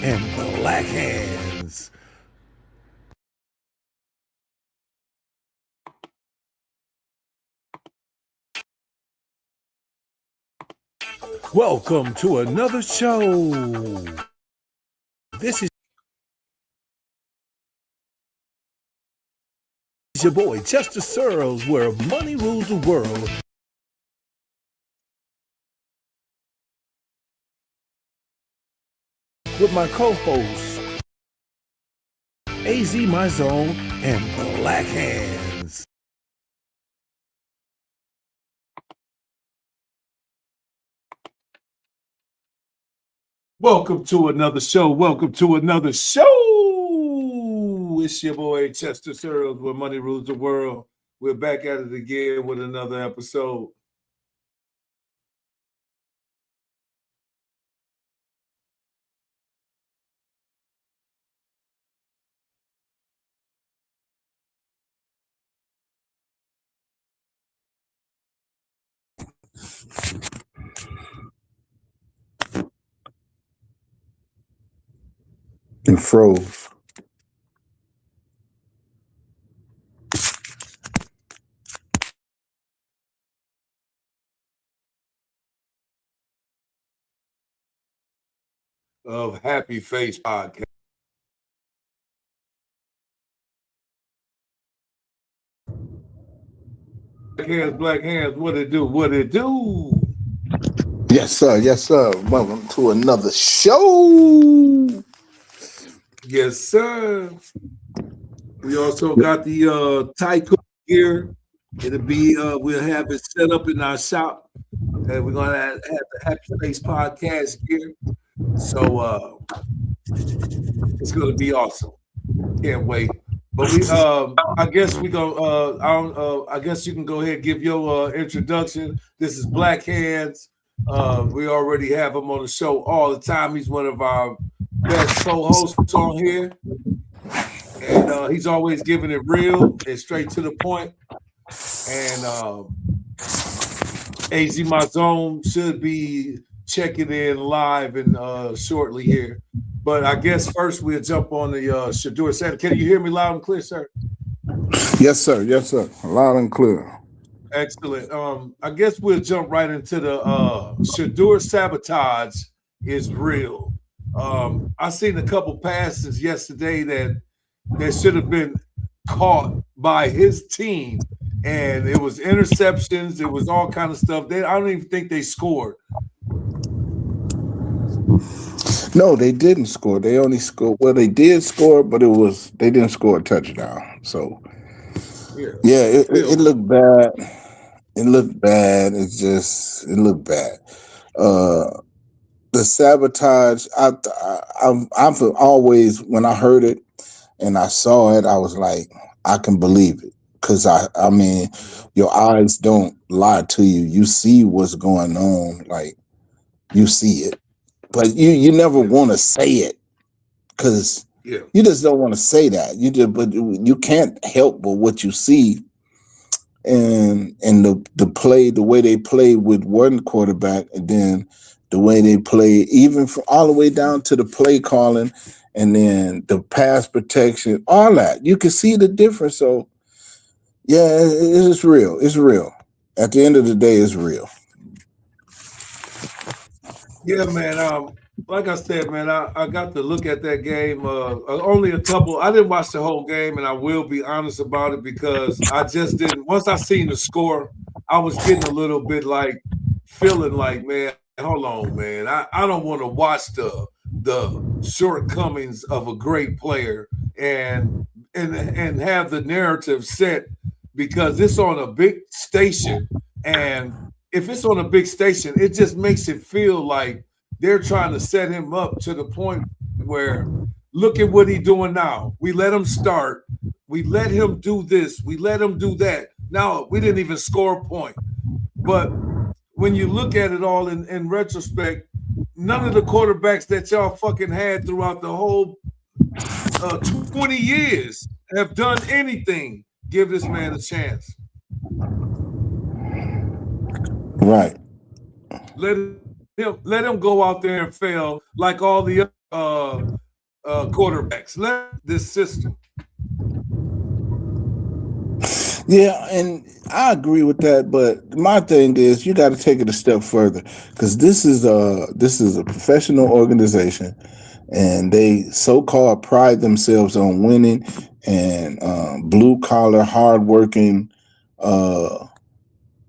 and Black Hands. Welcome to another show. This is your boy Chester Searles, where money rules the world. With my co-hosts, AZ My Zone and Black Hands. Welcome to another show. Welcome to another show. It's your boy Chester Searles, where money rules the world. We're back at it again with another episode. It froze. Of Happy Face Podcast. Black Hands, what it do? What it do? Yes, sir. Yes, sir. Welcome to another show. Yes, sir. We also got the Tycoon gear. It'll be we'll have it set up in our shop, and we're gonna have the Happy Face Podcast gear. So it's gonna be awesome. Can't wait. But we I guess we go I guess you can go ahead and give your introduction. This is Black Hands. We already have him on the show all the time. He's one of our best co-hosts on here. And he's always giving it real and straight to the point. And AZ My Zone should be checking in live and shortly here. But I guess first we'll jump on the Shedeur Center. Can you hear me loud and clear, sir? Yes, sir. Yes, sir. Loud and clear. Excellent. I guess we'll jump right into the Shedeur Sabatoge is real. I seen a couple passes yesterday that should have been caught by his team, and it was interceptions. It was all kind of stuff. I don't even think they scored. No, they didn't score. They only scored. Well, they did score, but they didn't score a touchdown. So yeah, it looked bad. It looked bad. It looked bad. The sabotage. I've always, when I heard it and I saw it, I was like, I can believe it, because I mean, your eyes don't lie to you. You see what's going on, like you see it. But you never want to say it, because you just don't want to say that. But you can't help but what you see, and the play, the way they play with one quarterback, and then the way they play, even from all the way down to the play calling, and then the pass protection, all that. You can see the difference. So yeah, it's real. It's real. At the end of the day, it's real. Yeah, man. Like I said, man, I got to look at that game. Only a couple. I didn't watch the whole game, and I will be honest about it, because I just didn't. Once I seen the score, I was getting a little bit like feeling like, man, hold on, man. I don't want to watch the shortcomings of a great player and have the narrative set, because it's on a big station, and if it's on a big station, it just makes it feel like they're trying to set him up to the point where, look at what he's doing now. We let him start. We let him do this. We let him do that. Now, we didn't even score a point. But when you look at it all in retrospect, none of the quarterbacks that y'all fucking had throughout the whole 20 years have done anything. Give this man a chance. Right. Let him go out there and fail like all the quarterbacks. Let this system. Yeah, and I agree with that, but my thing is you got to take it a step further because this is a professional organization, and they so-called pride themselves on winning and blue collar, hardworking. Uh,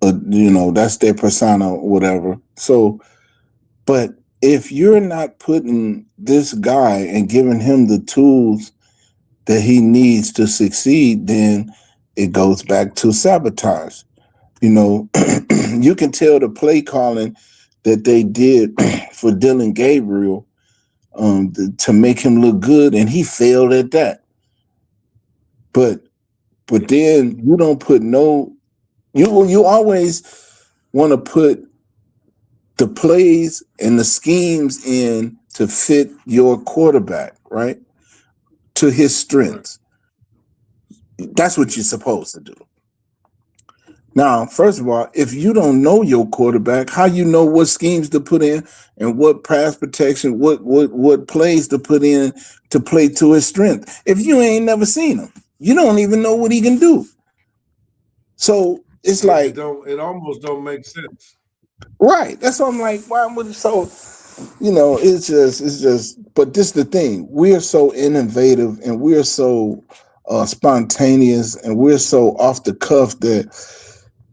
that's their persona, whatever. So, but if you're not putting this guy and giving him the tools that he needs to succeed, then it goes back to sabotage. You know, you can tell the play calling that they did for Dylan Gabriel to make him look good, and he failed at that. But then you don't put no. You always want to put the plays and the schemes in to fit your quarterback, right? To his strengths. That's what you're supposed to do. Now, first of all, if you don't know your quarterback, how you know what schemes to put in and what pass protection, what plays to put in to play to his strength? If you ain't never seen him, you don't even know what he can do. So it's like it almost don't make sense. Right. That's what I'm like. Why would so? It's just. But this is the thing. We're so innovative and we're so spontaneous and we're so off the cuff that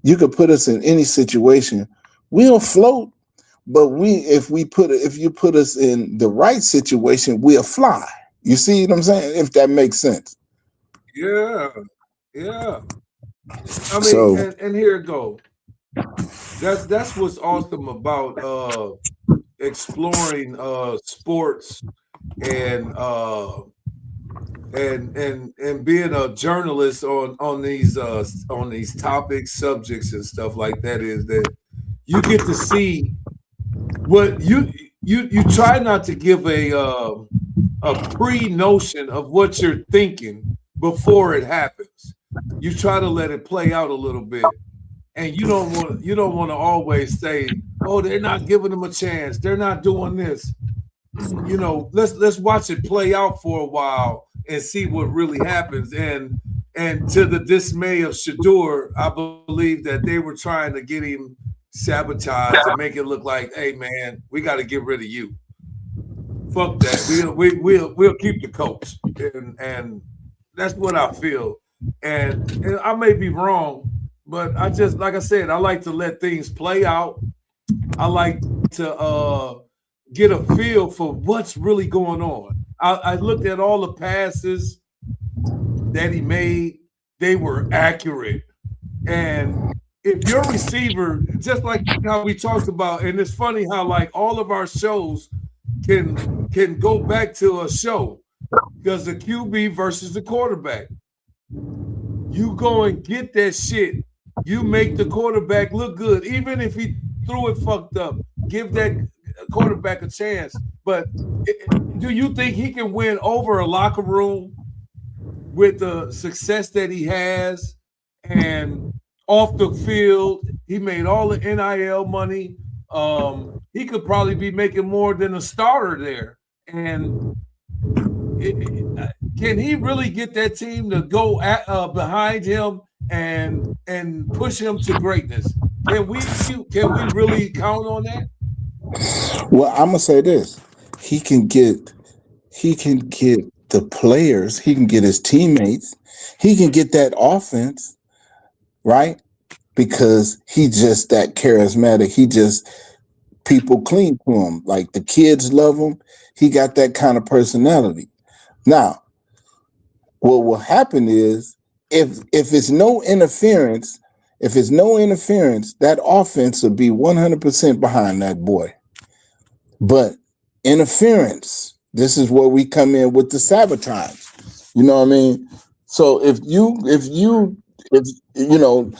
you could put us in any situation. We'll float, but if you put us in the right situation, we'll fly. You see what I'm saying? If that makes sense. Yeah, yeah. I mean, So and here it go. That's what's awesome about exploring sports and and being a journalist on these topics, subjects, and stuff like that is that you get to see what you try not to give a pre notion of what you're thinking before it happens. You try to let it play out a little bit, and you don't want to always say, "Oh, they're not giving them a chance. They're not doing this." Let's watch it play out for a while and see what really happens. And to the dismay of Shedeur, I believe that they were trying to get him sabotaged to make it look like, "Hey, man, we got to get rid of you. Fuck that. We'll keep the coach." And that's what I feel. And I may be wrong, but I just like I said, I like to let things play out. I like to get a feel for what's really going on. I looked at all the passes that he made; they were accurate. And if your receiver, just like how we talked about, and it's funny how like all of our shows can go back to a show because the QB versus the quarterback. You go and get that shit. You make the quarterback look good, even if he threw it fucked up. Give that quarterback a chance. But do you think he can win over a locker room with the success that he has and off the field? He made all the NIL money. He could probably be making more than a starter there. And can he really get that team to go behind him and push him to greatness? Can we really count on that? well, I'm gonna say this: he can get he can get the players, he can get his teammates, he can get that offense, right? Because he just that charismatic. He just people cling to him. Like the kids love him. He got that kind of personality. Now, what will happen is if it's no interference, that offense will be 100% behind that boy. But interference, this is where we come in with the sabotage. You know what I mean? So if you know,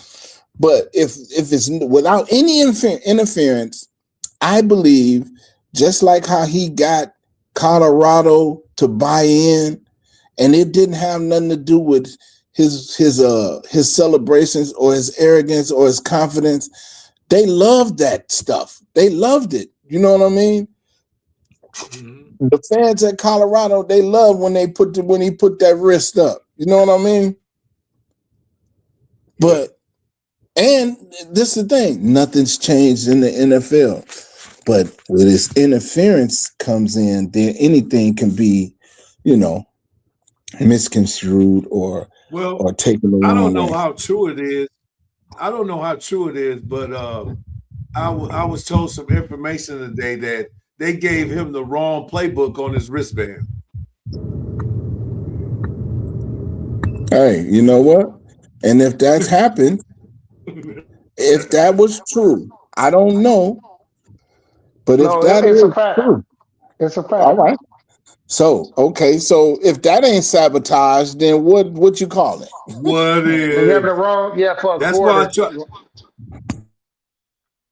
but if it's without any interference, I believe just like how he got Colorado to buy in, and it didn't have nothing to do with his celebrations or his arrogance or his confidence. They loved that stuff. They loved it. You know what I mean? The fans at Colorado, they love when he put that wrist up. You know what I mean? But and this is the thing, nothing's changed in the NFL. But with this interference comes in, then anything can be, misconstrued or taken the wrong way. I don't know how true it is. I don't know how true it is, but I was told some information today that they gave him the wrong playbook on his wristband. Hey, you know what? And if that's happened, if that was true, I don't know. But if that is true, it's a fact. All right. So, okay, so if that ain't sabotage, then what you call it? What is? You have the wrong, for a that's quarter. Why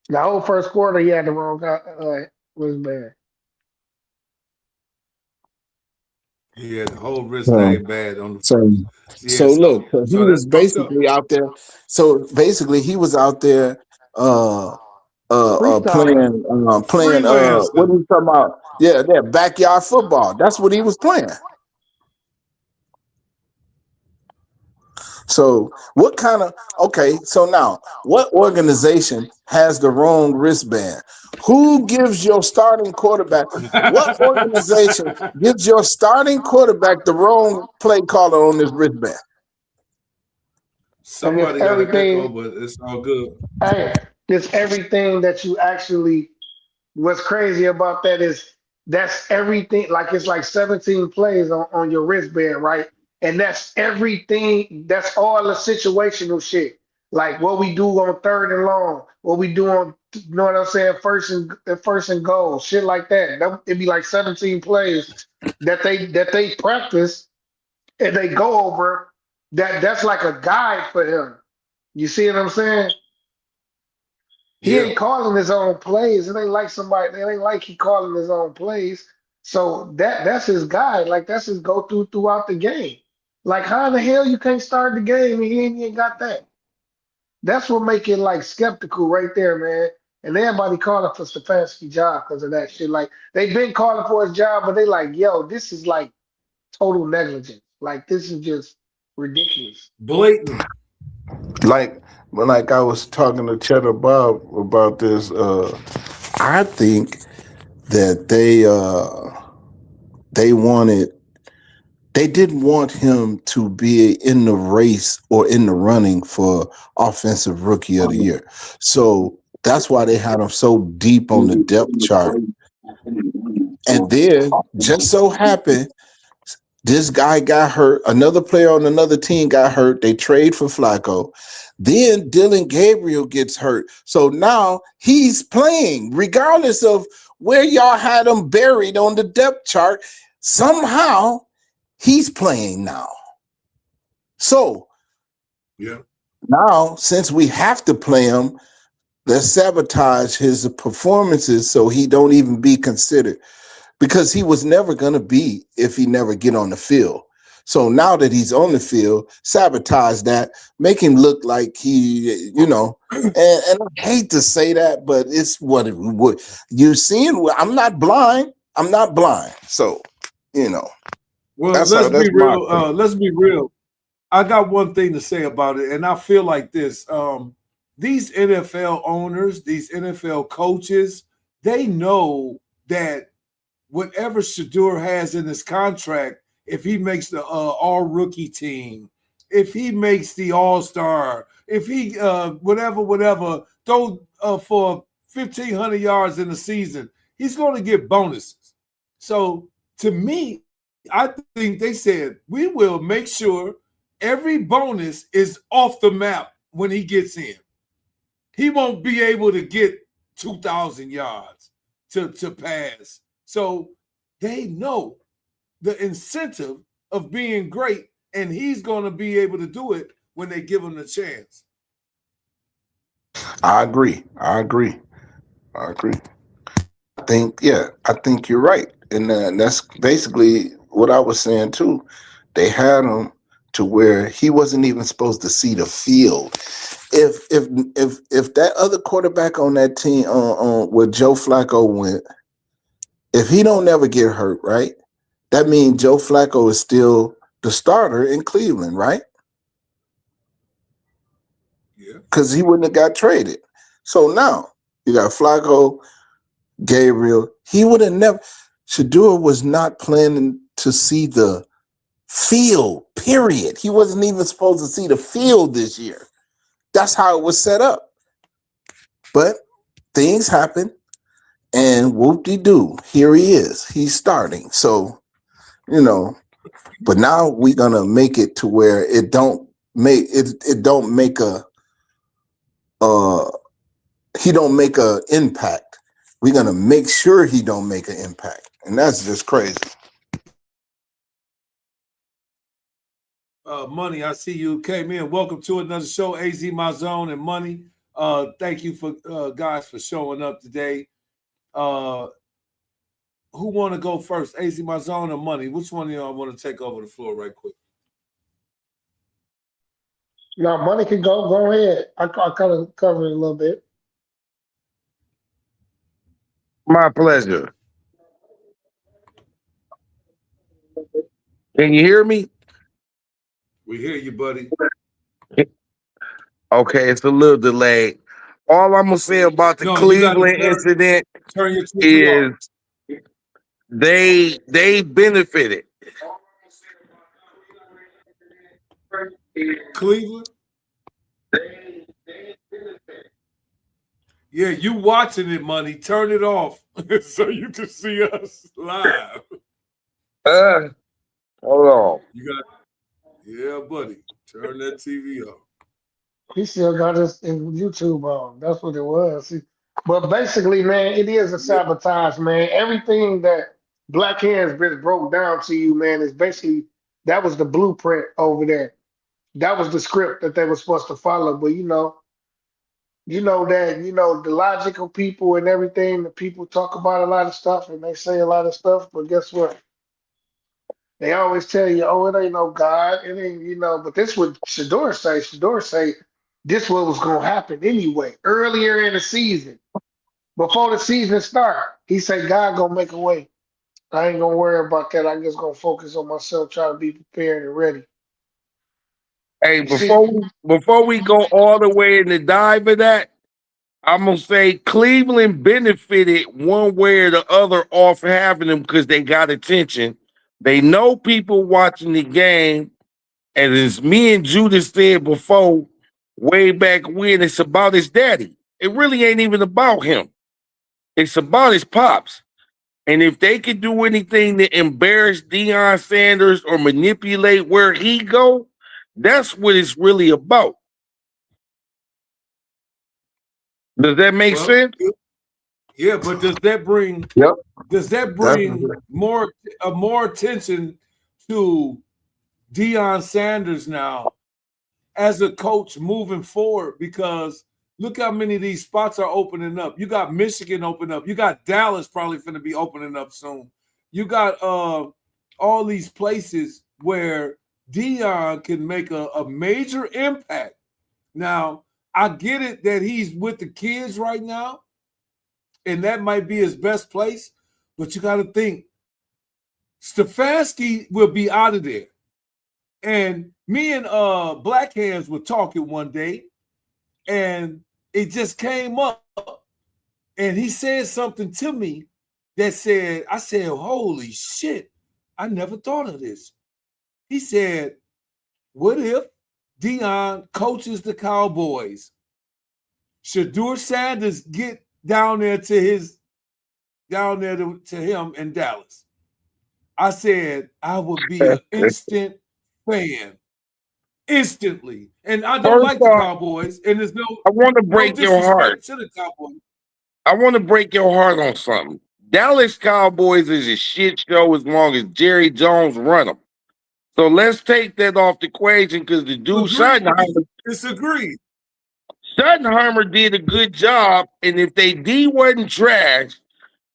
the whole first quarter, he had the wrong wristband. Yeah, the whole wristband bad on the. So look, he was basically out there. So basically, he was out there playing what are you talking about? Yeah, backyard football. That's what he was playing. So so now what organization has the wrong wristband? Who gives your starting quarterback? What organization gives your starting quarterback the wrong play caller on this wristband? Somebody got an echo, but it's all good. Hey, it's everything that you actually. What's crazy about that is that's everything. Like it's like 17 plays on your wristband, right? And that's everything. That's all the situational shit. Like what we do on third and long, what we do on, you know what I'm saying, first and goal, shit like that. It'd be like 17 plays that they practice and they go over. That's like a guide for him. You see what I'm saying? He ain't calling his own plays. It ain't like he calling his own plays. So that's his guide. Like that's his go throughout the game. Like how the hell you can't start the game and he ain't got that? That's what make it like skeptical right there, man. And everybody calling for Stefanski's job because of that shit. Like they've been calling for his job, but they like, yo, this is like total negligence. Like this is just ridiculous. Blatant. Like I was talking to Cheddar Bob about this, I think that they didn't want him to be in the race or in the running for offensive rookie of the year. So that's why they had him so deep on the depth chart. And then just so happened, this guy got hurt. Another player on another team got hurt. They trade for Flacco. Then Dylan Gabriel gets hurt. So now he's playing, regardless of where y'all had him buried on the depth chart. Somehow he's playing now. So now, since we have to play him, let's sabotage his performances so he don't even be considered. Because he was never going to be if he never get on the field. So now that he's on the field, sabotage that, make him look like he, and I hate to say that, but it's what it would. You're seeing, I'm not blind. So, Well, let's be real. Let's be real. I got one thing to say about it, and I feel like this. These NFL owners, these NFL coaches, they know that whatever Shedeur has in his contract, if he makes the all-rookie team, if he makes the all-star, if he whatever, throw for 1,500 yards in the season, he's going to get bonuses. So to me, I think they said, we will make sure every bonus is off the map when he gets in. He won't be able to get 2,000 yards to pass. So they know the incentive of being great, and he's going to be able to do it when they give him the chance. I agree. I think you're right. And that's basically what I was saying too. They had him to where he wasn't even supposed to see the field. If that other quarterback on that team on where Joe Flacco went, If he don't never get hurt, right? That means Joe Flacco is still the starter in Cleveland, right? Yeah. Because he wouldn't have got traded. So now you got Flacco, Gabriel. He would have never. Shedeur was not planning to see the field, period. He wasn't even supposed to see the field this year. That's how it was set up. But things happen, and whoop-de-doo, here he is. He's starting. So, but now we're gonna make it to where it don't make a he don't make a impact. We're gonna make sure he don't make an impact. And that's just crazy. Money, I see you came in. Welcome to another show, AZ My Zone and Money. Thank you for guys for showing up today. Who want to go first, AZ My Zone or Money? Which one of y'all want to take over the floor right quick? No, Money can go. Go ahead. I kind of covered it a little bit. My pleasure. Can you hear me? We hear you, buddy. Okay, it's a little delayed. All I'm gonna say about the Cleveland incident is they benefited. Cleveland? Yeah, you watching it, Money. Turn it off so you can see us live. Hold on. Yeah, buddy. Turn that TV off. He still got us in YouTube on. That's what it was. But basically, man, it is a sabotage, man. Everything that Black Hands been broke down to you, man, is basically that was the blueprint over there. That was the script that they were supposed to follow. But the logical people and everything, the people talk about a lot of stuff and they say a lot of stuff, but guess what? They always tell you, oh, it ain't no God, it ain't, but this what Shedeur say. Shedeur say this what was gonna happen anyway, earlier in the season. Before the season start, he said God gonna make a way. I ain't gonna worry about that. I'm just gonna focus on myself, try to be prepared and ready. Hey, You see, before we go all the way in the dive of that, I'm gonna say Cleveland benefited one way or the other off having them because they got attention. They know people watching the game, and as me and Judas said before, way back when, it's about his daddy. It really ain't even about him. It's about his pops. And if they could do anything to embarrass Deion Sanders or manipulate where he go, that's what it's really about. Does that make sense? Yeah, but does that bring more attention to Deion Sanders now as a coach moving forward? Because look how many of these spots are opening up. You got Michigan open up. You got Dallas probably going to be opening up soon. You got all these places where Deion can make a major impact. Now, I get it that he's with the kids right now, and that might be his best place, but you got to think Stefanski will be out of there. And me and Black Hands were talking one day, and it just came up, and he said something to me that I said, holy shit, I never thought of this. He said, what if Deion coaches the Cowboys? Shedeur Sanders get down there to him in Dallas. I said I would be an instant fan. Instantly. And I don't like the Cowboys. And there's I want to break your heart. To the Cowboys. I want to break your heart on something. Dallas Cowboys is a shit show as long as Jerry Jones run them. So let's take that off the equation because the dude Disagreed. Schottenheimer did a good job, and if they D wasn't trash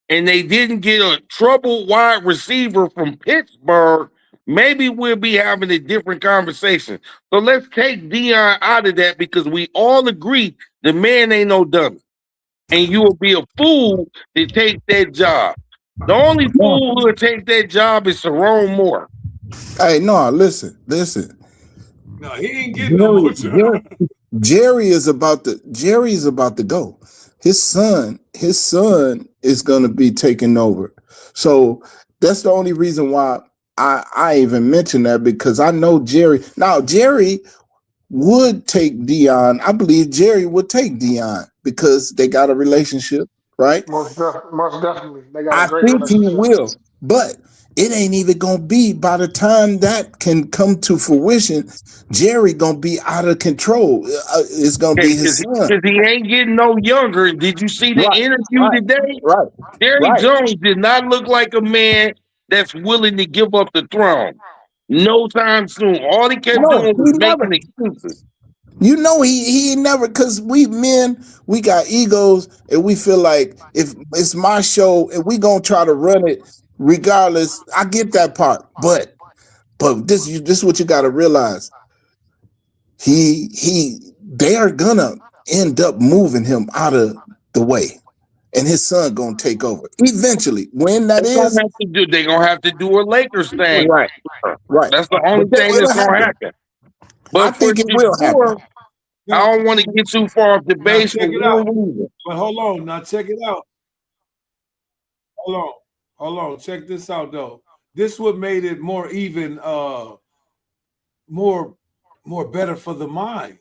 and they didn't get a troubled wide receiver from Pittsburgh, maybe we'll be having a different conversation. So let's take Deion out of that because we all agree the man ain't no dummy. And you will be a fool to take that job. The only fool who will take that job is Jerome Moore. Hey, no, listen. No, he ain't getting no more time. Jerry is about to go. His son is gonna be taking over. So that's the only reason why I even mention that, because I know Jerry. Now Jerry would take Dion. I believe Jerry would take Dion because they got a relationship, right? Most definitely. They got a I great think he relationship. will, but it ain't even gonna be, by the time that can come to fruition, Jerry gonna be out of control. It's gonna be his son. Because he ain't getting no younger. Did you see the interview today? Right. Jerry Jones did not look like a man that's willing to give up the throne. No time soon. All he kept doing was making excuses. You know, he never, because we men, we got egos, and we feel like if it's my show and we gonna try to run it regardless. I get that part, but this is what you got to realize. They are gonna end up moving him out of the way, and his son gonna take over eventually. When that They're is, gonna have to do a Lakers thing. right. That's the only thing that's gonna happen. But I think it will happen. I don't want to get too far off the base. Check it out. But hold on, now check it out. Hold on. Check this out though. This would made it more even, more better for the mind.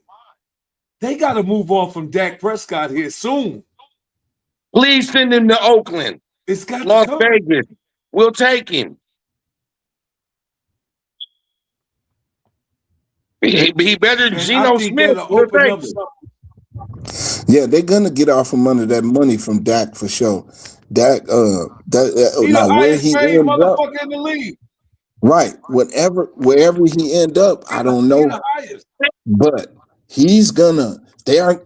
They got to move on from Dak Prescott here soon. Please send him to Oakland. It's got Las Vegas. We'll take him. He better than Geno Smith. Yeah, they're gonna get off from under that money from Dak for sure. Dak, now where he ends up, in the league. Right, wherever he end up, I don't know, but he's gonna. They're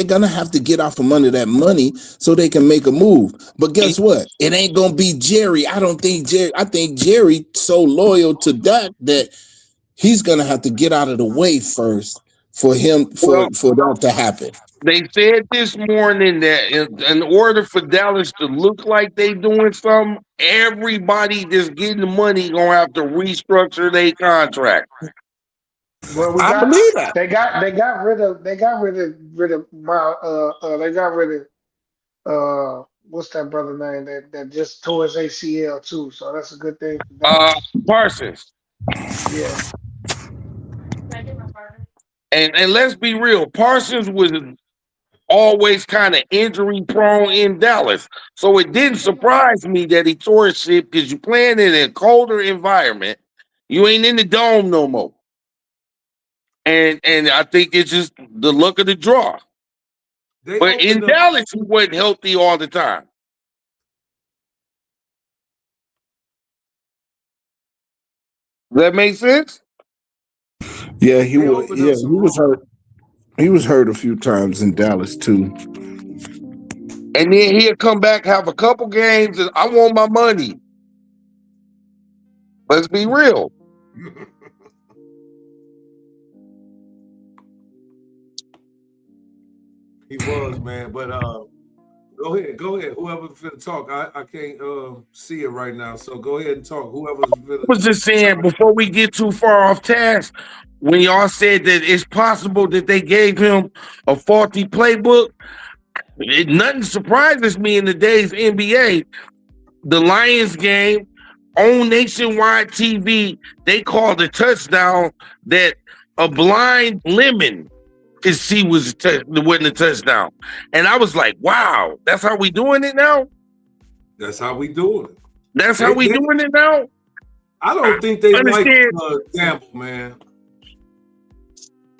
gonna have to get off from under that money so they can make a move. But guess what? It ain't gonna be Jerry. I think Jerry so loyal to Dak that he's gonna have to get out of the way first for that to happen. They said this morning that in order for Dallas to look like they doing something, everybody that's getting the money gonna have to restructure their contract. Well, I believe that they got rid of what's that brother name that just tore his ACL too. So that's a good thing. Parsons. Yeah. And let's be real, Parsons was always kind of injury prone in Dallas. So it didn't surprise me that he tore his shit, because you're playing in a colder environment. You ain't in the dome no more. And I think it's just the luck of the draw. But in Dallas, he wasn't healthy all the time. Does that make sense? Yeah, he was hurt. He was hurt a few times in Dallas too. And then he'll come back, have a couple games, and I want my money. Let's be real. He was, man. But go ahead. Whoever's finna talk, I can't see it right now. So go ahead and talk. Whoever's finna. I was just saying, before we get too far off task, when y'all said that it's possible that they gave him a faulty playbook, nothing surprises me in the days NBA. The Lions game on nationwide TV, they called a touchdown that a blind lemon could see wasn't a touchdown. And I was like, wow, that's how we doing it now? That's how we doing it. That's how we doing it now? I don't think they like gamble, man.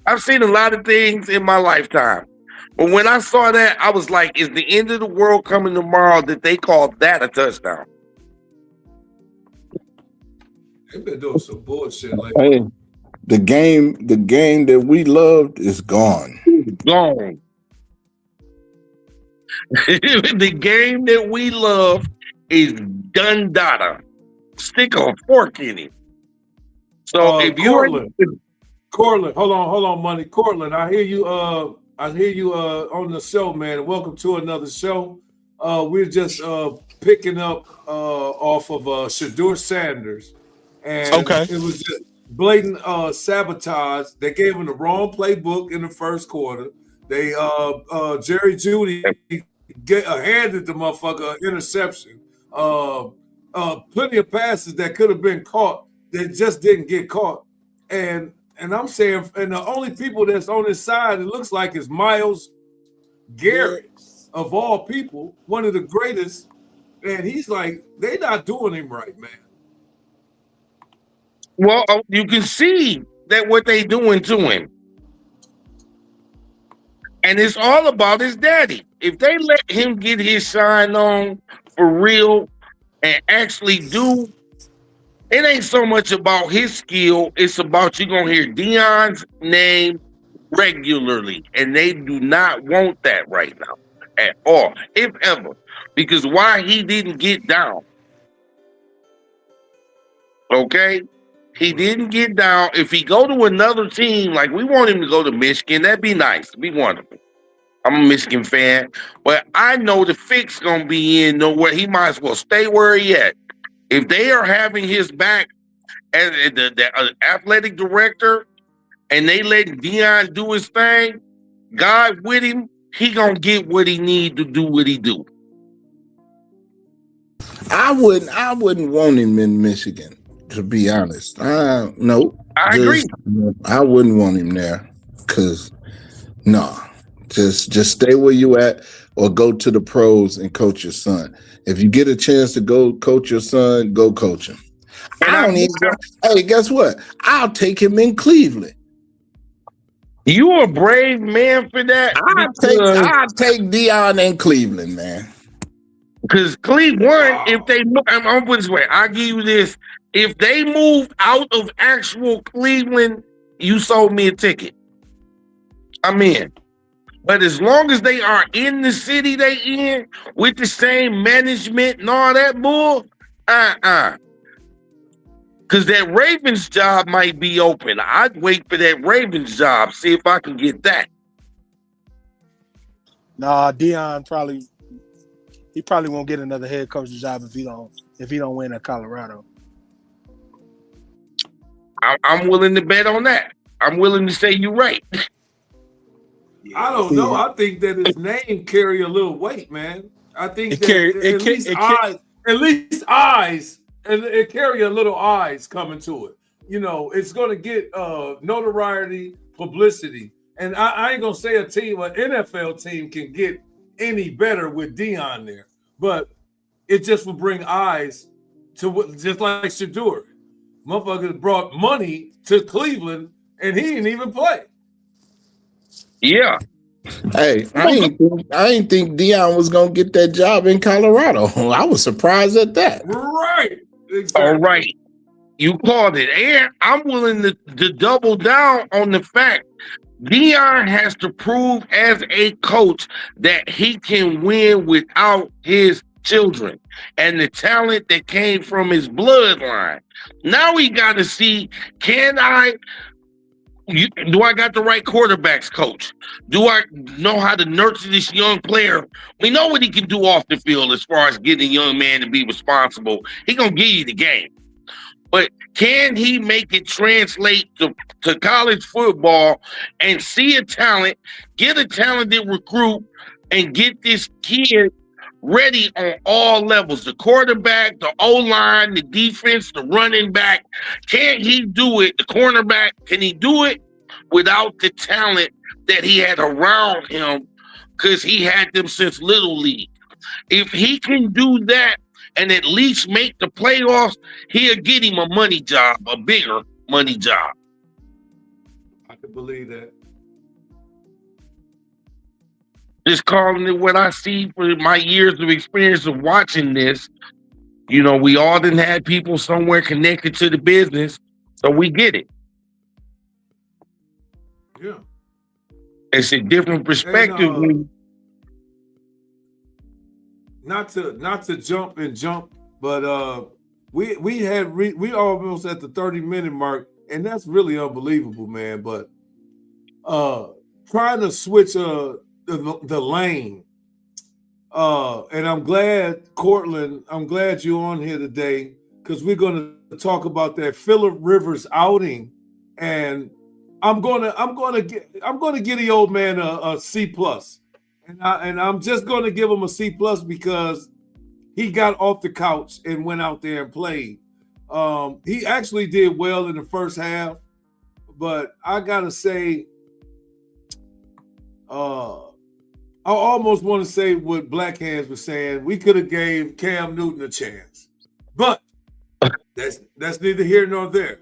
I've seen a lot of things in my lifetime. But when I saw that, I was like, is the end of the world coming tomorrow that they called that a touchdown? They've been doing some bullshit like hey, the game that we loved is gone. Gone. The game that we love is done data. Stick a fork in it. So if Cortland, hold on, money. Cortland, I hear you on the show, man. Welcome to another show. we're just picking up off of Shedeur Sanders, and Okay. it was just blatant sabotage. They gave him the wrong playbook in the first quarter. They Jerry Judy handed the motherfucker an interception. Plenty of passes that could have been caught that just didn't get caught. And I'm saying, and the only people that's on his side, it looks like, is Miles Garrett, of all people, one of the greatest. And he's like, they not doing him right, man. Well, you can see that what they doing to him. And it's all about his daddy. If they let him get his shine on for real and actually do, it ain't so much about his skill. It's about you gonna hear Deion's name regularly. And they do not want that right now at all, if ever. Because why he didn't get down. Okay? He didn't get down. If he go to another team, like we want him to go to Michigan, that'd be nice. We want him. I'm a Michigan fan, but I know the fix gonna be in nowhere. He might as well stay where he at. If they are having his back as the athletic director and they let Deion do his thing, God with him, he gonna get what he need to do what he do. I wouldn't want him in Michigan, to be honest. No. I agree. I wouldn't want him there because just stay where you at or go to the pros and coach your son. If you get a chance to go coach your son, go coach him. Hey, guess what? I'll take him in Cleveland. You a brave man for that. I'll take Deion in Cleveland, man. Because Cleveland, if they move, I'm putting this way, I'll give you this. If they move out of actual Cleveland, you sold me a ticket. I'm in. But as long as they are in the city they in with the same management and all that bull, because that Ravens job might be open. I'd wait for that Ravens job, see if I can get that. Nah, Deion probably won't get another head coaching job if he don't win at Colorado. I'm willing to bet on that. I'm willing to say you're right. I don't know. I think that his name carry a little weight, man. I think at least eyes, and it carry a little eyes coming to it. You know, it's going to get notoriety, publicity, and I ain't gonna say an NFL team can get any better with Deion there, but it just will bring eyes to just like Shedeur. Motherfuckers brought money to Cleveland, and he didn't even play. Yeah. Hey, I ain't think Deion was gonna get that job in Colorado. I was surprised at that. Right. Exactly. All right. You called it. And I'm willing to double down on the fact Deion has to prove as a coach that he can win without his children and the talent that came from his bloodline. Now we got to see, do I got the right quarterbacks coach? Do I know how to nurture this young player? We know what he can do off the field as far as getting a young man to be responsible. He gonna give you the game. But can he make it translate to college football and see a talent, get a talented recruit, and get this kid ready on all levels? The quarterback, the O-line, the defense, the running back. Can he do it? The cornerback, can he do it without the talent that he had around him? Because he had them since Little League. If he can do that and at least make the playoffs, he'll get him a money job, a bigger money job. I can believe that. Just calling it what I see for my years of experience of watching this. You know, we all didn't have people somewhere connected to the business, so we get it. Yeah. It's a different perspective. Not to jump, but we almost at the 30-minute mark, and that's really unbelievable, man. But trying to switch the lane And I'm glad, Cortland, I'm glad you're on here today because we're going to talk about that Phillip Rivers outing, and I'm gonna give the old man a C plus, and I'm just gonna give him a C plus because he got off the couch and went out there and played. He actually did well in the first half, but I gotta say, I almost want to say what Black Hands was saying. We could have gave Cam Newton a chance, but that's neither here nor there.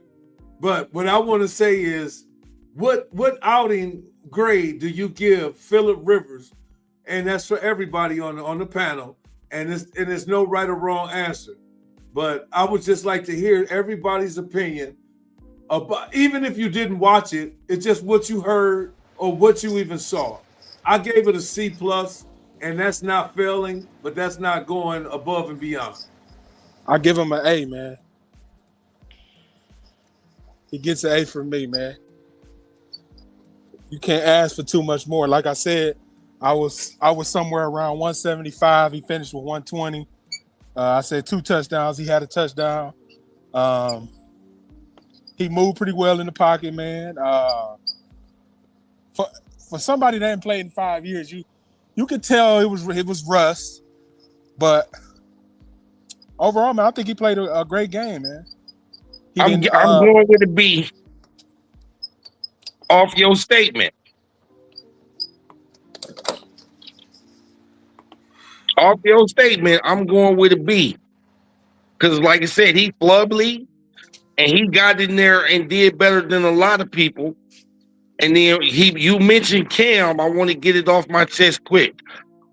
But what I want to say is, what outing grade do you give Phillip Rivers? And that's for everybody on the panel. And there's no right or wrong answer. But I would just like to hear everybody's opinion about, even if you didn't watch it, it's just what you heard or what you even saw. I gave it a C plus, and that's not failing, but that's not going above and beyond. I give him an A, man. He gets an A from me, man. You can't ask for too much more. Like I said, I was somewhere around 175. He finished with 120. I said 2 touchdowns. He had a touchdown. He moved pretty well in the pocket, man. For somebody that hadn't played in 5 years, you could tell it was rust. But overall, man, I think he played a great game, man. I'm going with a B off your statement. Off your statement, I'm going with a B. Because like I said, he flubbly, and he got in there and did better than a lot of people. And then you mentioned Cam. I want to get it off my chest quick.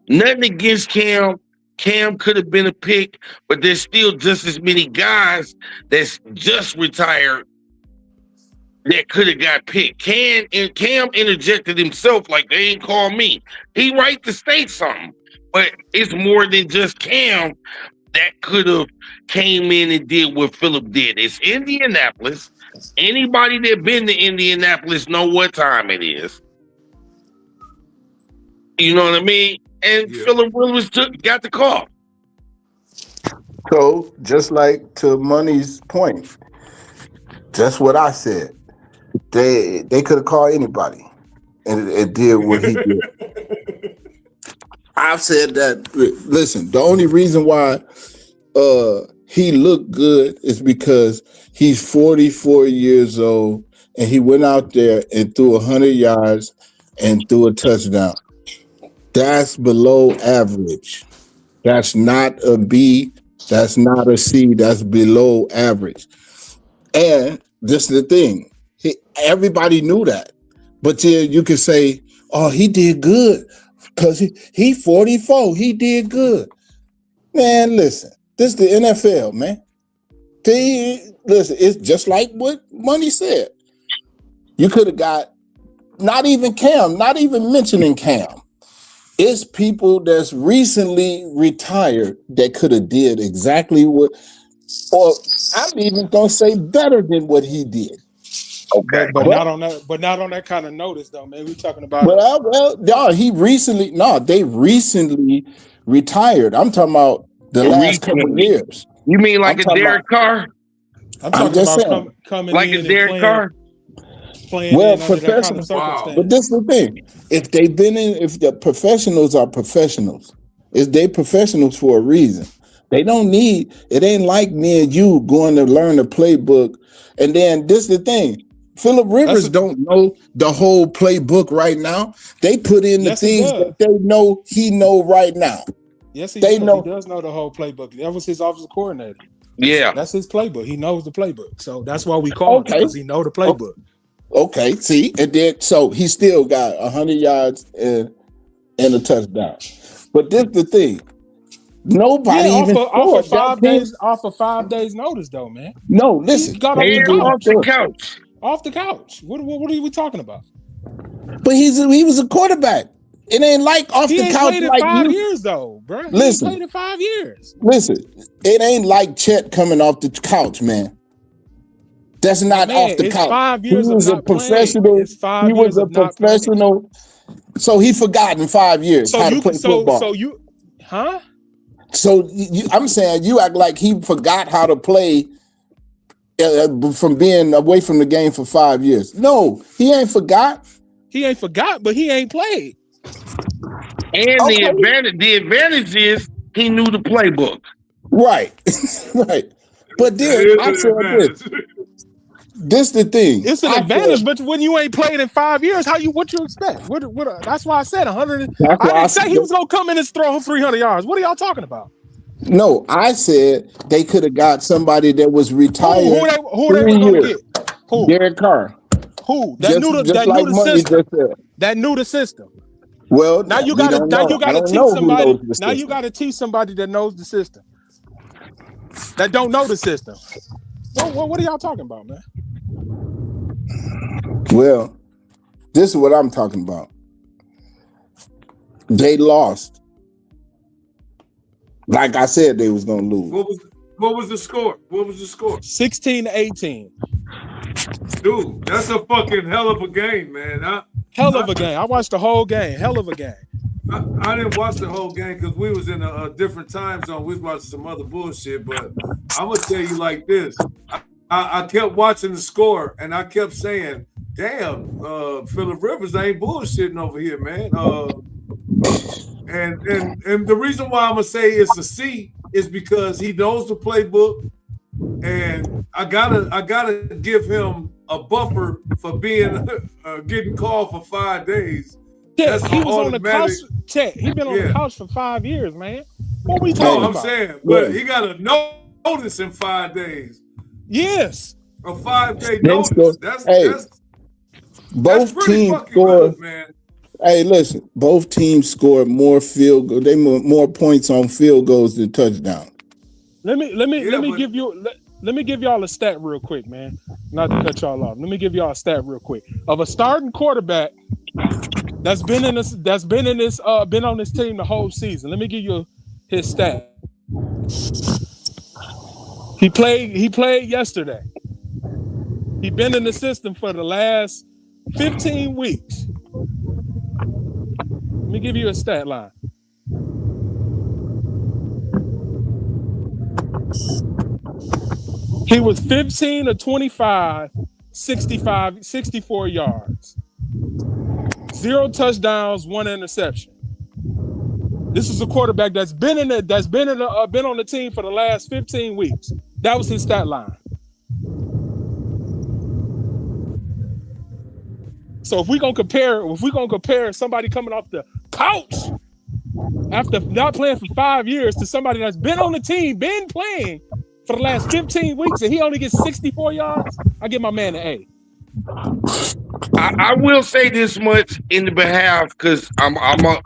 Nothing against Cam. Cam could have been a pick, but there's still just as many guys that's just retired that could have got picked. Cam interjected himself like they ain't call me. He right to state something, but it's more than just Cam that could have came in and did what Phillip did. It's Indianapolis. Anybody that been to Indianapolis know what time it is. You know what I mean? And yeah. Phillip Rivers got the call. So, just like to Money's point, just what I said. They could have called anybody, and it did what he did. I've said that. Listen, the only reason why he looked good is because he's 44 years old, and he went out there and threw 100 yards and threw a touchdown. That's below average. That's not a B. That's not a C. That's below average. And this is the thing. Everybody knew that. But then you could say, oh, he did good because he 44. He did good. Man, listen. This is the NFL, man. Listen, it's just like what Money said. You could have got not even Cam, not even mentioning Cam. It's people that's recently retired that could have did exactly what, or I'm even gonna say better than what he did. Okay, but not on that kind of notice though, man. We're talking about they recently retired. I'm talking about the last couple of years. You mean like a Derek Carr? I'm talking about coming like in a Derek Carr. Well, professional. But this is the thing: if the professionals are professionals, is they professionals for a reason. They don't need. It ain't like me and you going to learn the playbook, and then this is the thing: Phillip Rivers don't know the whole playbook right now. They put in the things that they know he know right now. Yes, he does know the whole playbook. That was his offensive coordinator. Yeah, that's his playbook. He knows the playbook, so that's why we call him because he know the playbook. Okay, see, and then so he still got 100 yards and a touchdown. But this is the thing: nobody even off of 5 days notice, though, man. No, listen, he got off the couch. Off the couch. What are we talking about? But he was a quarterback. It ain't like off the couch. He ain't played in 5 years, though, bro. Listen, he ain't played in 5 years. Listen, it ain't like Chet coming off the couch, man. That's not off the couch. 5 years he was a professional. He was a professional. So he forgot in 5 years how to play football. Huh? So I'm saying you act like he forgot how to play from being away from the game for 5 years. No, he ain't forgot. He ain't forgot, but he ain't played. And the advantage is he knew the playbook. Right. Right. But then I said this. This the thing. It's an advantage, but when you ain't played in 5 years, what you expect? That's why I said 100. I didn't say he was gonna come in and throw 300 yards. What are y'all talking about? No, I said they could have got somebody that was retired. Who they were gonna get? Who? Derek Carr. Who? That knew the system. That knew the system. Well, now you gotta teach somebody. Now you gotta teach somebody that knows the system. That don't know the system. What are y'all talking about, man? Well, this is what I'm talking about. They lost. Like I said, they was gonna lose. What was the score? 16-18. Dude, that's a fucking hell of a game, man. Hell of a game. I watched the whole game. Hell of a game. I didn't watch the whole game because we was in a different time zone. We was watching some other bullshit, but I'm gonna tell you like this. I kept watching the score and I kept saying, damn, Phillip Rivers ain't bullshitting over here, man. And the reason why I'm gonna say it's a C is because he knows the playbook, and I gotta give him a buffer for being getting called for 5 days. Yeah, he was on the couch. He been on the couch for 5 years, man. What we talking about? I'm saying, but he got a notice in 5 days. Yes, a 5-day notice. That's both teams scored, man. Hey, listen, both teams scored more field goals. They more points on field goals than touchdowns. Let me give y'all a stat real quick, man. Not to cut y'all off. Let me give y'all a stat real quick of a starting quarterback that's been on this team the whole season. Let me give you his stat. He played yesterday. He been in the system for the last 15 weeks. Let me give you a stat line. He was 15 of 25, 64 yards. 0 touchdowns, 1 interception. This is a quarterback that's been on the team for the last 15 weeks. That was his stat line. So if we're gonna compare somebody coming off the couch after not playing for 5 years to somebody that's been on the team, been playing for the last 15 weeks, and he only gets 64 yards, I give my man an A. I will say this much in the behalf, because I'm a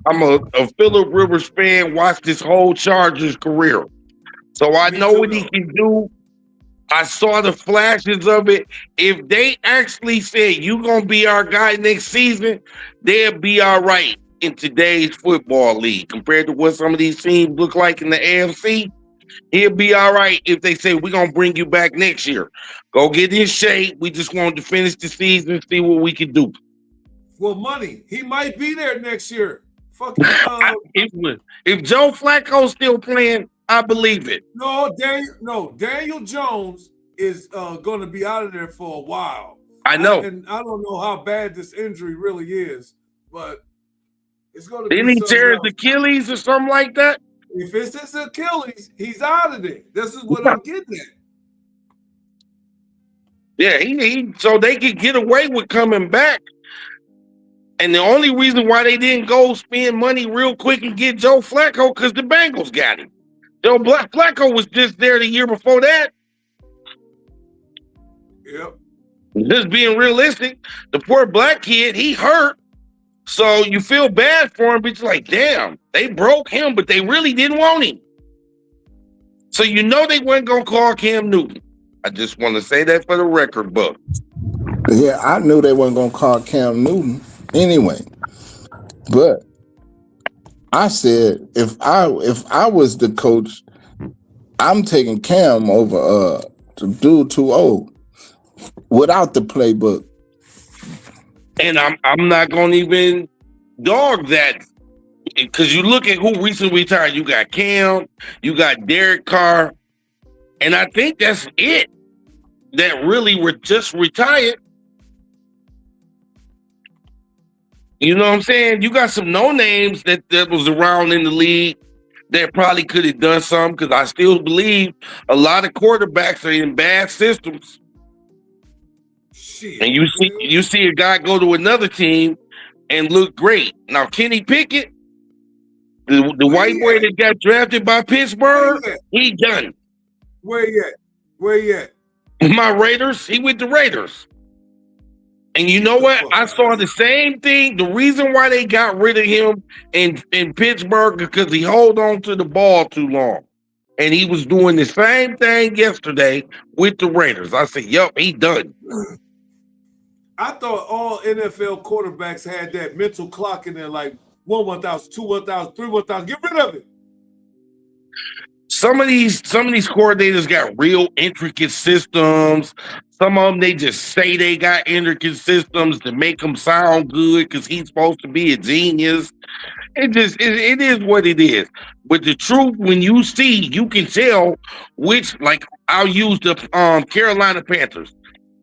Phillip Rivers fan, watched this whole Chargers career. So I know what he can do. I saw the flashes of it. If they actually said, you're going to be our guy next season, they'll be all right in today's football league. Compared to what some of these teams look like in the AFC, he'll be all right if they say, we're going to bring you back next year. Go get in shape. We just wanted to finish the season and see what we can do. Well, money. He might be there next year. Fucking. If Joe Flacco's still playing, I believe it. No, Daniel Jones is going to be out of there for a while. I know. And I don't know how bad this injury really is, but it's going to be. Didn't he tear his Achilles or something like that? If it's his Achilles, he's out of there. This is what I'm getting at. Yeah, he so they could get away with coming back. And the only reason why they didn't go spend money real quick and get Joe Flacco, because the Bengals got him. Joe Flacco was just there the year before that. Yep. Just being realistic, the poor black kid, he hurt. So you feel bad for him, but it's like, damn, they broke him, but they really didn't want him. So you know they weren't going to call Cam Newton. I just want to say that for the record book. Yeah, I knew they weren't going to call Cam Newton anyway. But I said, if I was the coach, I'm taking Cam over the dude too old without the playbook. And I'm not going to even dog that because you look at who recently retired. You got Cam, you got Derek Carr, and I think that's it. That really were just retired. You know what I'm saying? You got some no names that was around in the league that probably could have done something, because I still believe a lot of quarterbacks are in bad systems. Shit, and you see a guy go to another team and look great. Now Kenny Pickett, the white boy that got drafted by Pittsburgh, he done. Where he at? Where he at? My Raiders, he went to Raiders. And you know what? I saw the same thing. The reason why they got rid of him in Pittsburgh because he held on to the ball too long. And he was doing the same thing yesterday with the Raiders. I said, yup, he done. I thought all NFL quarterbacks had that mental clock in there, like 1,000, 2, 1,000, 3, 1,000. Get rid of it. Some of these coordinators got real intricate systems. Some of them, they just say they got intricate systems to make them sound good because he's supposed to be a genius. It is what it is. But the truth, when you see, you can tell which, like I'll use the Carolina Panthers.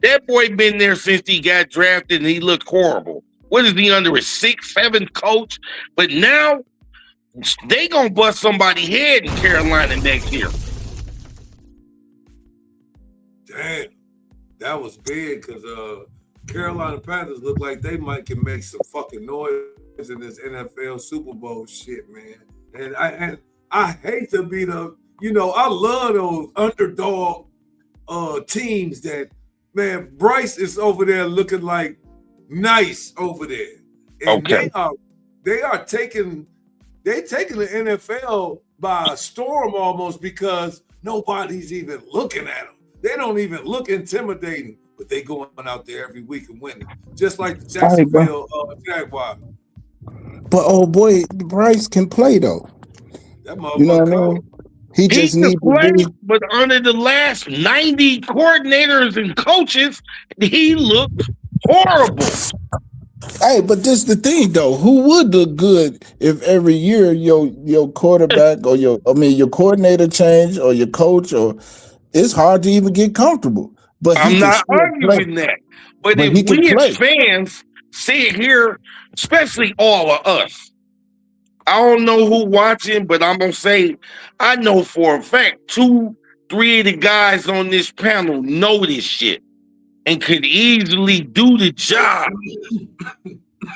That boy been there since he got drafted and he looked horrible. What is he under, a 6'7" coach? But now they gonna bust somebody's head in Carolina next year. Damn, that was big because Carolina Panthers look like they can make some fucking noise in this NFL Super Bowl shit, man. And I hate to be I love those underdog teams that, man, Bryce is over there looking like nice over there. And okay. They're taking the NFL by a storm almost because nobody's even looking at them. They don't even look intimidating, but they going out there every week and winning, just like the Jacksonville Jaguars. But oh boy, Bryce can play though. That motherfucker. You know what I mean? He just needs to be. But under the last 90 coordinators and coaches, he looked horrible. Hey, but this the thing though. Who would look good if every year your quarterback or your coordinator change or your coach, or it's hard to even get comfortable. But I'm not arguing that. But if we as fans sit here, especially all of us, I don't know who watching, but I'm gonna say I know for a fact 2, 3 of the guys on this panel know this shit and could easily do the job.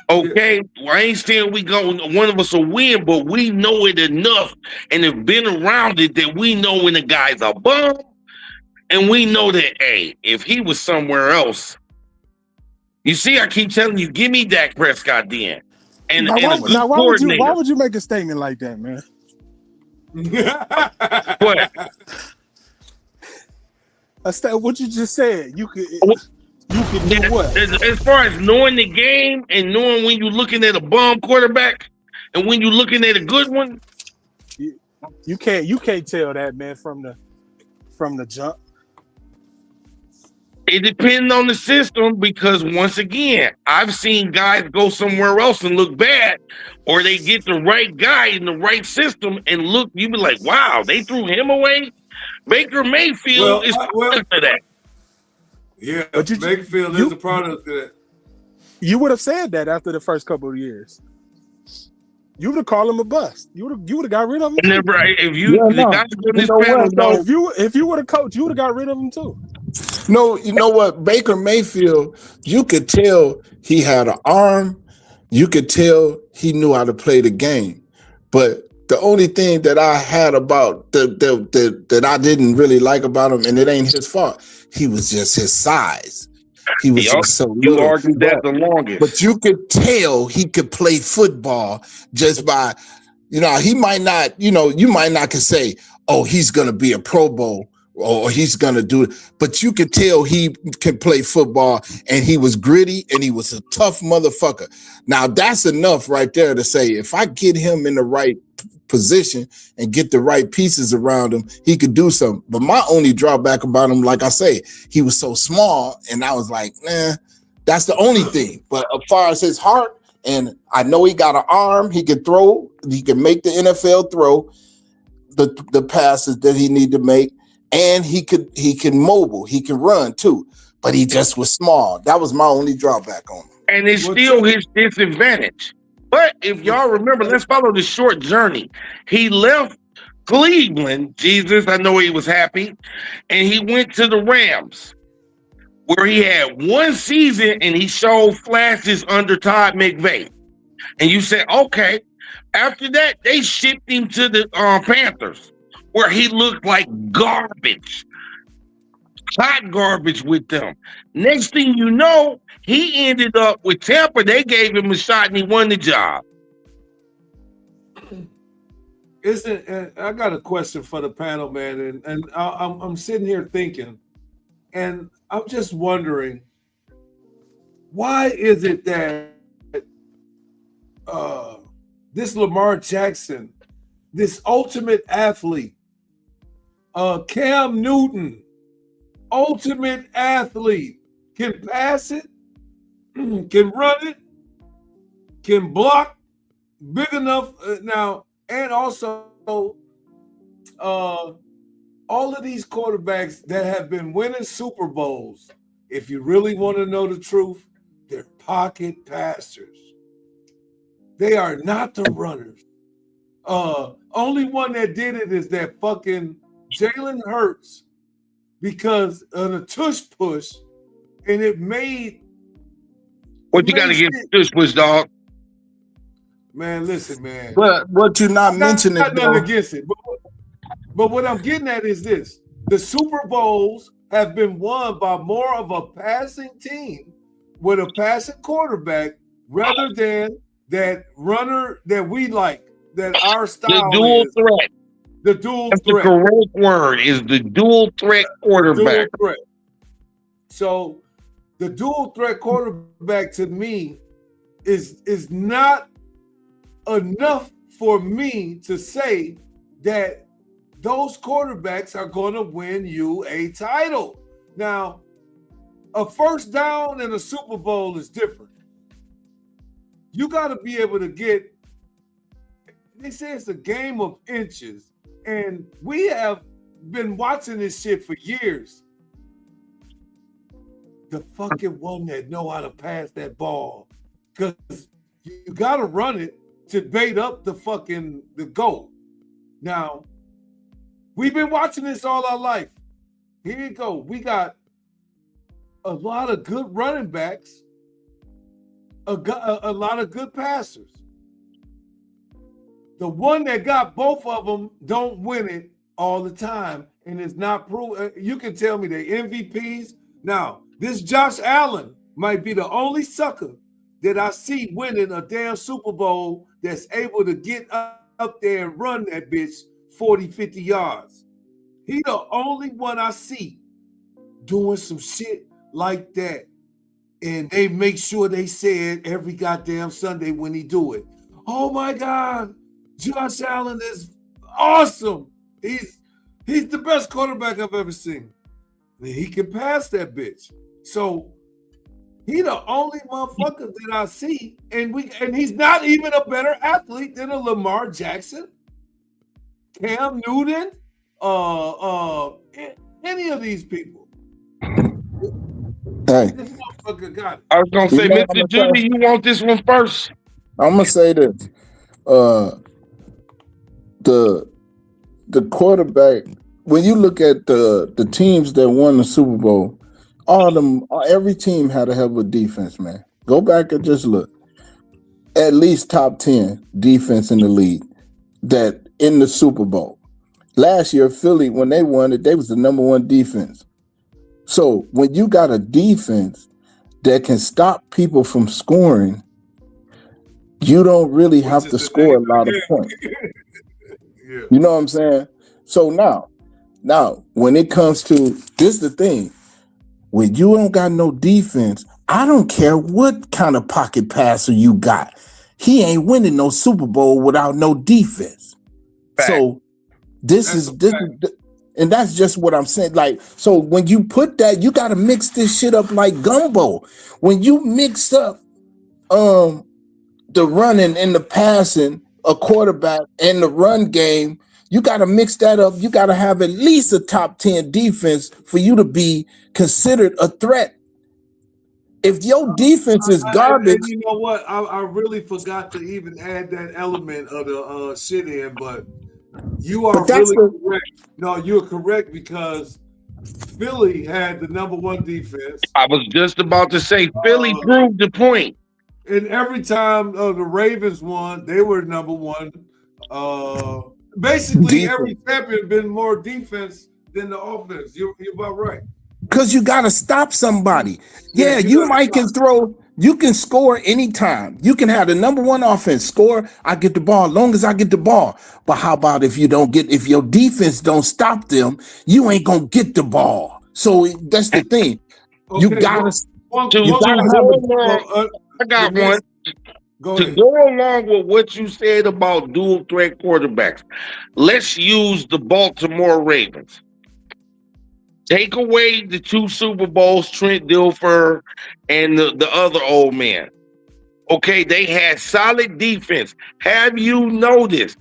Okay, well, I ain't saying one of us will win, but we know it enough and have been around it that we know when the guy's a bum, and we know that, hey, if he was somewhere else, you see, I keep telling you, give me Dak Prescott then. And why would you make a statement like that, man? What? What you just said, you could do what? As far as knowing the game and knowing when you're looking at a bum quarterback and when you're looking at a good one, you can't tell that, man, from the jump. It depends on the system because, once again, I've seen guys go somewhere else and look bad, or they get the right guy in the right system and look, you be like, wow, they threw him away? Baker Mayfield is product of that. Yeah, but Mayfield is a product of that. You would have said that after the first couple of years. You would have called him a bust. You would have got rid of him. And right, if you would have coached, you would have got rid of him too. No, you know what? Baker Mayfield, you could tell he had an arm. You could tell he knew how to play the game. But the only thing that I had about that I didn't really like about him, and it ain't his fault, he was just his size. He was just so little. You argued that the longest. But you could tell he could play football just by, he might not, you might not could say, oh, he's going to be a Pro Bowl or he's going to do it. But you could tell he can play football, and he was gritty and he was a tough motherfucker. Now, that's enough right there to say, if I get him in the right position and get the right pieces around him, he could do something. But my only drawback about him, like I say, he was so small, and I was like, that's the only thing. But as far as his heart, And I know he got an arm. He can throw. He can make the NFL throw the passes that he need to make, and he can mobile. He can run too. But he just was small. That was my only drawback on him. And it's still his disadvantage. But if y'all remember, let's follow the short journey. He left Cleveland, Jesus, I know he was happy, and he went to the Rams, where he had one season and he showed flashes under Todd McVay. And you said, okay. After that, they shipped him to the Panthers, where he looked like garbage. Hot garbage with them. Next thing you know, he ended up with Tampa. They gave him a shot and he won the job. I got a question for the panel, man, and I'm sitting here thinking, and I'm just wondering, why is it that this Lamar Jackson, this ultimate athlete, Cam Newton, ultimate athlete, can pass it, can run it, can block big enough now, and also all of these quarterbacks that have been winning Super Bowls, if you really want to know the truth, they're pocket passers. They are not the runners. Only one that did it is that fucking Jalen Hurts, because of the tush push, and it made. What you got to get tush push, dog? Man, listen, man. But what you're not mentioning, not nothing against it. But what I'm getting at is this: the Super Bowls have been won by more of a passing team with a passing quarterback, rather than that runner that we like, that our style the dual is. Threat. The dual That's threat. The correct word is the dual threat quarterback. Dual threat. So the dual threat quarterback to me is not enough for me to say that those quarterbacks are going to win you a title. Now, a first down in a Super Bowl is different. You got to be able to get, they say it's a game of inches, and we have been watching this shit for years. The fucking one that know how to pass that ball, because you got to run it to bait up the goal. Now, we've been watching this all our life. Here you go. We got a lot of good running backs, a lot of good passers. The one that got both of them don't win it all the time, and it's not proven. You can tell me they MVPs. Now, this Josh Allen might be the only sucker that I see winning a damn Super Bowl that's able to get up there and run that bitch 40, 50 yards. He the only one I see doing some shit like that. And they make sure they say it every goddamn Sunday when he do it. Oh my God, Josh Allen is awesome. He's the best quarterback I've ever seen. And he can pass that bitch. So he the only motherfucker that I see, and he's not even a better athlete than a Lamar Jackson, Cam Newton, any of these people. Hey, This motherfucker got it. I was gonna say, Mr. Judy, you want this one first? I'm gonna say this: the quarterback. When you look at the teams that won the Super Bowl, every team had a hell of a defense, man. Go back and just look. At least top 10 defense in the league that in the Super Bowl. Last year, Philly, when they won it, they was the number one defense. So when you got a defense that can stop people from scoring, you don't really have to score a lot of points. Yeah. You know what I'm saying? So now, when it comes to this, the thing, when you don't got no defense, I don't care what kind of pocket passer you got. He ain't winning no Super Bowl without no defense. Fact. So this is, and that's just what I'm saying. Like, so when you put that, you got to mix this shit up like gumbo. When you mix up the running and the passing, a quarterback, and the run game, you got to mix that up. You got to have at least a top 10 defense for you to be considered a threat. If your defense is garbage, and you know what? I really forgot to even add that element of the shit in, but you are really correct. No, you're correct because Philly had the #1 defense. I was just about to say Philly proved the point. And every time the Ravens won, they were #1. Basically, defense. Every champion been more defense than the offense. You're about right. Because you got to stop somebody. Yeah, you might can throw. You can score anytime. You can have the #1 offense score. I get the ball as long as I get the ball. But how about if your defense don't stop them, you ain't gonna get the ball. So that's the thing. Okay, you gotta. I got one. To go along with what you said about dual threat quarterbacks, let's use the Baltimore Ravens. Take away the 2 Super Bowls, Trent Dilfer and the other old man. Okay, they had solid defense. Have you noticed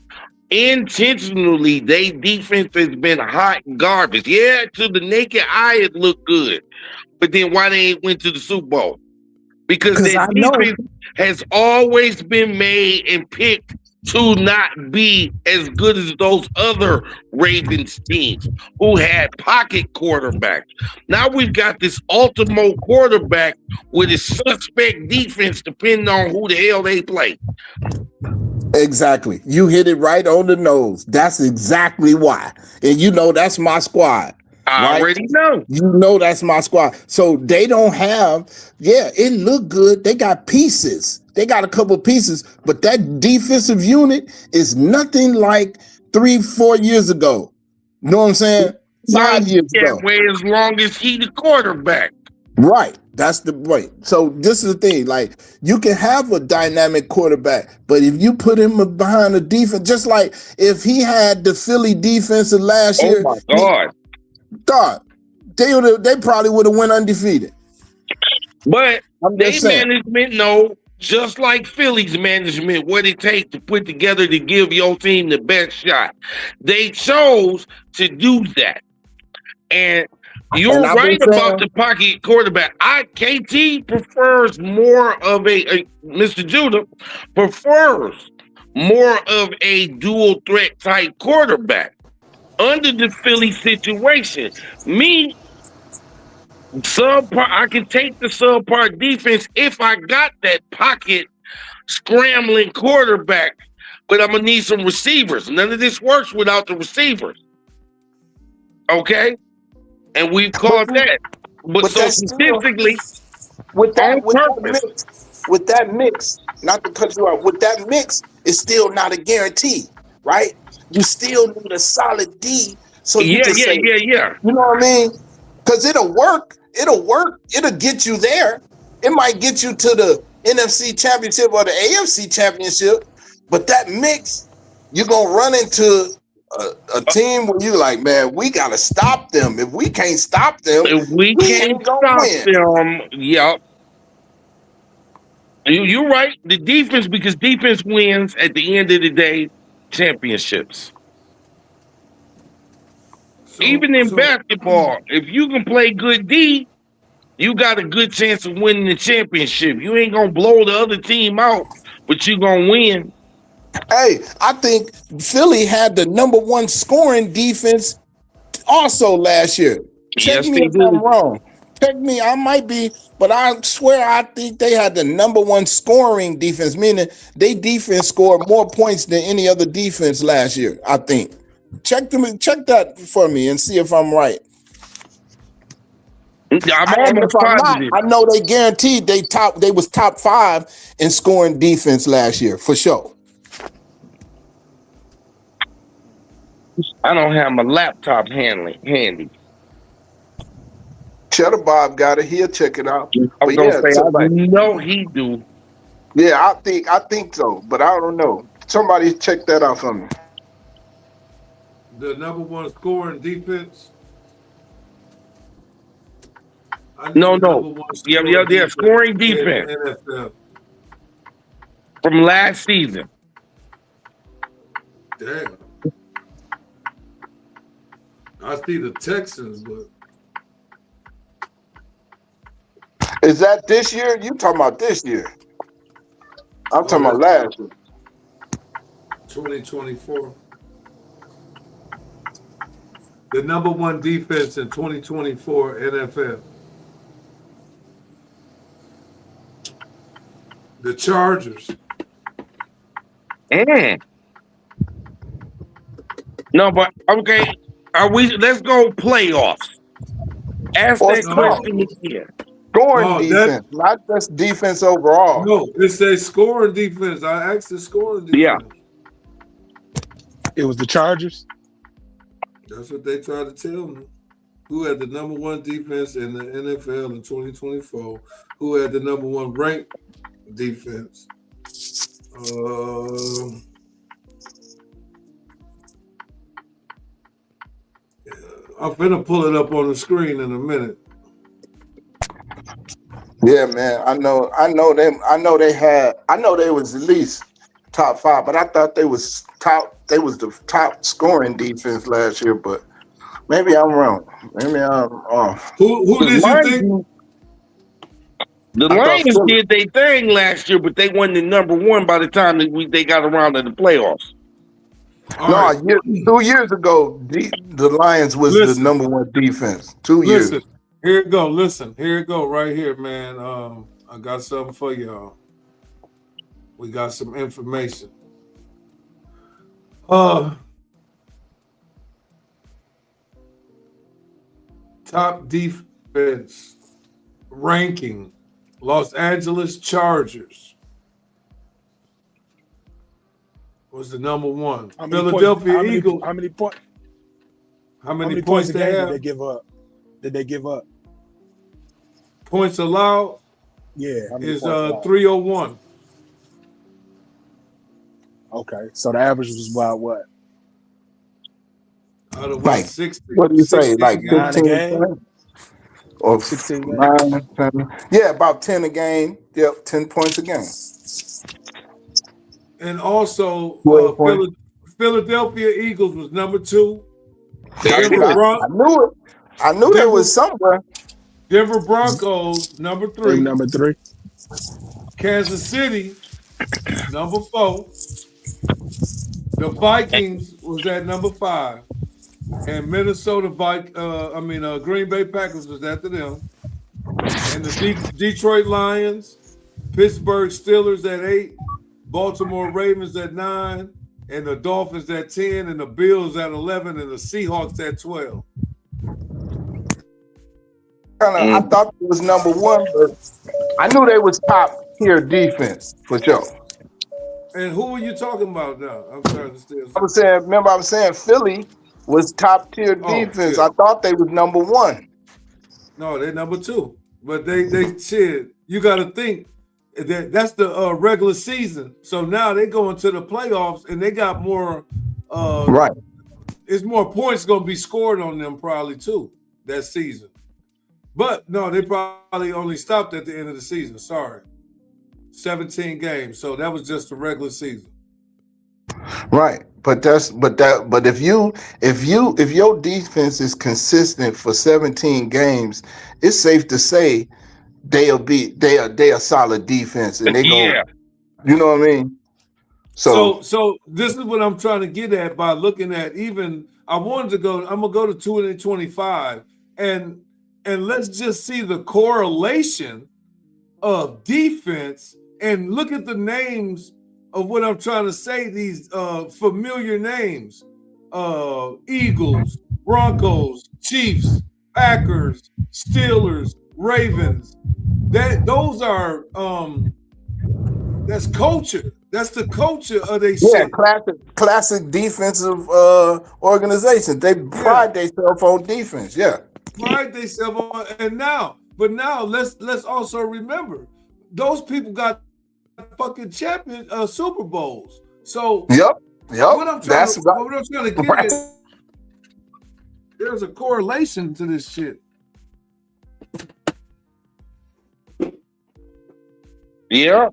intentionally they defense has been hot garbage? Yeah, to the naked eye it looked good. But then why they ain't went to the Super Bowl? Because their defense has always been made and picked to not be as good as those other Ravens teams who had pocket quarterbacks. Now we've got this ultimo quarterback with a suspect defense depending on who the hell they play. Exactly. You hit it right on the nose. That's exactly why. And you know that's my squad. I already know. You know that's my squad. So they don't have, it looked good. They got pieces. They got a couple pieces, but that defensive unit is nothing like 3-4 years ago. You know what I'm saying? 5 years ago. Wait as long as he the quarterback. Right. That's the right. So this is the thing. Like you can have a dynamic quarterback, but if you put him behind the defense, just like if he had the Philly defense of last year. Oh my God. They probably would have went undefeated. But they management know, just like Philly's management, what it takes to put together to give your team the best shot. They chose to do that. And you're right about the pocket quarterback. KT prefers more of Mr. Judah prefers more of a dual threat type quarterback. Under the Philly situation, I can take the subpar defense if I got that pocket scrambling quarterback, but I'm gonna need some receivers. None of this works without the receivers. Okay? And we've called that. But so statistically, with that mix, not to cut you off, with that mix, it's still not a guarantee, right? You still need a solid D. So you yeah. You know what I mean? Because it'll work. It'll get you there. It might get you to the NFC Championship or the AFC Championship. But that mix, you're gonna run into a team where you're like, man, we gotta stop them. If we can't stop them, we can't stop them. Yep. You're right. The defense, because defense wins at the end of the day. Championships. Even in basketball, if you can play good D, you got a good chance of winning the championship. You ain't gonna blow the other team out, but you gonna win. Hey, I think Philly had the #1 scoring defense also last year. Check me if I'm wrong. Check me, I might be, but I swear I think they had the #1 scoring defense, meaning they defense scored more points than any other defense last year, I think. Check that for me and see if I'm right. I'm almost positive. I know they guaranteed they was top 5 in scoring defense last year, for sure. I don't have my laptop handy. Cheddar Bob got it. He'll check it out. I was gonna say, I know he do. Yeah, I think so, but I don't know. Somebody check that out for me. The #1 scoring defense. No. Yeah, scoring defense. from last season. Damn. I see the Texans, but Is that this year? You talking about this year? I'm talking about last year. 2024. The number one defense in 2024 NFL. The Chargers. No, but okay. Let's go playoffs. Ask that question again. Scoring defense, not just defense overall. No, it's a scoring defense. I asked the scoring defense. Yeah. It was the Chargers. That's what they tried to tell me. Who had the number one defense in the NFL in 2024? Who had the number one ranked defense? I'm finna pull it up on the screen in a minute. Yeah, man. I know them. I know they was at least top 5, but I thought they was the top scoring defense last year, but maybe I'm wrong. Maybe I'm off. Who did you think? The Lions did their thing last year, but they won the number one by the time they got around to the playoffs. No, 2 years ago, the Lions was the number one defense. 2 years. Here it go. Listen, here it go right here, man. I got something for y'all. We got some information. Top defense ranking, Los Angeles Chargers was the number one. Philadelphia Eagles. How many points? How many points they have? Did they give up? Did they give up? Points allowed? Yeah. Is 301. Okay. So the average was about what? Out of like 60. What do you say? Like 15 game? or 16 9, 10. Yeah, about 10 a game. Yep, 10 points a game. And also Philadelphia Eagles was number 2. I knew it. I knew there was somewhere. Denver Broncos, number 3. Number 3. Kansas City, number 4. The Vikings was at number 5. And Minnesota Green Bay Packers was after them. And the Detroit Lions, Pittsburgh Steelers at 8, Baltimore Ravens at 9, and the Dolphins at 10, and the Bills at 11, and the Seahawks at 12. I thought it was number 1, but I knew they was top tier defense for sure. And who are you talking about now? I'm trying to still. I was saying Philly was top tier defense. Yeah. I thought they was number 1. No, they're number 2. But they shit. You got to think that's the regular season. So now they go into the playoffs and they got more. Right. It's more points going to be scored on them probably too that season. But no, they probably only stopped at the end of the season. Sorry, 17 games. So that was just the regular season. Right, but if your defense is consistent for 17 games, it's safe to say they are solid defense and they go. You know what I mean? So this is what I'm trying to get at by looking at I'm gonna go to 2025 and let's just see the correlation of defense and look at the names of what I'm trying to say, these familiar names. Eagles, Broncos, Chiefs, Packers, Steelers, Ravens. Those are that's culture. That's the culture of they shit. Classic defensive organization. They pride themselves on defense. Yeah. Pride themselves on, and now let's also remember those people got fucking champion Super Bowls. So what I'm trying to get at, there's a correlation to this shit. Yeah.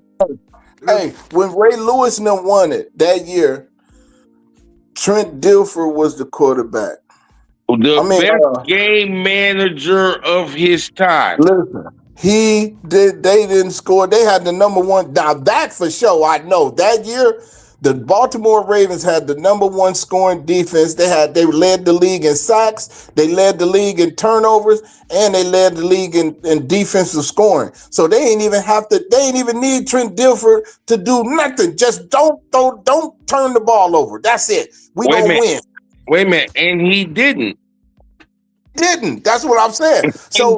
Hey, when Ray Lewis and them won it that year, Trent Dilfer was the quarterback. The best game manager of his time. Listen, they didn't score. They had the number one. Now that for sure, I know. That year, the Baltimore Ravens had the number one scoring defense. They led the league in sacks, they led the league in turnovers, and they led the league in defensive scoring. So they ain't even need Trent Dilfer to do nothing. Just don't turn the ball over. That's it. We gonna win. Wait a minute, and he didn't. That's what I'm saying. So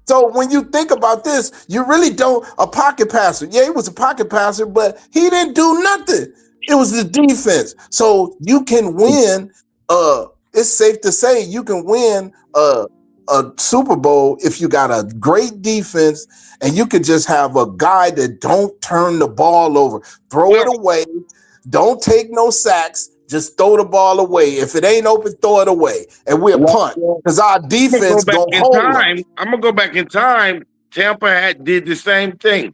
so when you think about this, you really don't a pocket passer. Yeah, he was a pocket passer, but he didn't do nothing. It was the defense. So you can win. It's safe to say you can win a Super Bowl if you got a great defense and you could just have a guy that don't turn the ball over, throw it away, don't take no sacks. Just throw the ball away. If it ain't open, throw it away. And we'll punt. Because our defense going to hold us. I'm going to go back in time. Tampa did the same thing.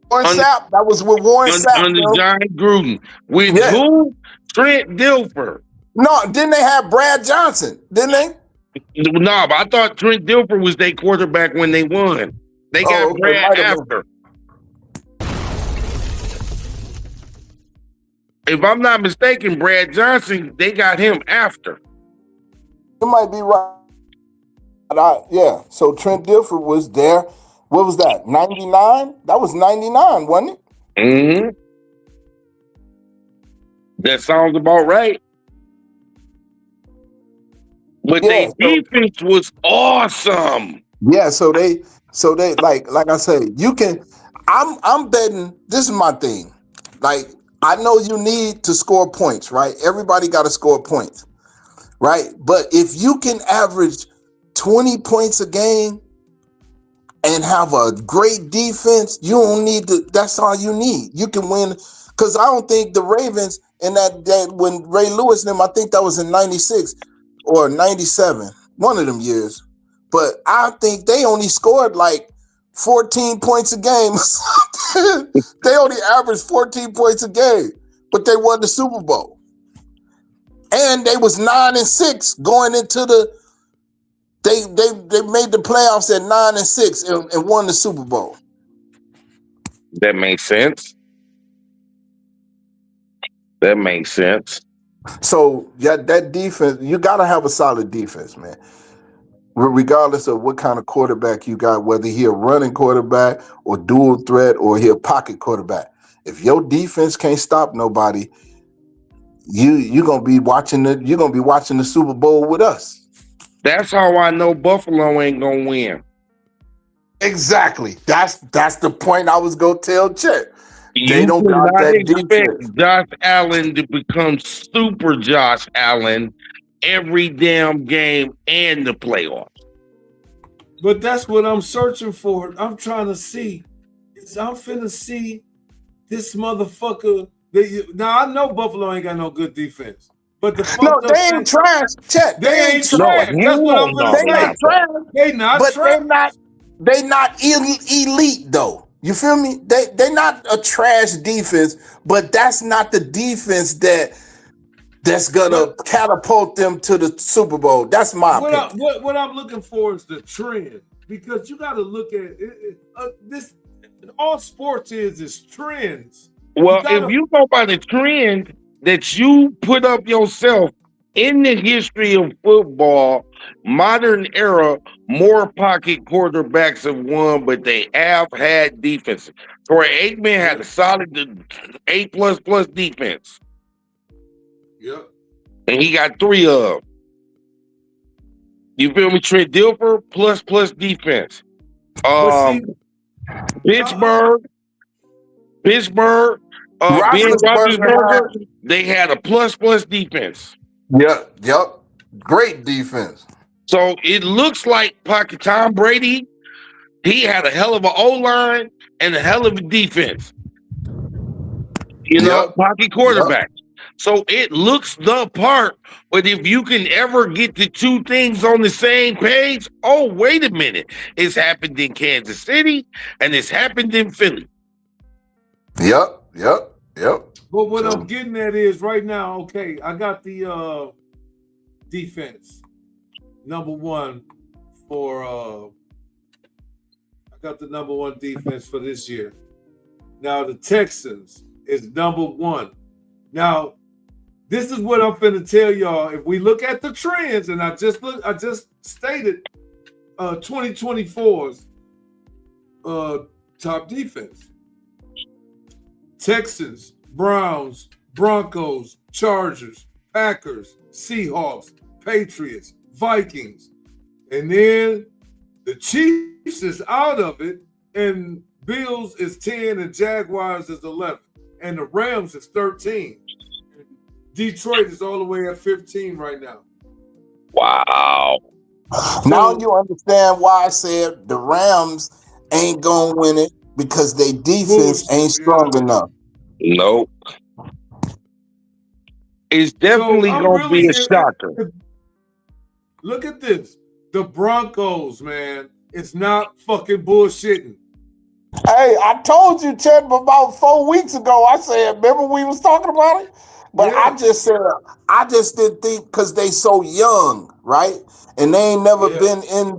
Warren Sapp. That was with Warren Sapp. Under John Gruden. With who? Trent Dilfer. No, didn't they have Brad Johnson? Didn't they? No, but I thought Trent Dilfer was their quarterback when they won. They got Brad after. If I'm not mistaken, Brad Johnson, they got him after. You might be right. So Trent Dilfer was there. What was that? 99? That was 99, wasn't it? Mm-hmm. That sounds about right. But their defense was awesome. Yeah, so they like I say, you can. I'm betting. This is my thing. Like, I know you need to score points, right? Everybody got to score points, right? But if you can average 20 points a game and have a great defense, you don't need to. That's all you need. You can win. Because I don't think the Ravens in that when Ray Lewis and them, I think that was in 96 or 97, one of them years. But I think they only scored like 14 points a game. They only averaged 14 points a game, but they won the Super Bowl. And they was 9-6 going into the. They made the playoffs at 9-6 and won the Super Bowl. That makes sense. That makes sense. So yeah, that defense, you got to have a solid defense, man. Regardless of what kind of quarterback you got, whether he a running quarterback or dual threat or he a pocket quarterback. If your defense can't stop nobody, you're gonna be watching the Super Bowl with us. That's how I know Buffalo ain't gonna win. Exactly. That's the point I was gonna tell Chet. They don't got that defense. Josh Allen to become super Josh Allen every damn game and the playoffs. But that's what I'm searching for. I'm trying to see. I'm finna see this motherfucker. Now I know Buffalo ain't got no good defense. But they ain't trash. Chet, they ain't trash. That's what I'm gonna say. They ain't trash. They not but trash. They not elite though. You feel me? They not a trash defense, but that's not the defense that's gonna catapult them to the Super Bowl. That's my opinion. What I'm looking for is the trend, because you got to look at it, this. All sports is trends. Well, if you go by the trend that you put up yourself in the history of football, modern era, more pocket quarterbacks have won, but they have had defense. Troy Aikman had a solid 8++ defense. Yep. And he got 3 of them. You feel me? Trent Dilfer, plus defense. Pittsburgh, Ben Roethlisberger, they had a plus defense. Yep. Great defense. So it looks like pocket Tom Brady, he had a hell of an O-line and a hell of a defense. Pocket quarterback. So it looks the part, but if you can ever get the two things on the same page, oh, wait a minute. It's happened in Kansas City and it's happened in Philly. Yep. But what So I'm getting at is right now, okay, I got the defense number one for I got the number one defense for this year. Now the Texans is number one. Now, this is what I'm finna tell y'all. If we look at the trends, and I just stated 2024's top defense. Texans, Browns, Broncos, Chargers, Packers, Seahawks, Patriots, Vikings. And then the Chiefs is out of it, and Bills is 10, and Jaguars is 11, and the Rams is 13. Detroit is all the way at 15 right now. Wow. now you understand why I said the Rams ain't gonna win it because their defense ain't strong enough. Nope. It's definitely gonna be a shocker. Look at this. The Broncos, man. It's not fucking bullshitting. Hey, I told you, Ched, about 4 weeks ago. I said, remember we was talking about it? But Yeah. I just said, I just didn't think because they so young, right? And they ain't never been in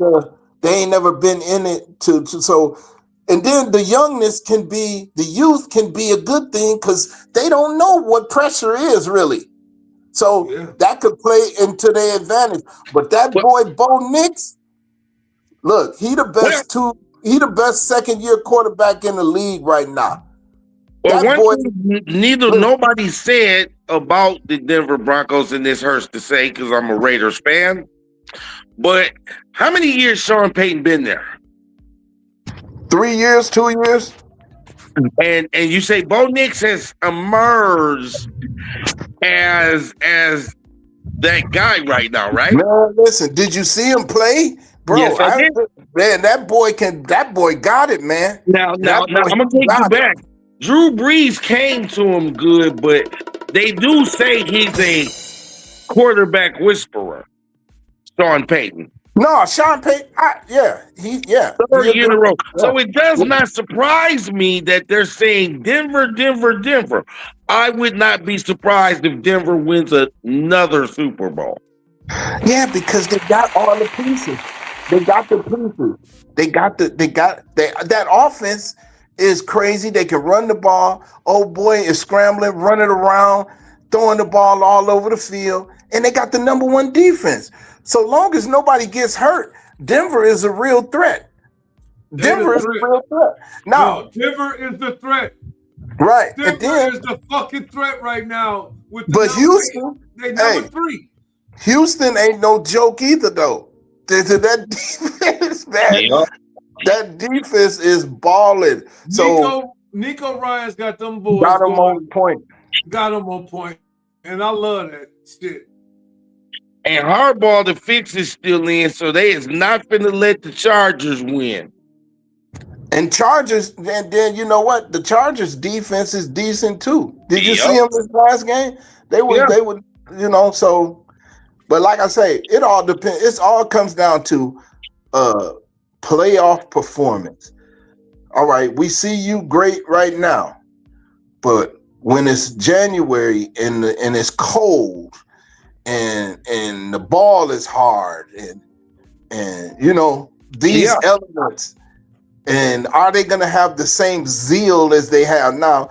it to so. And then the youngness can be, the youth can be a good thing because they don't know what pressure is really. So that could play into their advantage. But that boy Bo Nix, look, he the best second-year quarterback in the league right now. Well, nobody said about the Denver Broncos, and this hurts to say because I'm a Raiders fan. But how many years Sean Payton been there? 3 years, 2 years. And you say Bo Nix has emerged as that guy right now, right? Man, listen, did you see him play? Bro, yes, I did. Man, that boy got it, man. Now I'm gonna take you back. Drew Brees came to him good, but they do say he's a quarterback whisperer. Sean Payton. No, Sean Payton. Third year in a row. So it does not surprise me that they're saying Denver, Denver, Denver. I would not be surprised if Denver wins another Super Bowl. Yeah, because they got all the pieces. They got the pieces. That offense is crazy. They can run the ball. Old boy is scrambling, running around, throwing the ball all over the field. And they got the number one defense. So long as nobody gets hurt, Denver is a real threat. Denver is a real threat. No, Denver is the threat. Right. Denver is the fucking threat right now. But Houston, they number 3. Houston ain't no joke either, though. That defense, man. Yep. That defense is balling. So Nico Ryan's got them boys. Got him on point. Got him on point. And I love that shit. And Harbaugh, the fix is still in, so they is not finna let the Chargers win. And Chargers, and then you know what? The Chargers defense is decent too. Did you see them this last game? They would, so. But like I say, it all depends. It all comes down to playoff performance. All right, we see you great right now, but when it's January and it's cold and the ball is hard and these elements, and are they going to have the same zeal as they have now?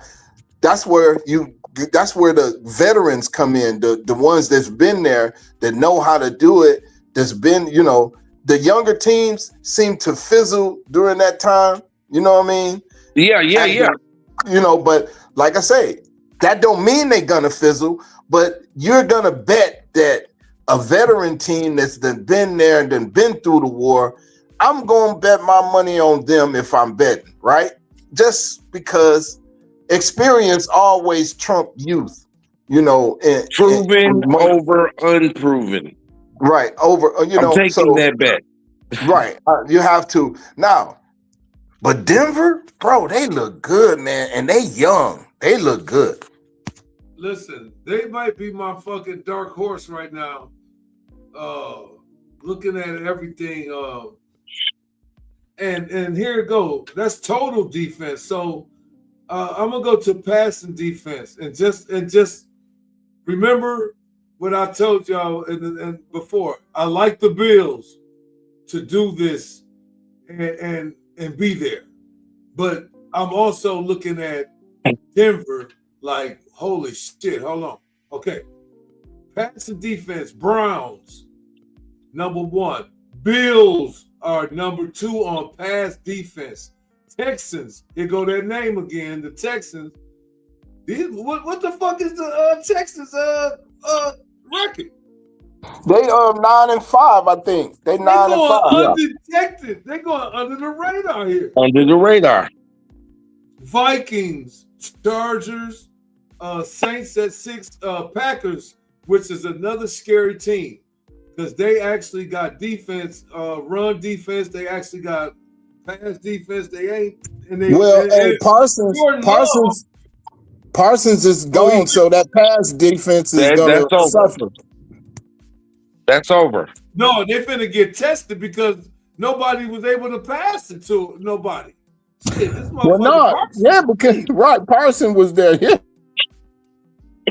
That's where the veterans come in, the ones that's been there, that know how to do it, that's been, the younger teams seem to fizzle during that time. You know what I mean? Yeah. But like I say, that don't mean they're gonna fizzle, but you're gonna bet that a veteran team that's been there and been through the war, I'm gonna bet my money on them if I'm betting, right? Just because experience always trump youth, proven over unproven. Right, I'm taking that bet. Right, you have to now. But Denver, bro, they look good, man, and they young. They look good. Listen, they might be my fucking dark horse right now. Looking at everything, and here it goes. That's total defense. So I'm gonna go to passing defense and just remember what I told y'all and before. I like the Bills to do this and be there, but I'm also looking at Denver like, holy shit, hold on. Okay. Passing defense, Browns, number 1. Bills are number 2 on pass defense. Texans, here go their name again. The Texans. What the fuck is the Texans record? They 9-5, I think. They 9-5. Undetected. They're going under the radar here. Under the radar. Vikings, Chargers, Saints at 6, Packers, which is another scary team because they actually got defense, run defense. They actually got pass defense. They ain't. And they, and Parsons is gone, so that pass defense is going to suffer. That's over. No, they're finna get tested because nobody was able to pass it to nobody. Shit, this because Parsons was there. Yeah,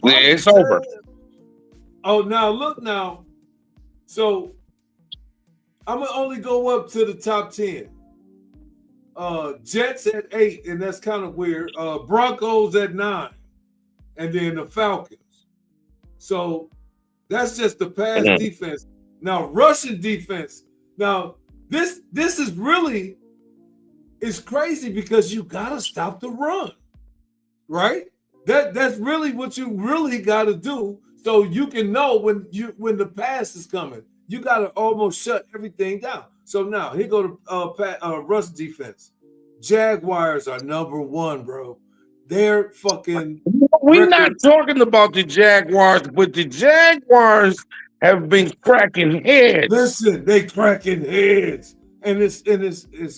it's over. Oh, now look now. So I'm gonna only go up to the top 10. Jets at 8, and that's kind of weird. Broncos at 9, and then the Falcons. So that's just the pass defense. Now rushing defense. Now this is really it's crazy because you gotta stop the run, right? That's really what you really gotta do, so you can know when the pass is coming. You gotta almost shut everything down. So now here go to rush defense. Jaguars are number 1, bro. They're fucking. We're not talking about the Jaguars, but the Jaguars have been cracking heads. Listen, they cracking heads, and it's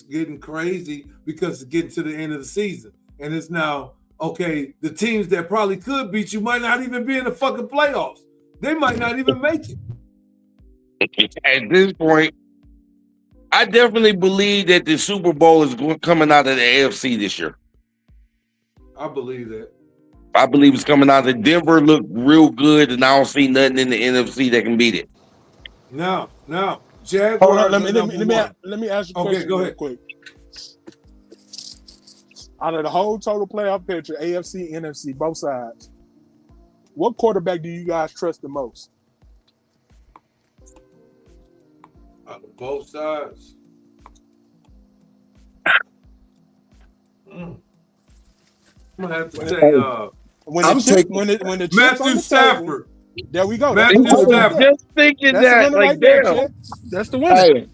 getting crazy because it's getting to the end of the season, and it's now okay. The teams that probably could beat you might not even be in the fucking playoffs. They might not even make it. At this point, I definitely believe that the Super Bowl is coming out of the AFC this year. I believe that. I believe it's coming out of Denver. Look real good, and I don't see nothing in the NFC that can beat it. No. Jaguars. Hold on, let me ask you a question go real ahead. quick. Out of the whole total playoff picture, AFC, NFC, both sides, what quarterback do you guys trust the most? Out of both sides. I'm gonna have to say when the Matthew Stafford. There we go. Matthew Stafford. Just thinking that, like, damn. That's the winner. Hey,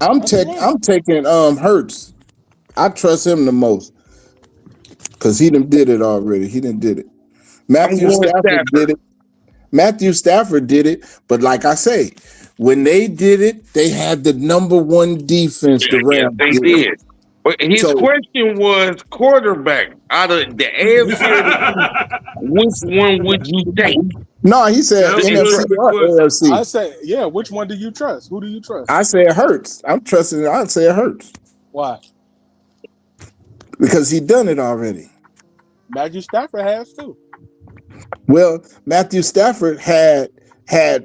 I'm taking Hurts. I trust him the most because he done did it already. He done did it. Matthew Stafford did it, but like I say, when they did it, they had the number 1 defense. Yeah, they did. But his question was quarterback out of the AFC. Which one would you take? No, he said NFC or AFC. I say, yeah. Which one do you trust? Who do you trust? I say it hurts. I'd say it hurts. Why? Because he done it already. Matthew Stafford has too. Well, Matthew Stafford had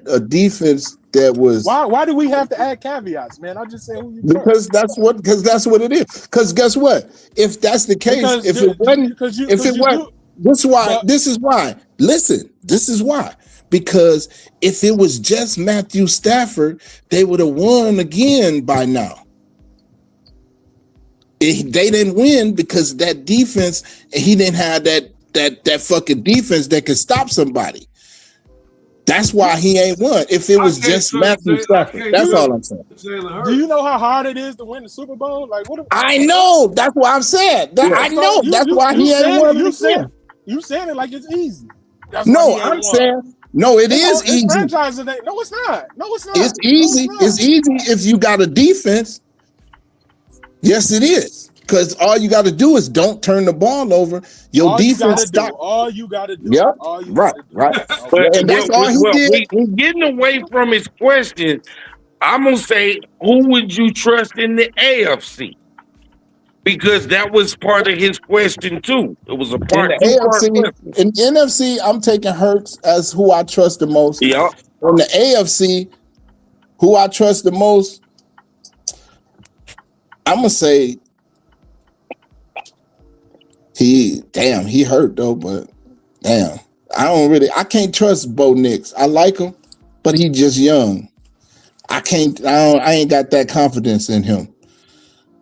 a defense that was. Why do we have to add caveats, man? I just say who you trust. Because that's what it is. Because guess what? If that's the case, this is why. Listen, this is why. Because if it was just Matthew Stafford, they would have won again by now. They didn't win because that defense, he didn't have that fucking defense that could stop somebody. That's why he ain't won. If it was just Matthew Stafford, that's all I'm saying. Do you know how hard it is to win the Super Bowl? Like, what? I know. That's what I'm saying. I know. That's why he ain't won. You saying it like it's easy. No, I'm saying no. It is easy. No, it's not. No, it's not. It's easy. It's easy if you got a defense. Yes, it is. Because all you got to do is don't turn the ball over. Your defense stop. All you got to do. Yep. Right. And that's all he did. We're getting away from his question. I'm gonna say, who would you trust in the AFC? Because that was part of his question too. It was a In part the two-part AFC, question. in NFC, I'm taking Hurts as who I trust the most. Yeah. In the AFC, who I trust the most, I'm gonna say he hurt though, but damn, I can't trust Bo Nix. I like him, but he just young. I ain't got that confidence in him.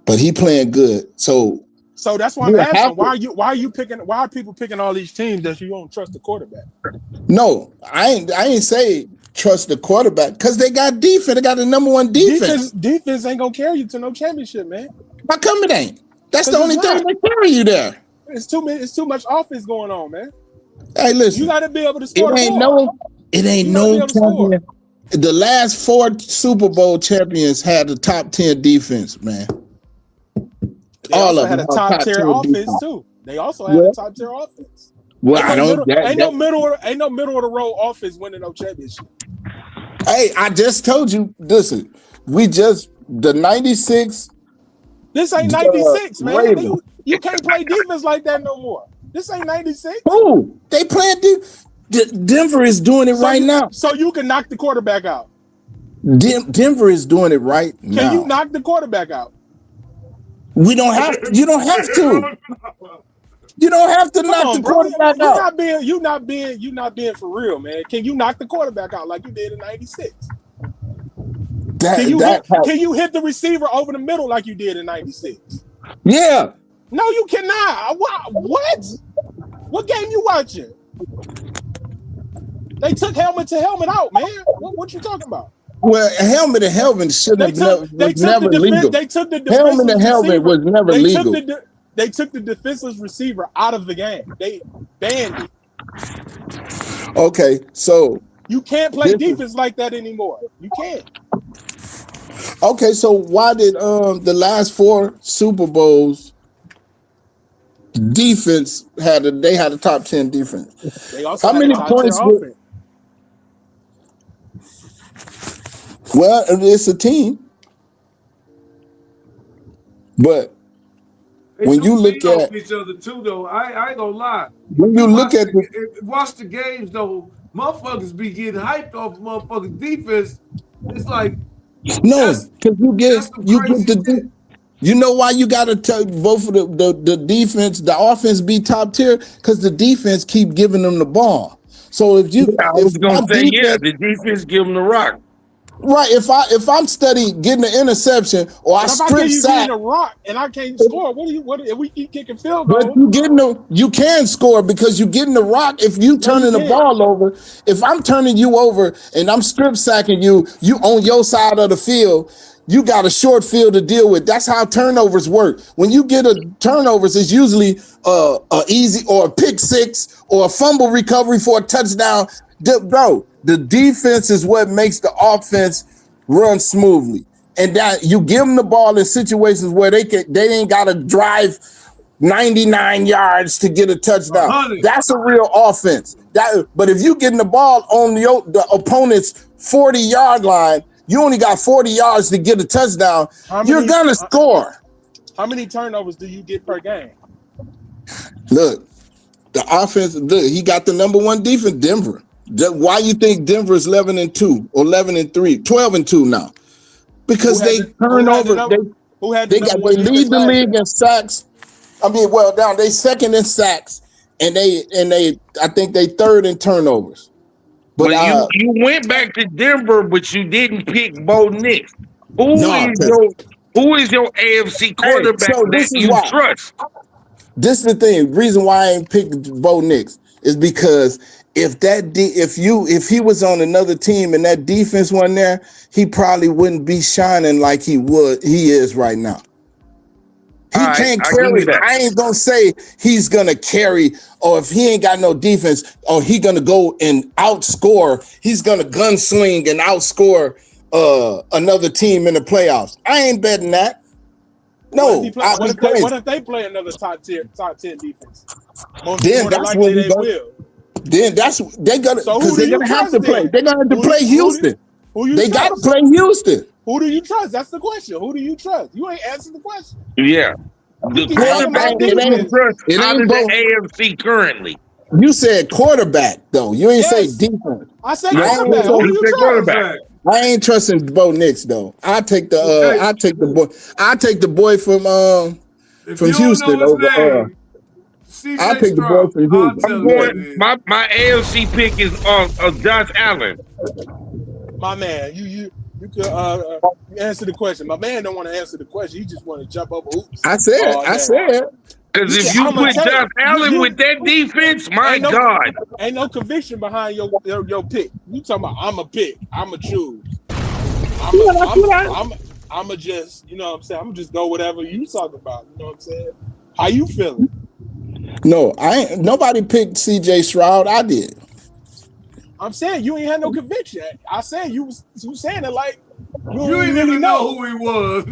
But he playing good. So that's why I'm asking, why are people picking all these teams that you don't trust the quarterback? No, I ain't say trust the quarterback because they got defense. They got the number one defense. Defense ain't gonna carry you to no championship, man. How come it ain't? That's the only thing that carry you there. It's too much offense going on, man. Hey, listen, you got to be able to score. It ain't no champion. The last 4 Super Bowl champions had the top 10 defense, man. They also had a top tier offense too. They also had a top tier offense. Well, ain't no middle of the road offense winning no championship. Hey, I just told you. Listen, the 96. This ain't 96, man. You can't play defense like that no more. This ain't 96. Ooh, they playing Denver is doing it right now. So you can knock the quarterback out. Denver is doing it right now. Can you knock the quarterback out? We don't have. You don't have to. You don't have to knock the quarterback out. You're not being for real, man. Can you knock the quarterback out like you did in 96? Can you hit the receiver over the middle like you did in 96? Yeah. No, you cannot. What? What game you watching? They took helmet to helmet out, man. What you talking about? Well, helmet to helmet should have never legal. They took the helmet to helmet was never legal. They took the defenseless receiver out of the game. They banned it. Okay, so you can't play defense like that anymore. You can't. Okay, so why did the last 4 Super Bowls defense had a top 10 defense? They also had many points? Well, it's a team, but when you look at each other too, though, I ain't gonna lie. When you look at watch the games, though, motherfuckers be getting hyped off motherfuckers' defense. It's like because you get the. You know why you got to tell both of the defense, the offense be top tier? Because the defense keep giving them the ball. So if the defense give them the rock. Right, if I'm studying getting an interception or I strip sack, a rock and I can't score. What if we keep kicking field goals? But you can score because you're getting the rock. If you turning the ball over, if I'm turning you over and I'm strip sacking you on your side of the field, you got a short field to deal with. That's how turnovers work. When you get turnovers, it's usually a easy or a pick six or a fumble recovery for a touchdown. Bro, the defense is what makes the offense run smoothly. And that you give them the ball in situations where they ain't got to drive 99 yards to get a touchdown. 100. That's a real offense. But if you getting the ball on the opponent's 40-yard line, you only got 40 yards to get a touchdown, you're going to score. How many turnovers do you get per game? Look, the offense, he got the number 1 defense, Denver. Why you think Denver is 11-2 or 11-3, 12-2 now? Because they turn over. They lead the league in sacks. I mean, they second in sacks, and I think they third in turnovers. But you went back to Denver, but you didn't pick Bo Nix. Who is your AFC quarterback that you trust? This is the thing. Reason why I ain't picked Bo Nix is because if he was on another team and that defense wasn't there, he probably wouldn't be shining like he is right now. He can't carry that. I ain't gonna say he's gonna carry, or if he ain't got no defense, or he gonna go and outscore. He's gonna gunsling and outscore another team in the playoffs. I ain't betting that. No, what if they play another top 10 defense? Then that's what they will. Then they're gonna have to play. They're gonna have to play Houston. They got to play Houston. Who do you trust? That's the question. Who do you trust? You ain't answering the question. Yeah. The keep talking quarterback about that you defense. trust It out ain't of both. the AFC currently. You said quarterback though. You ain't say Yes. defense. I said I quarterback. ain't Who trust, you Say trust? quarterback. I ain't trusting Bo Nix though. I take the Okay. I take the boy. I take the boy If from you don't know Houston his over name, I CJ take the boy Stroud. from I'll Houston. tell I'm you who Yeah. it going. is. My AFC pick is Josh Allen. My man, you could answer the question. My man don't want to answer the question. He just want to jump over hoops I all said. day. Because if you I'm gonna put tell Josh you, Allen with that defense, my ain't no God. ain't no conviction behind your pick. You talking about I'm a pick, I'm a choose. I'm a just, you know what I'm saying? I'm just go whatever you talk about. You know what I'm saying? How you feeling? No, I ain't. Nobody picked CJ Stroud. I did. I'm saying you ain't had no conviction. I said you saying it like you You don't didn't really even know know. who he was.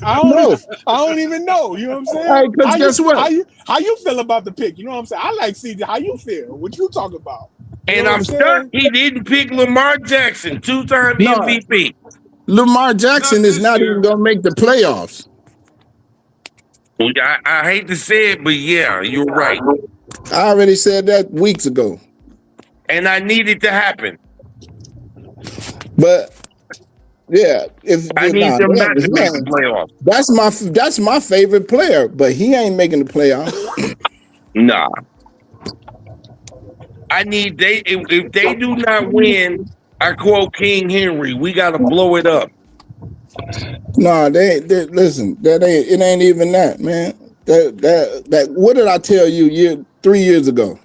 No. I don't even know. You know what I'm saying? Hey, because guess what? How you feel about the pick? You know what I'm saying? I like CJ. How you feel? What you talking about? You know And what I'm I'm shocked saying? he didn't pick Lamar Jackson, two-time No, MVP. Lamar Jackson Not is this not even year. gonna make the playoffs. I hate to say it, but yeah, you're right. I already said that weeks ago. And I need it to happen. But yeah, if I need nah, them not to make the playoffs. that's my favorite player, but he ain't making the playoffs. Nah. I need if they do not win, I quote King Henry, we gotta blow it up. No, they listen. It ain't even that, man. That. What did I tell you 3 years ago?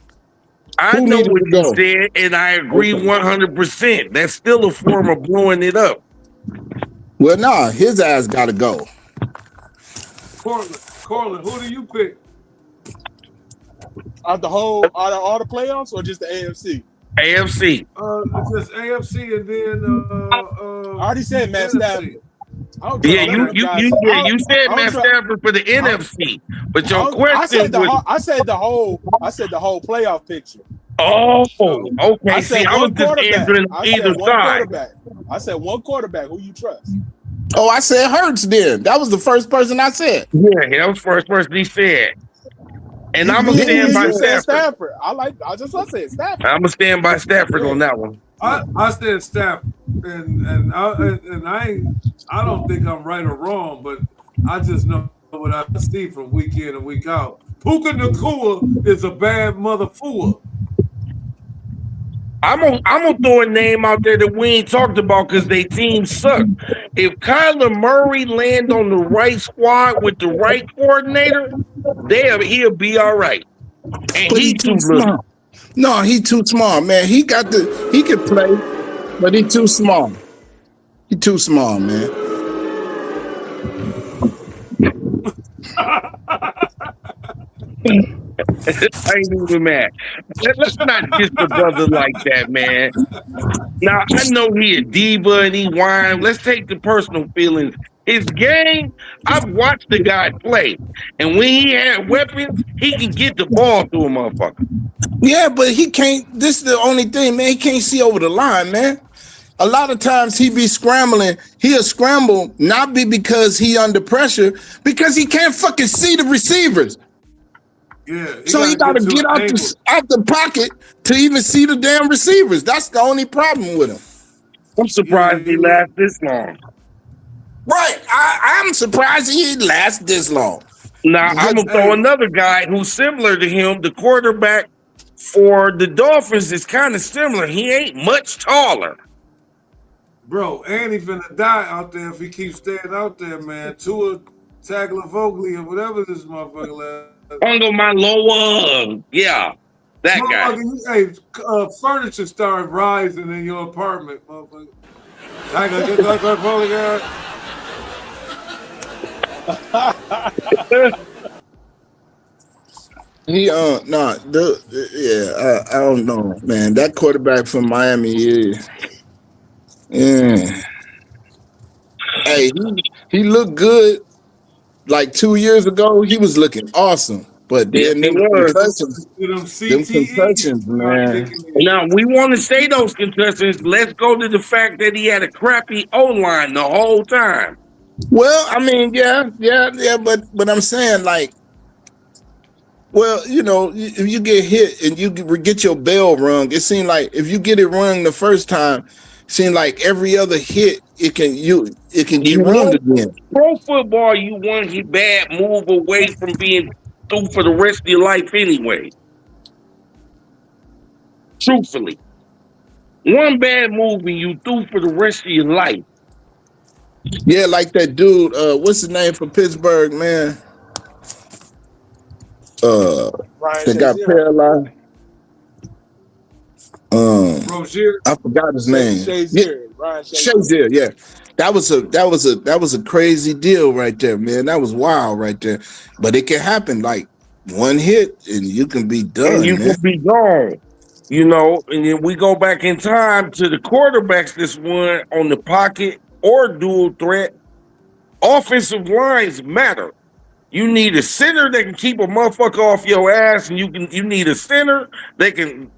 I Who know needed what to you go? said, and I agree Okay. 100%. That's still a form of blowing it up. Well, nah, his ass got to go. Cortland, who do you pick? Out of all the playoffs or just the AFC? AFC. Just AFC and then I already said Matt NFC. Stafford. I don't Yeah, trust none of them guys. you said I don't Matt trust. Stafford for the NFC, but your I question said was, I said the whole playoff picture. oh, Oh, I okay. See, said I was one just quarterback. answering I said either one side. quarterback. I said one quarterback. Who you trust? Oh, I said Hurts then. That was the first person I said. Yeah, that was the first person he said, and I'm gonna stand by You said Stafford. Stafford. I said Stafford. I'm gonna stand by Stafford Yeah. on that one. I said Stafford, I don't think I'm right or wrong, but I just know what I see from week in and week out. Puka Nacua is a bad motherfucker. I'm gonna throw a name out there that we ain't talked about because they team suck. If Kyler Murray land on the right squad with the right coordinator, he'll be all right. And But he he too too little. small. No, he too small, man. He could play, but he too small. He too small, man. I ain't even mad. Let's not diss the brother like that, man. Now I know he a diva and he whine. Let's take the personal feelings. His game, I've watched the guy play, and when he had weapons, he can get the ball to a motherfucker. Yeah, but he can't. This is the only thing, man. He can't see over the line, man. A lot of times he be scrambling. He'll scramble not be because he under pressure, because he can't fucking see the receivers. Yeah, he So got he to got get to to get an angle. out the pocket to even see the damn receivers. That's the only problem with him. I'm Yeah, surprised he lasted this long. Right. I'm surprised he lasts this long. Now I'm Because gonna throw hey, another guy who's similar to him. The quarterback for the Dolphins is kind of similar. He ain't much taller. bro, and he finna die out there if he keeps staying out there, man. Tua Tagovailoa or whatever this motherfucker last. Uncle my lower, yeah, that guy. Motherfucker, furniture started rising in your apartment, motherfucker. he I don't know, man. That quarterback from Miami is yeah. Hey, he looked good like 2 years ago. He was looking awesome. But Yes, then he was. Them them CTEs concussions, start man. kicking in. Now we want to say those concussions. Let's go to the fact that he had a crappy O line the whole time. Well, I mean, yeah, but I'm saying like, well, you know, if you get hit and you get your bell rung, it seemed like if you get it rung the first time, it seemed like every other hit it can get You rung know, again. pro football, you one bad move away from being through for the rest of your life anyway. Truthfully, one bad move and you through for the rest of your life. Yeah, like that dude. What's his name from Pittsburgh, man? Ryan That got Shazier. paralyzed. Rozier. I forgot his name. Yeah, Shazier. Ryan Shazier. Shedeur, yeah. That was a crazy deal right there, man. That was wild right there. But it can happen like one hit and you can be And done, you man. can be gone. You know, and then we go back in time to the quarterbacks this one on the pocket or dual threat. Offensive lines matter. You need a center that can keep a motherfucker off your ass, and you need a center that can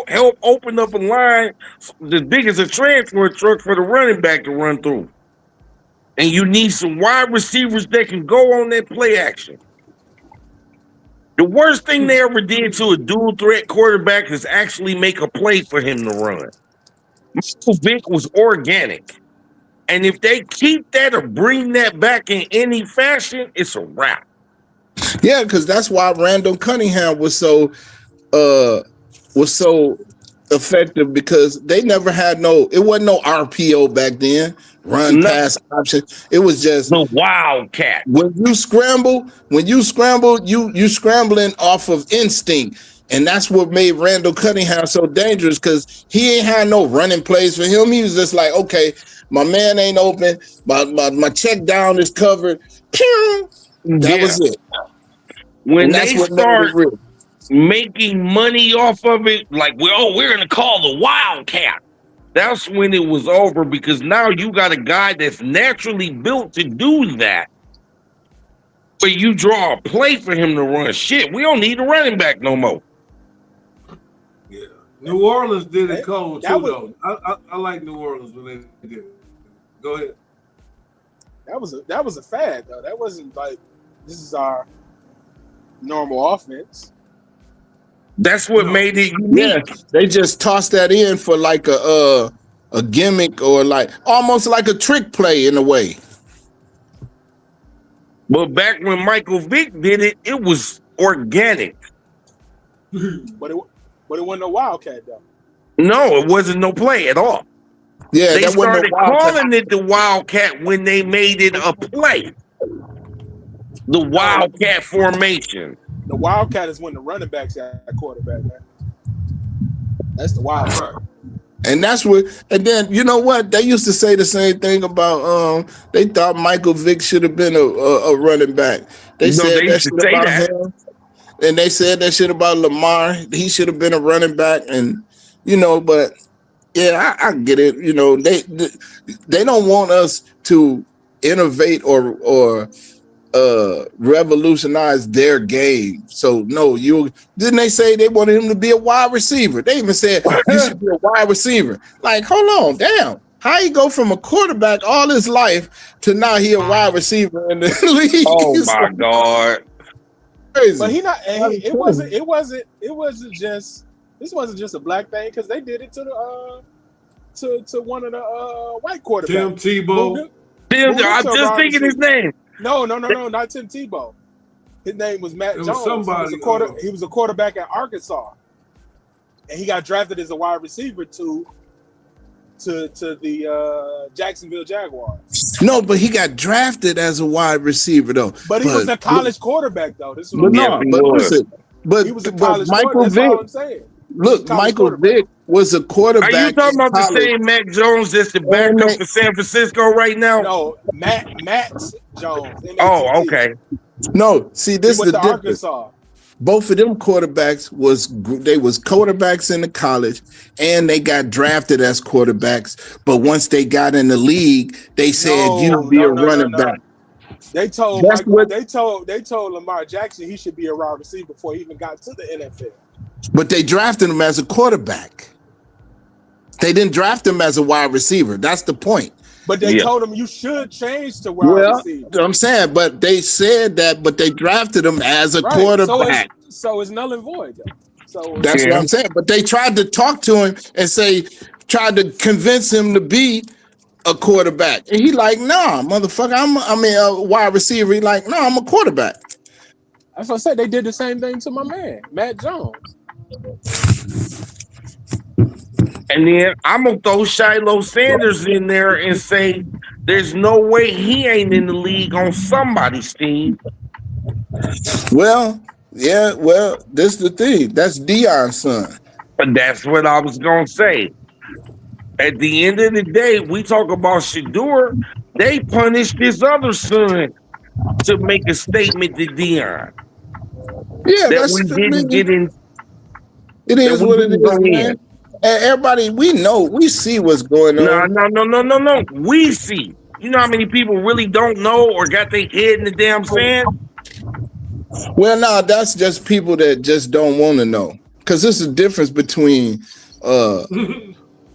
help open up a line as big as a transfer truck for the running back to run through. And you need some wide receivers that can go on that play action. The worst thing they ever did to a dual threat quarterback is actually make a play for him to run. Michael Vick was organic. And if they keep that or bring that back in any fashion, it's a wrap. Yeah, because that's why Randall Cunningham uh was so effective because they never had it wasn't no RPO back then, run Nothing. pass option. It was just The Wildcat. when you scramble, you scrambling off of instinct. And that's what made Randall Cunningham so dangerous because he ain't had no running plays for him. He was just like, okay, my man ain't open, my check down is covered. Pew! That was it. When And that's they what made it start real. making money off of it, like, we're going to call the Wildcat. That's when it was over because now you got a guy that's naturally built to do that. But you draw a play for him to run. Shit, we don't need a running back no more. Yeah, New Orleans did it cold too, though. I like New Orleans when they did it. Go ahead. That was a fad though. That wasn't like this is our normal offense. That's what made it unique. Yeah, they just tossed that in for like a gimmick or like almost like a trick play in a way. But back when Michael Vick did it, it was organic. But it wasn't no Wildcat though. No, it wasn't no play at all. Yeah, They that wasn't started no Wildcat. calling it the Wildcat when they made it a play. The Wildcat formation. The Wildcat is when the running back's at quarterback, man. That's the Wildcat. And that's what, and then you know what? They used to say the same thing about they thought Michael Vick should have been a running back. They said that shit about him. And they said that shit about Lamar. He should have been a running back. And you know, but yeah, I get it. You know, they don't want us to innovate or revolutionize their game. So no, didn't they say they wanted him to be a wide receiver? They even said you should be a wide receiver. Like, hold on, damn. How you go from a quarterback all his life to now he a wide receiver in the league? Oh my God. Crazy. But it wasn't just a black thing because they did it to one of the white quarterbacks. Tim Tebow. I'm just thinking his name. No, not Tim Tebow. His name was Matt Jones. He was a quarterback at Arkansas, and he got drafted as a wide receiver to the Jacksonville Jaguars. No, but he got drafted as a wide receiver though. But he was a college quarterback though. This is what he was a college Michael Vick. That's all I'm saying. Look, Michael Vick was a quarterback. Are you talking about the same Mac Jones that's the backup for San Francisco right now? No, Matt Jones. Oh, okay. No, see, this is the difference. Arkansas. Both of them quarterbacks was quarterbacks in the college, and they got drafted as quarterbacks. But once they got in the league, they said you'll be a running back. They told they told Lamar Jackson he should be a wide receiver before he even got to the NFL. But they drafted him as a quarterback. They didn't draft him as a wide receiver. That's the point. But they told him you should change to wide Well, receiver. I'm saying, but they said that, but they drafted him as a quarterback. So it's null and void. Though. So that's what I'm saying. But they tried to talk to him and tried to convince him to be a quarterback. And he like, nah, motherfucker, I'm a wide receiver. He like, no, I'm a quarterback. That's what I said. They did the same thing to my man, Matt Jones. And then I'm going to throw Shiloh Sanders in there and say, there's no way he ain't in the league on somebody's team. Well, yeah, this is the thing. That's Deion's son. But that's what I was going to say. At the end of the day, we talk about Shedeur. They punished his other son to make a statement to Deion. Yeah, that we didn't get in. It is what it is, man. And everybody, we see what's going on. No. We see. You know how many people really don't know or got their head in the damn sand? Well, no, that's just people that just don't want to know. Because there's a difference between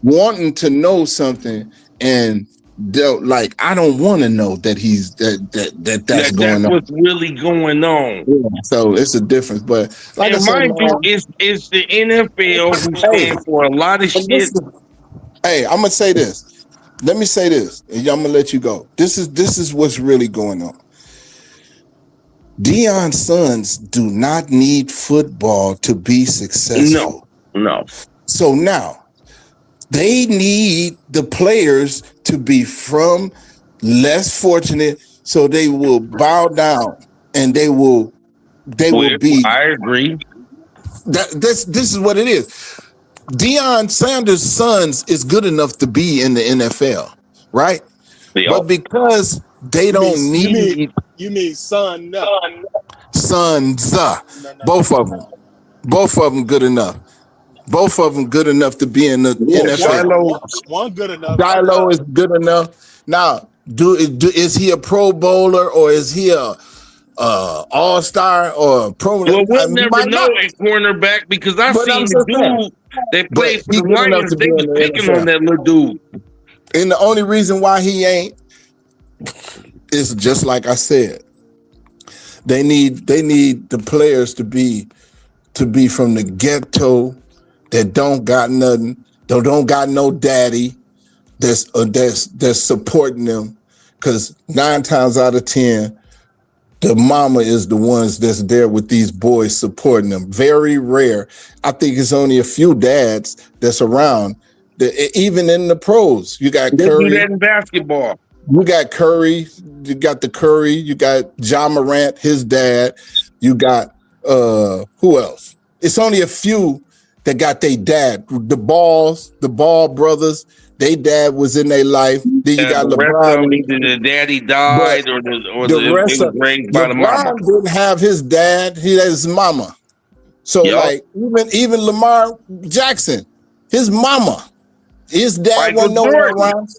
wanting to know something and like, I don't want to know that that's going on. What's really going on. Yeah, so it's a difference. But like I said, it's the NFL who stand for a lot of shit. Hey, I'm gonna say this. Let me say this, and I'm gonna let you go. This is what's really going on. Deion's sons do not need football to be successful. No. So now they need the players to be from less fortunate, so they will bow down and they will be. I agree. This is what it is. Deion Sanders' sons is good enough to be in the NFL, right? Yep. But because they don't need. You mean son? Sons, both of them good enough. Both of them good enough to be in the NFL. One good enough. Shiloh is good enough. Now, is he a Pro Bowler or is he a All-Star or a Pro? Well, we'll never know at cornerback because I seen the dude that played for the Lions. They was picking on that little dude. And the only reason why he ain't is just like I said. They need the players to be from the ghetto that don't got nothing, don't got no daddy that's supporting them. Because 9 times out of 10, the mama is the ones that's there with these boys supporting them. Very rare. I think it's only a few dads that's around. Even in the pros, you got Curry. Do that in basketball. You got Curry. You got You got Ja Morant, his dad. You got who else? It's only a few that got their dad. The Ball brothers. They dad was in their life. Then you got LeBron. Either the daddy died or the rest of raised by the mama. LeBron didn't have his dad. He had his mama. So like even Lamar Jackson, his mama, his dad wasn't nowhere around.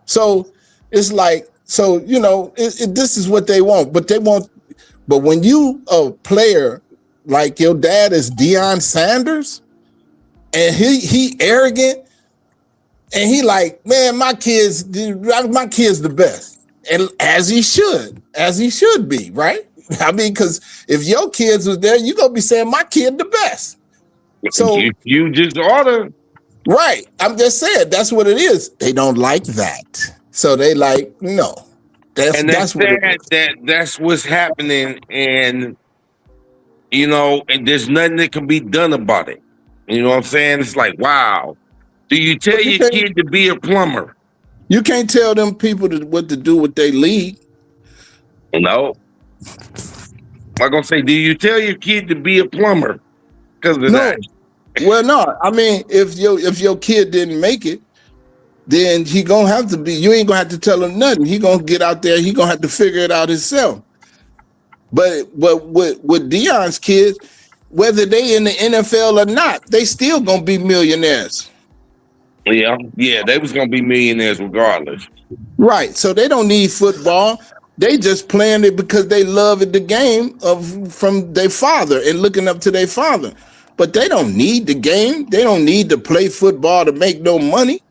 So it's like, this is what they want, but when you a player like your dad is Deion Sanders, and he arrogant. And he like, man, my kid's the best. And as he should be, right? I mean, because if your kids was there, you're going to be saying my kid the best. So you just oughta. Right. I'm just saying, that's what it is. They don't like that. So they like, no. That's what's happening. And, and there's nothing that can be done about it. You know what I'm saying? It's like, wow. Do you tell your kid to be a plumber? You can't tell them people what to do with their league. No. I'm going to say, do you tell your kid to be a plumber? Because of that. Well, no. I mean, if your kid didn't make it, then he going to have to be, you ain't going to have to tell him nothing. He going to get out there. He going to have to figure it out himself. But with Deion's kids, whether they in the NFL or not, they still going to be millionaires. Yeah, they was gonna be millionaires regardless. Right. So they don't need football. They just playing it because they love the game from their father and looking up to their father. But they don't need the game. They don't need to play football to make no money.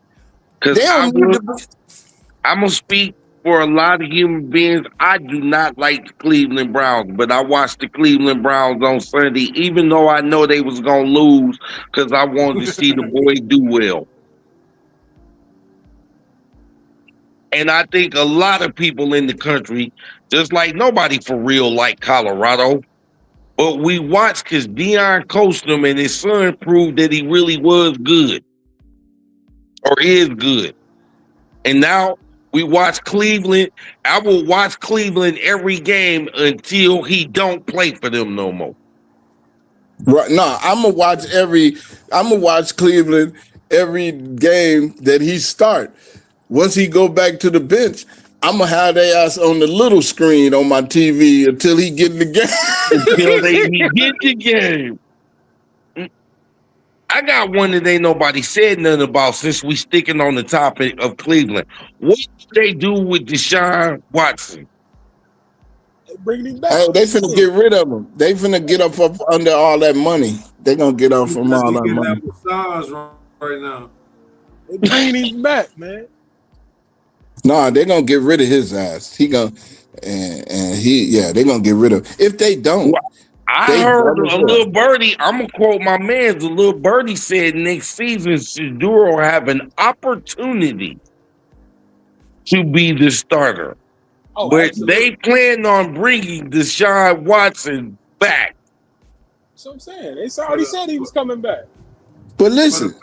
I'm gonna speak for a lot of human beings. I do not like the Cleveland Browns, but I watched the Cleveland Browns on Sunday, even though I know they was gonna lose, because I wanted to see the boy do well. And I think a lot of people in the country, just like nobody for real like Colorado, but we watched because Deion coached him and his son proved that he really was good or is good. And now we watch Cleveland. I will watch Cleveland every game until he don't play for them no more. Right. No, I'm gonna watch Cleveland every game that he start. Once he go back to the bench, I'm gonna have their ass on the little screen on my TV until he get in the game. Until he get the game. I got one that ain't nobody said nothing about since we sticking on the topic of Cleveland. What do they do with Deshaun Watson? Bring him back. Hey, they finna get rid of him. They finna get up under all that money. They gonna get off from all that money. That massage right now. They bring him back, man. Nah, they're gonna get rid of his ass. He gonna they're gonna get rid of him. If they don't, I heard a little birdie. I'm gonna quote my man. The little birdie said next season Shedeur will have an opportunity to be the starter. Oh, but absolutely. they plan on bringing Deshaun Watson back. That's what I'm saying. They already said he was coming back. But listen,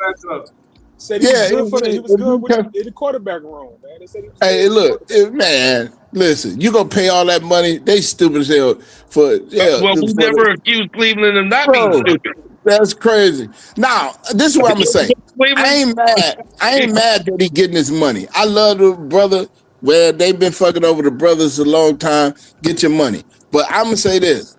said he was good for he was good in the quarterback room, man. They said he was hey, look, man, listen, you gonna pay all that money? They stupid as hell for Well, we never accused Cleveland of not being stupid. That's crazy. Now, this is what I'm gonna say. I ain't mad that he getting his money. I love the brother. Well, they've been fucking over the brothers a long time. Get your money. But I'm gonna say this.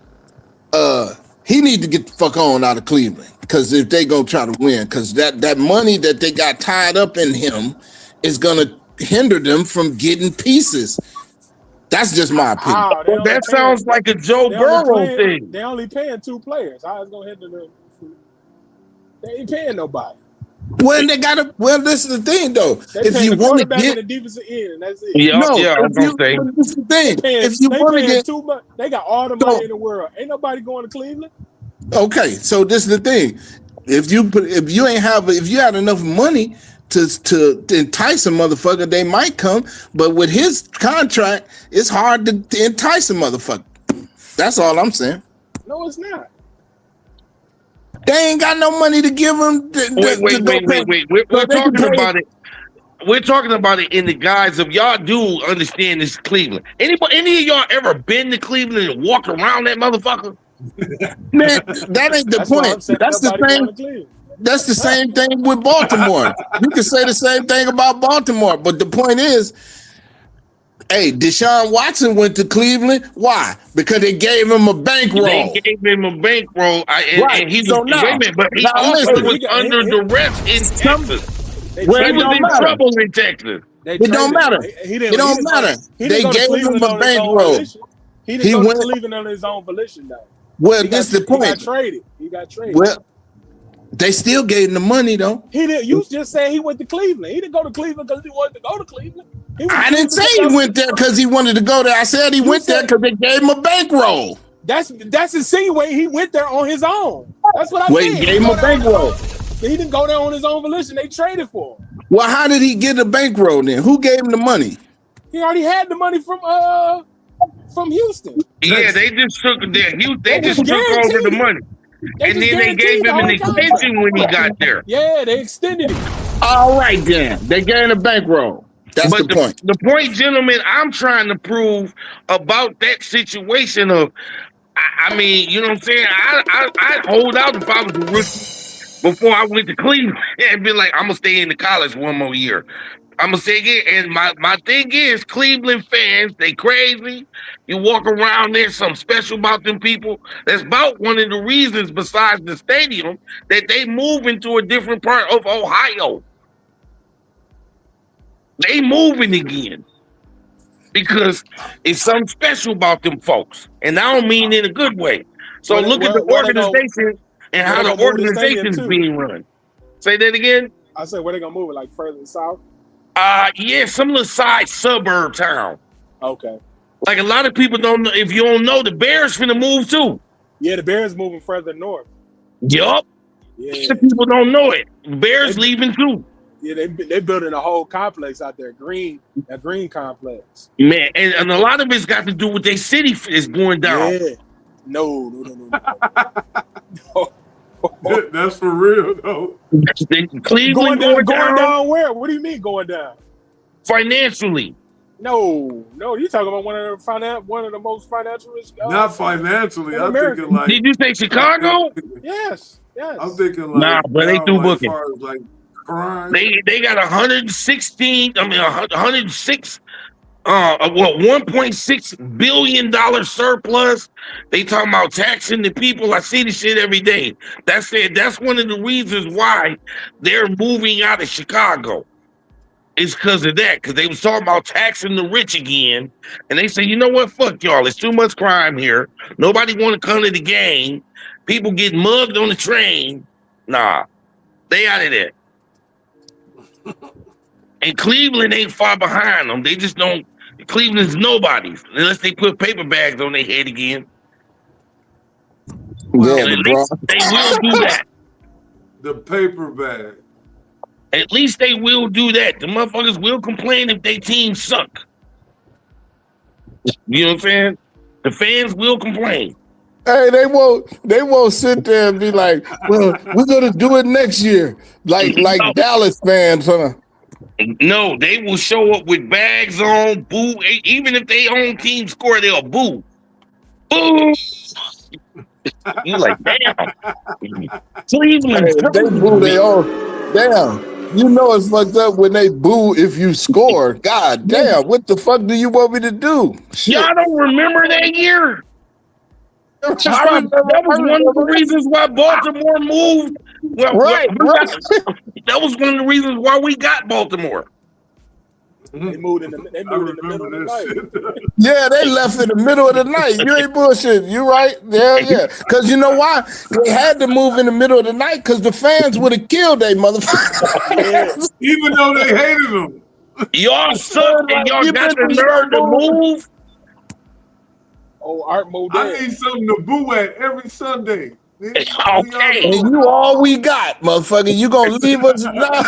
He need to get the fuck on out of Cleveland. Because if they gonna try to win, because that money that they got tied up in him is gonna hinder them from getting pieces. That's just my opinion. That sounds like a Joe Burrow thing. They only paying 2 players. How is gonna hinder them? They ain't paying nobody. Well, they gotta. Well, this is the thing, though. If you want to get the defensive end, that's it. Yeah, I'm gonna say. This is the thing. If you want to get too much, they got all the money in the world. Ain't nobody going to Cleveland. Okay, so this is the thing. If you had enough money to entice a motherfucker, they might come. But with his contract, it's hard to entice a motherfucker. That's all I'm saying. No, it's not. They ain't got no money to give him. Wait. We're talking about it. We're talking about it in the guise of y'all do understand this Cleveland. Any of y'all ever been to Cleveland and walk around that motherfucker? Man, that ain't the point. That's the same. That's the same thing with Baltimore. You can say the same thing about Baltimore, but the point is, hey, Deshaun Watson went to Cleveland. Why? Because they gave him a bankroll. They gave him a bankroll, and he was but he also was under duress in Texas. He was in trouble in Texas. It don't matter. It don't matter. They gave him a bankroll. He didn't go to Cleveland on his own volition, though. Well, this is the point. He got traded. Well, they still gave him the money, though. He didn't. You just said he went to Cleveland. He didn't go to Cleveland because he wanted to go to Cleveland. I didn't say he went there because he wanted to go there. I said he went there because they gave him a bankroll. That's insinuating he went there on his own. That's what I mean. Wait, he gave him a bankroll. He didn't go there on his own volition. They traded for him. Well, how did he get a bankroll then? Who gave him the money? He already had the money from Houston. Yeah, they just took over the money. And then they gave him an extension when he got there. Yeah, they extended it. All right, then. They gave him a bankroll. That's the point. The point, gentlemen, I'm trying to prove about that situation of, I mean, you know what I'm saying? I'd hold out if I was a rookie before I went to Cleveland and be like, I'm going to stay in the college one more year. I'm going to say it. And my thing is, Cleveland fans, they crazy. You walk around, there's something special about them people. That's about one of the reasons, besides the stadium, that they move into a different part of Ohio. They moving again because it's something special about them folks. And I don't mean in a good way. So look at the organization and how the organization is being run. Say that again? I said, where they going to move it? Like further south? Yeah, some little side suburb town. Okay. Like a lot of people don't know. If you don't know, the Bears finna move too. Yeah, the Bears moving further north. Yup. Yeah. The people don't know it. The Bears leaving too. Yeah, they building a whole complex out there, that green complex. Man, and a lot of it's got to do with their city is going down. Yeah. No. That's for real though. Cleveland going down where? What do you mean going down? financially? No. You talking about one of the most financial rich. Not financially. I'm thinking like. Did you say Chicago? Yes. I'm thinking like. Nah, but they threw booking. Like crime. They got 106 $1.6 billion surplus. They talking about taxing the people. I see this shit every day. That's it. That's one of the reasons why they're moving out of Chicago. It's because of that. Because they was talking about taxing the rich again, and they say, you know what? Fuck y'all. It's too much crime here. Nobody want to come to the game. People get mugged on the train. Nah, they out of there. And Cleveland ain't far behind them. They just don't. Cleveland's nobody's unless they put paper bags on their head again. Yeah, and at least they will do that. The paper bag. At least they will do that. The motherfuckers will complain if their team suck. You know what I'm saying? The fans will complain. Hey, they won't sit there and be like, well, we're gonna do it next year. Like Dallas fans, huh? No, they will show up with bags on, boo. Even if they own team score, they'll boo. Boo! You like, damn. Cleveland. Hey, they boo their own. Damn. You know it's fucked up when they boo if you score. God damn, what the fuck do you want me to do? Shit. Y'all don't remember that year? That was one of the reasons why Baltimore moved. Well, right. That was one of the reasons why we got Baltimore. They moved in the middle of the night. Yeah, they left in the middle of the night. You ain't bullshit. You right? Yeah. Because you know why? They had to move in the middle of the night because the fans would have killed they motherfuckers. Even though they hated them. Y'all suck and y'all got the nerve to move. Oh, Art Modell. I need something to boo at every Sunday. Okay. And you all we got, motherfucker. You gonna leave us now?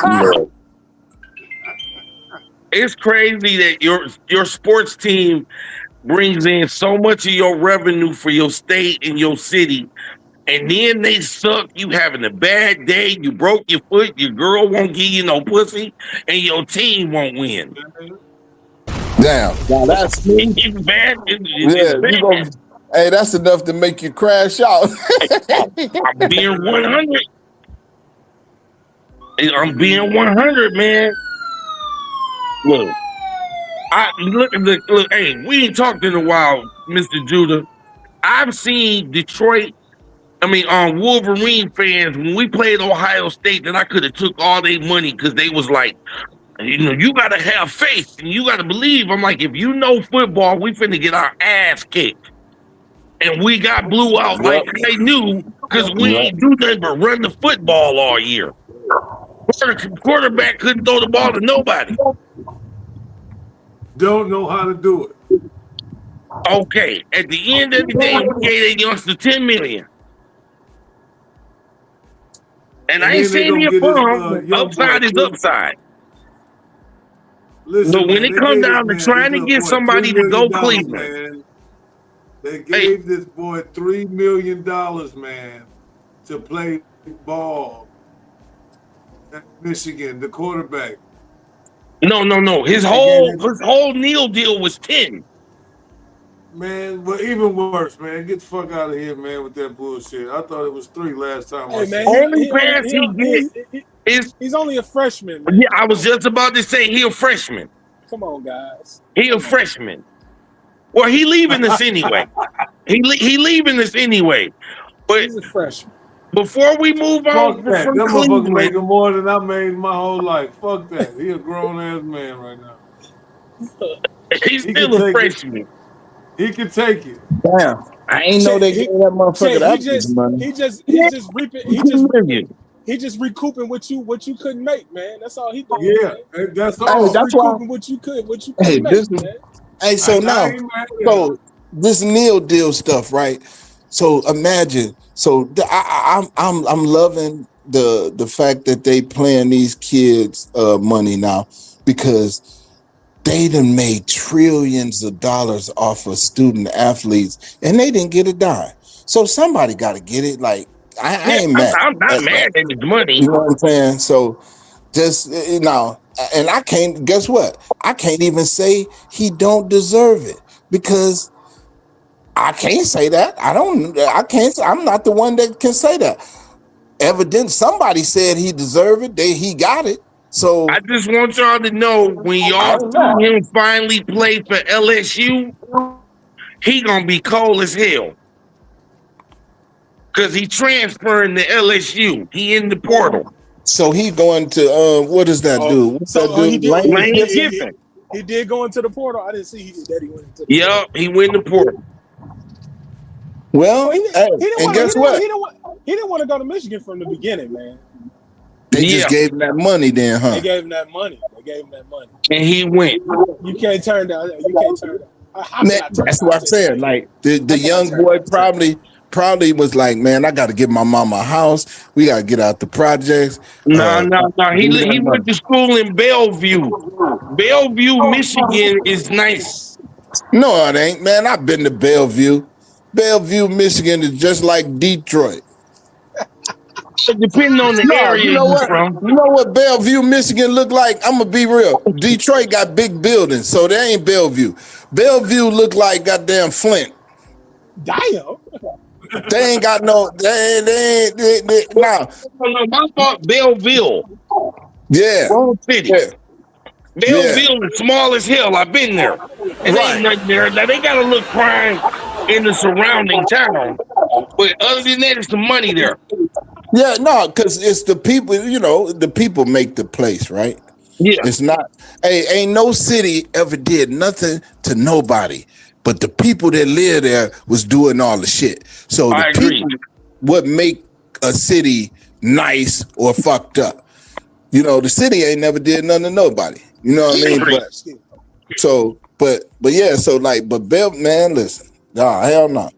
No. It's crazy that your sports team brings in so much of your revenue for your state and your city, and then they suck. You having a bad day. You broke your foot. Your girl won't give you no pussy, and your team won't win. Damn. Now that's it's bad. It's bad. Hey, that's enough to make you crash out. I'm being 100. I'm being 100, man. Look, hey, we ain't talked in a while, Mr. Judah. I've seen Wolverine fans, when we played Ohio State, that I could have took all their money because they was like, you got to have faith and you got to believe. I'm like, if you know football, we finna get our ass kicked. And we got blew out like they knew because we ain't do nothing but run the football all year. Quarterback couldn't throw the ball to nobody. Don't know how to do it. Okay, at the end of the day, we gave that youngster $10 million. And I ain't saying he a bum. Upside is upside. Listen, so when it comes down to trying to get somebody to go Cleveland, they gave this boy $3 million, man, to play ball at Michigan, the quarterback. No. His whole Neal deal was 10. Man, but even worse, man. Get the fuck out of here, man, with that bullshit. I thought it was 3 last time. Hey, man, only pass he gets he's only a freshman, man. Yeah, I was just about to say he a freshman. Come on, guys. He a freshman. Well, he leaving us anyway. He leaving us anyway. But he's a freshman. Before we move on from Cleveland, making more than I made my whole life. Fuck that. He a grown ass man right now. He's still a freshman. He can take it. Damn. I ain't know they gave that motherfucker that money. He just reaping. He just recouping what you couldn't make, man. That's all he doing. Yeah, Man. that's Hey, all. that's why. Recouping what you Hey, couldn't make, this is. man. Hey, so I now, ain't mad at him. so this Neil deal stuff, right? So imagine. So I'm loving the fact that they playing these kids money now because they done made trillions of dollars off of student athletes and they didn't get a dime. So somebody got to get it. Like I Yeah, ain't mad I'm not at mad that. at his money. You know what I'm saying? So just and I can't. Guess what? I can't even say he don't deserve it because I can't say that. I can't. I'm not the one that can say that. Evident somebody said he deserved it. He got it. I So just want y'all to know when I y'all don't see know. him finally play for LSU, he gonna be cold as hell. Cause he transferring to LSU. He in the portal. So he going to what does that Oh, do? What's that so he do? did. Lane Lane Kiffin? Kiffin. He did go into the portal. I didn't see that he went into the portal. Yup, he went in the portal. Well, Well, hey, he didn't and want to. guess what? He didn't want to go to Michigan from the beginning, man. They Yeah, just gave him that money, then, They huh? gave him that money. and he went. You can't turn down. You can't turn down. How Man, can I turn that's down what I'm 10 saying. million? Like the How can I young turn boy down 10 million? probably was like, man, I got to get my mama a house. We got to get out the projects. No. Give me that He went money. to school in Bellevue. Bellevue, Michigan is nice. No, it ain't, man. I've been to Bellevue. Bellevue, Michigan is just like Detroit. But depending on the No, area you know you what? from. You know what Bellevue, Michigan look like? I'm gonna be real. Detroit got big buildings, so they ain't Bellevue. Bellevue look like goddamn Flint. Damn. They ain't got no. Nah. No, my fault, Belleville. Yeah, Wrong city. yeah, yeah. Belleville is small as hell. I've been there. And ain't Right. nothing there. Now they got a little crime in the surrounding town. But other than that, it's the money there. Yeah, no, because it's the people. You know, the people make the place, right? Yeah, It's not. Hey, ain't no city ever did nothing to nobody, but the people that live there was doing all the shit. So the I agree. people what make a city nice or fucked up. You know, the city ain't never did nothing to nobody. You know what I mean? But yeah, so like, but Bill, man, listen, nah, hell no.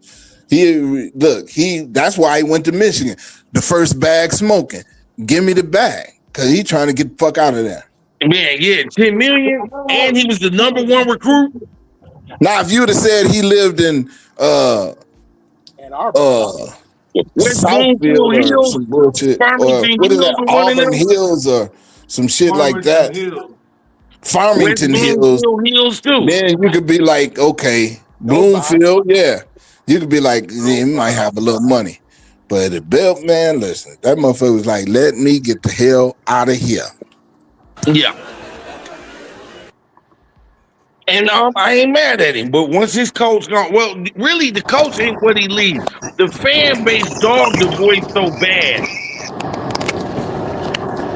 That's why he went to Michigan. The first bag smoking. Give me the bag. Cause he trying to get the fuck out of there. Man, yeah, 10 million. And he was the #1 recruit. Now, if you would have said he lived in Ann Arbor. West Southfield Bloomfield or Hills, some bullshit, or Farmington what is Hills, that, or one of Auburn them. Hills or some shit like Farmington that, Hill. West Farmington Hills, Bloomfield Hills, too. then you could be like, okay, Go by. Bloomfield, yeah. You could be like, yeah, he might have a little money. But the belt, man, listen, that motherfucker was like, let me get the hell out of here. Yeah. And I ain't mad at him, but once his coach gone, well, really, the coach ain't what he leaves. The fan base dogged the boy so bad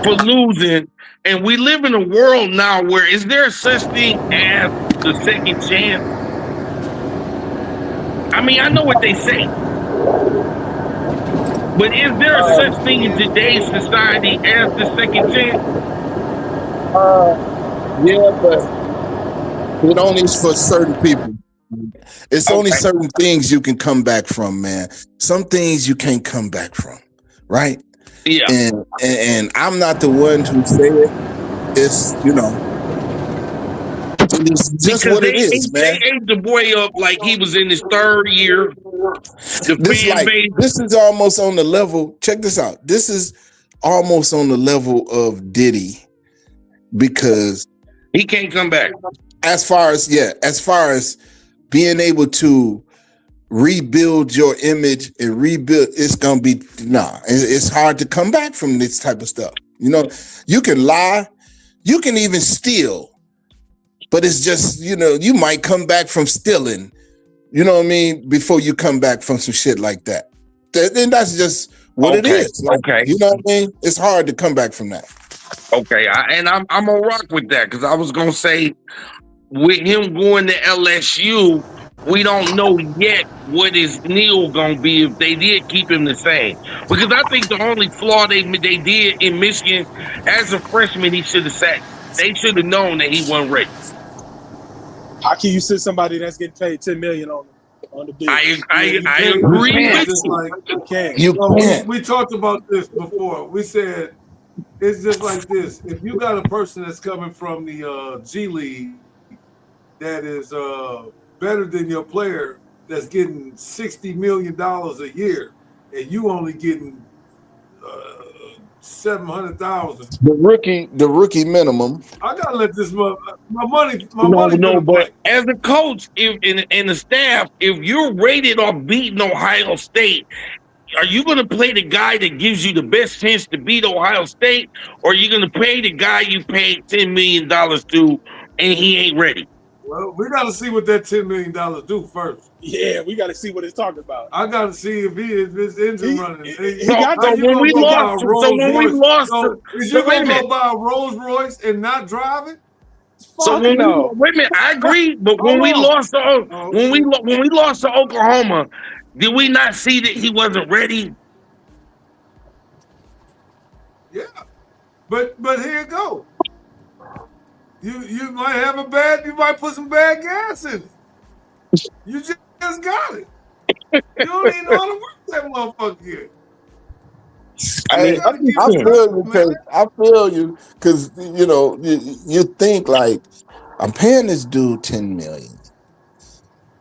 for losing, and we live in a world now where is there a such thing as the second chance? I mean, I know what they say, but is there a such thing in today's society as the second chance? Yeah, but it only is for certain people. It's only Okay. certain things you can come back from, man. Some things you can't come back from, right? Yeah. And I'm not the one who say it. It's it's just Because what it is, they man. ate the boy up like he was in his third year. The fan base. This is almost on the level. Check this out. This is almost on the level of Diddy because He can't come back. as far as being able to rebuild your image and rebuild, it's gonna be it's hard to come back from this type of stuff. You know, you can lie, you can even steal, but it's just, you might come back from stealing, you know what I mean, before you come back from some shit like that. Then that's just what it is. Like, Okay. you know what I mean? It's hard to come back from that. Okay. I'm gonna rock with that because I was gonna say with him going to LSU, We don't know yet what his Neil gonna be if they did keep him the same. Because I think the only flaw they did in Michigan as a freshman, he should have sat. They should have known that he wasn't ready. How can you sit somebody that's getting paid $10 million on the bill? I agree with just you. like You can't. You can't. we talked about this before. We said it's just like this. If you got a person that's coming from the G League that is better than your player that's getting $60 million a year, and you only getting 700,000. The rookie minimum. I gotta let this my money. No, but as a coach, if and the staff, if you're rated off beating Ohio State, are you going to play the guy that gives you the best chance to beat Ohio State, or are you going to pay the guy you paid $10 million to and he ain't ready? Well, we got to see what that $10 million do first. Yeah, we got to see what it's talking about. I got to see if his engine running. He got so when we lost, is you going to go buy a Rolls Royce and not drive it? So wait a minute, I agree, but when we lost to when we lost to Oklahoma, did we not see that he wasn't ready? Yeah, but here you go. You might have you might put some bad gas in it. You just got it. You don't even know how to work that motherfucker yet. I feel you because you think like I'm paying this dude $10 million.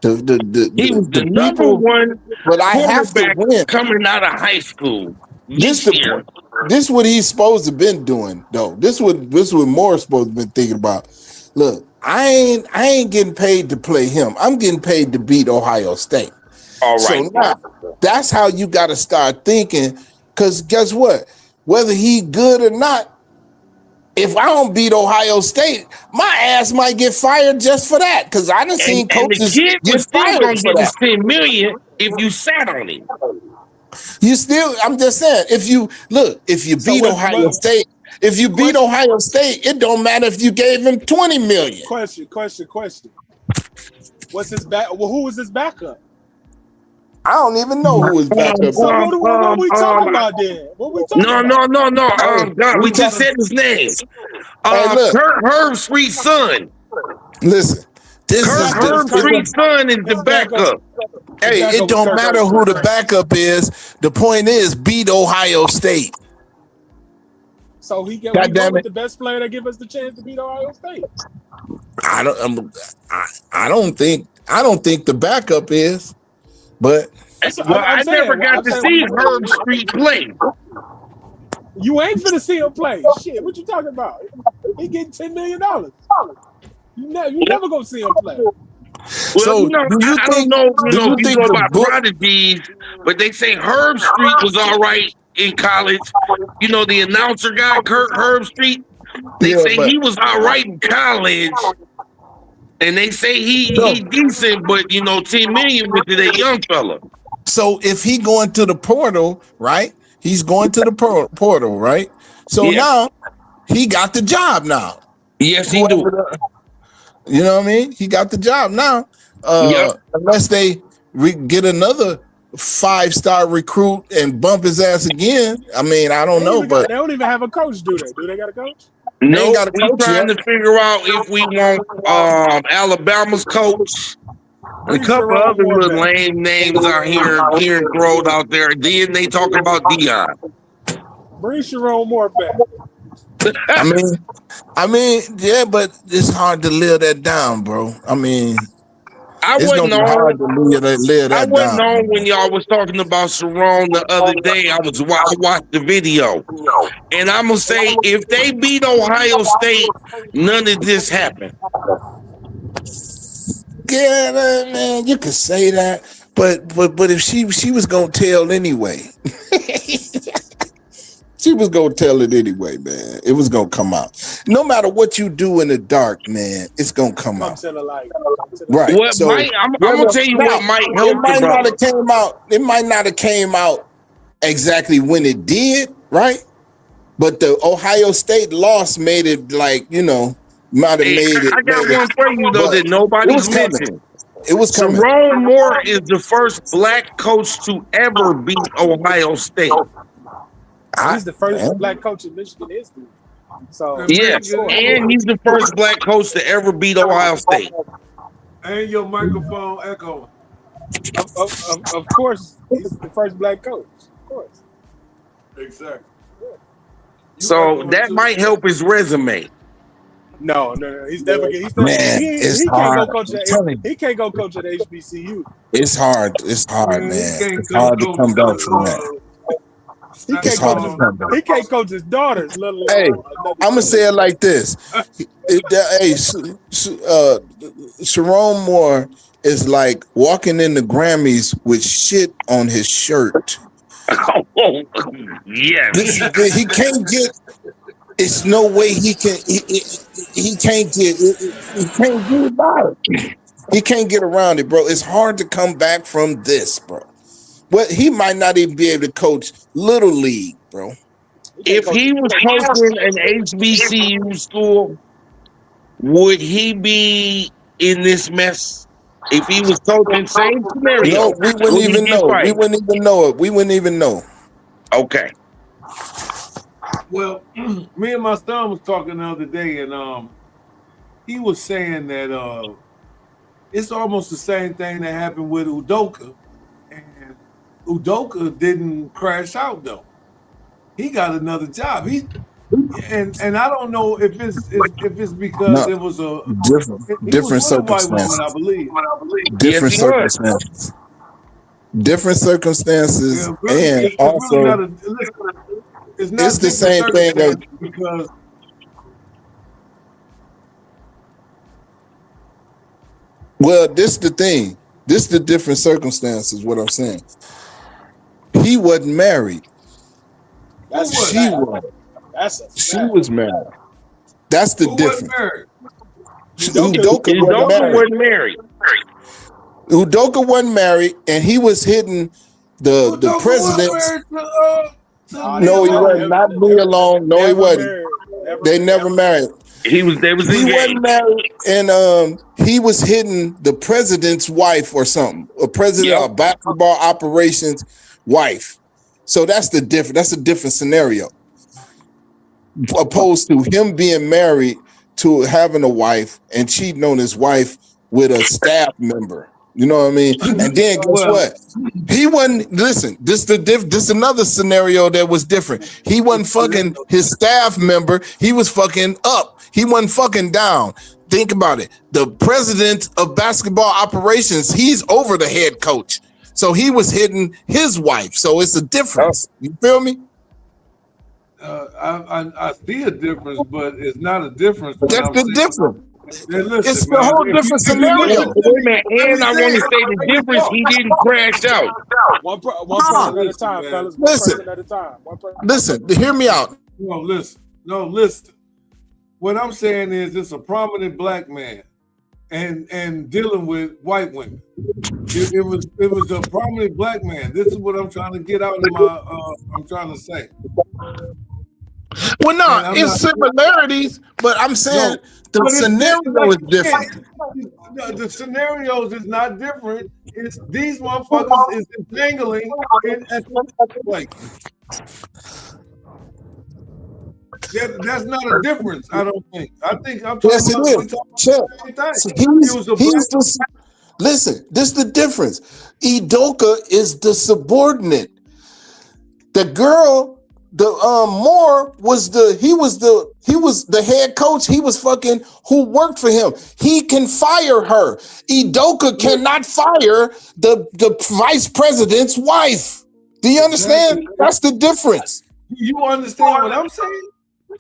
He was the number one, but I have to win coming out of high school. This is what he's supposed to have been doing, though. This is what Moore's supposed to have been thinking about. Look, I ain't getting paid to play him. I'm getting paid to beat Ohio State. All right. So now that's how you got to start thinking. Because guess what? Whether he good or not, if I don't beat Ohio State, my ass might get fired just for that. Because I done seen coaches get fired for that. $10 million if you sat on him. I'm just saying, if you beat Ohio State, Ohio State, it don't matter if you gave him $20 million. Question. What's his back? Well, who was his backup? I don't even know who his backup. So what we talking about then? What we talking about? No. God, we just said his name. Herb Street's son. Listen, Herb Street's son is the backup. Hey, it don't matter who the backup is. The point is, beat Ohio State. So we go with the best player that give us the chance to beat Ohio State. I don't think the backup is, but I never got to see Herb Street play. You ain't finna see him play. Shit, what you talking about? He getting $10 million. You never gonna see him play. Well, so I don't know if you know about prodigies, but they say Herb Street was all right in college. You know, the announcer guy, Herb Street, they say he was all right in college. And they say he decent, but $10 million with that young fella. So if he going to the portal, right? He's going to the portal, right? So now he got the job now. Yes, he do. You know what I mean? He got the job now. Unless they get another 5-star recruit and bump his ass again. I mean, I don't know, but they don't even have a coach, do they? Do they got a coach? No, we're trying to figure out if we want Alabama's coach. A couple other little lame names out here thrown out there. Then they talking about Dion. Bring Sharon Moore back. I mean, yeah, but it's hard to live that down, bro. I mean, I wasn't on when y'all was talking about Sharon the other day. I watched the video, and I'm gonna say if they beat Ohio State, none of this happened. Yeah, man, you could say that, but if she was gonna tell anyway. She was gonna tell it anyway, man. It was gonna come out. No matter what you do in the dark, man, it's gonna come out. Right. I'm gonna tell you what might help. It might not have came out exactly when it did, right? But the Ohio State loss made it might have made it. I got one for you though that nobody's mentioning. It was coming. Jerome Moore is the first black coach to ever beat Ohio State. He's the first black coach in Michigan history. So yes, and he's the first black coach to ever beat Ohio State. And your microphone echo. Of course, he's the first black coach. Of course. Exactly. Yeah. So that might help his resume. No. He's definitely man. It's hard. He can't go coach at HBCU. It's hard. It's hard, man. It's hard to come back from that. He can't coach his daughters. Hey, I'm gonna say it like this. Sharon Moore is like walking in the Grammys with shit on his shirt. Oh, yes. He can't get. It's no way he can. He can't get. He can't get about it. He can't get around it, bro. It's hard to come back from this, bro. But he might not even be able to coach Little League, bro. If he was coaching an HBCU school, would he be in this mess? If he was coaching same scenario, no, we wouldn't even know. We wouldn't even know it. We wouldn't even know. Okay. Well, me and my son was talking the other day, and he was saying that it's almost the same thing that happened with Udoka, and Udoka didn't crash out though. He got another job. And I don't know if it's because it was a different circumstances. I believe. Different circumstances. Different circumstances, and also it's the same thing because. Well, this is the thing. This is the different circumstances. What I'm saying. He wasn't married. She was. She was married. That's the difference. Udoka wasn't married. Udoka wasn't married, and he was hitting the president. No, he wasn't. Not me alone. No, he wasn't. They never married. They was engaged. He wasn't married, and he was hitting the president's wife or something. A president of basketball operations wife. So that's the different. That's a different scenario. Opposed to him being married to having a wife and cheating on his wife with a staff member. You know what I mean? And then guess what? He wasn't. Listen, this is another scenario that was different. He wasn't fucking his staff member. He was fucking up. He wasn't fucking down. Think about it. The president of basketball operations, he's over the head coach. So he was hitting his wife. So it's a difference. You feel me? I see a difference, but it's not a difference. That's the difference. Listen, it's a whole different scenario. And I want to say the difference, he didn't crash out. One person at a time, fellas. Listen, at a time. Listen, hear me out. No, listen. What I'm saying is it's a prominent black man and dealing with white women. It was a prominent black man. This is what I'm trying to get out of my I'm trying to say. Well, no, it's similarities, but I'm saying the scenario is different. The scenarios is not different. It's these motherfuckers is entangling at the place. That's not a difference, I don't think. I think I'm talking about listen, this is the difference. Udoka is the subordinate. The girl, Moore was the head coach. He was fucking who worked for him. He can fire her. Udoka cannot fire the vice president's wife. Do you understand? That's the difference. You understand what I'm saying?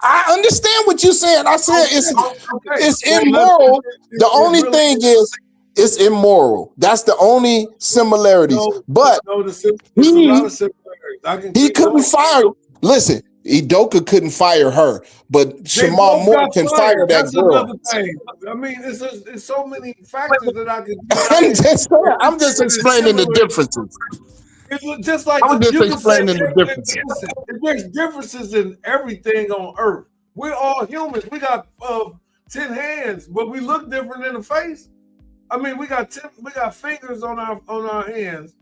I understand what you're saying. I said it's immoral. The only thing is it's immoral. That's the only similarities. But he couldn't fire. Listen, Udoka couldn't fire her, but Jamal Moore can fire that girl. I mean, it's so many factors that I could. I'm just explaining the differences. It's just like I'm just explaining the differences. There's differences in everything on Earth. We're all humans. We got 10 hands, but we look different in the face. I mean, we got fingers on our hands.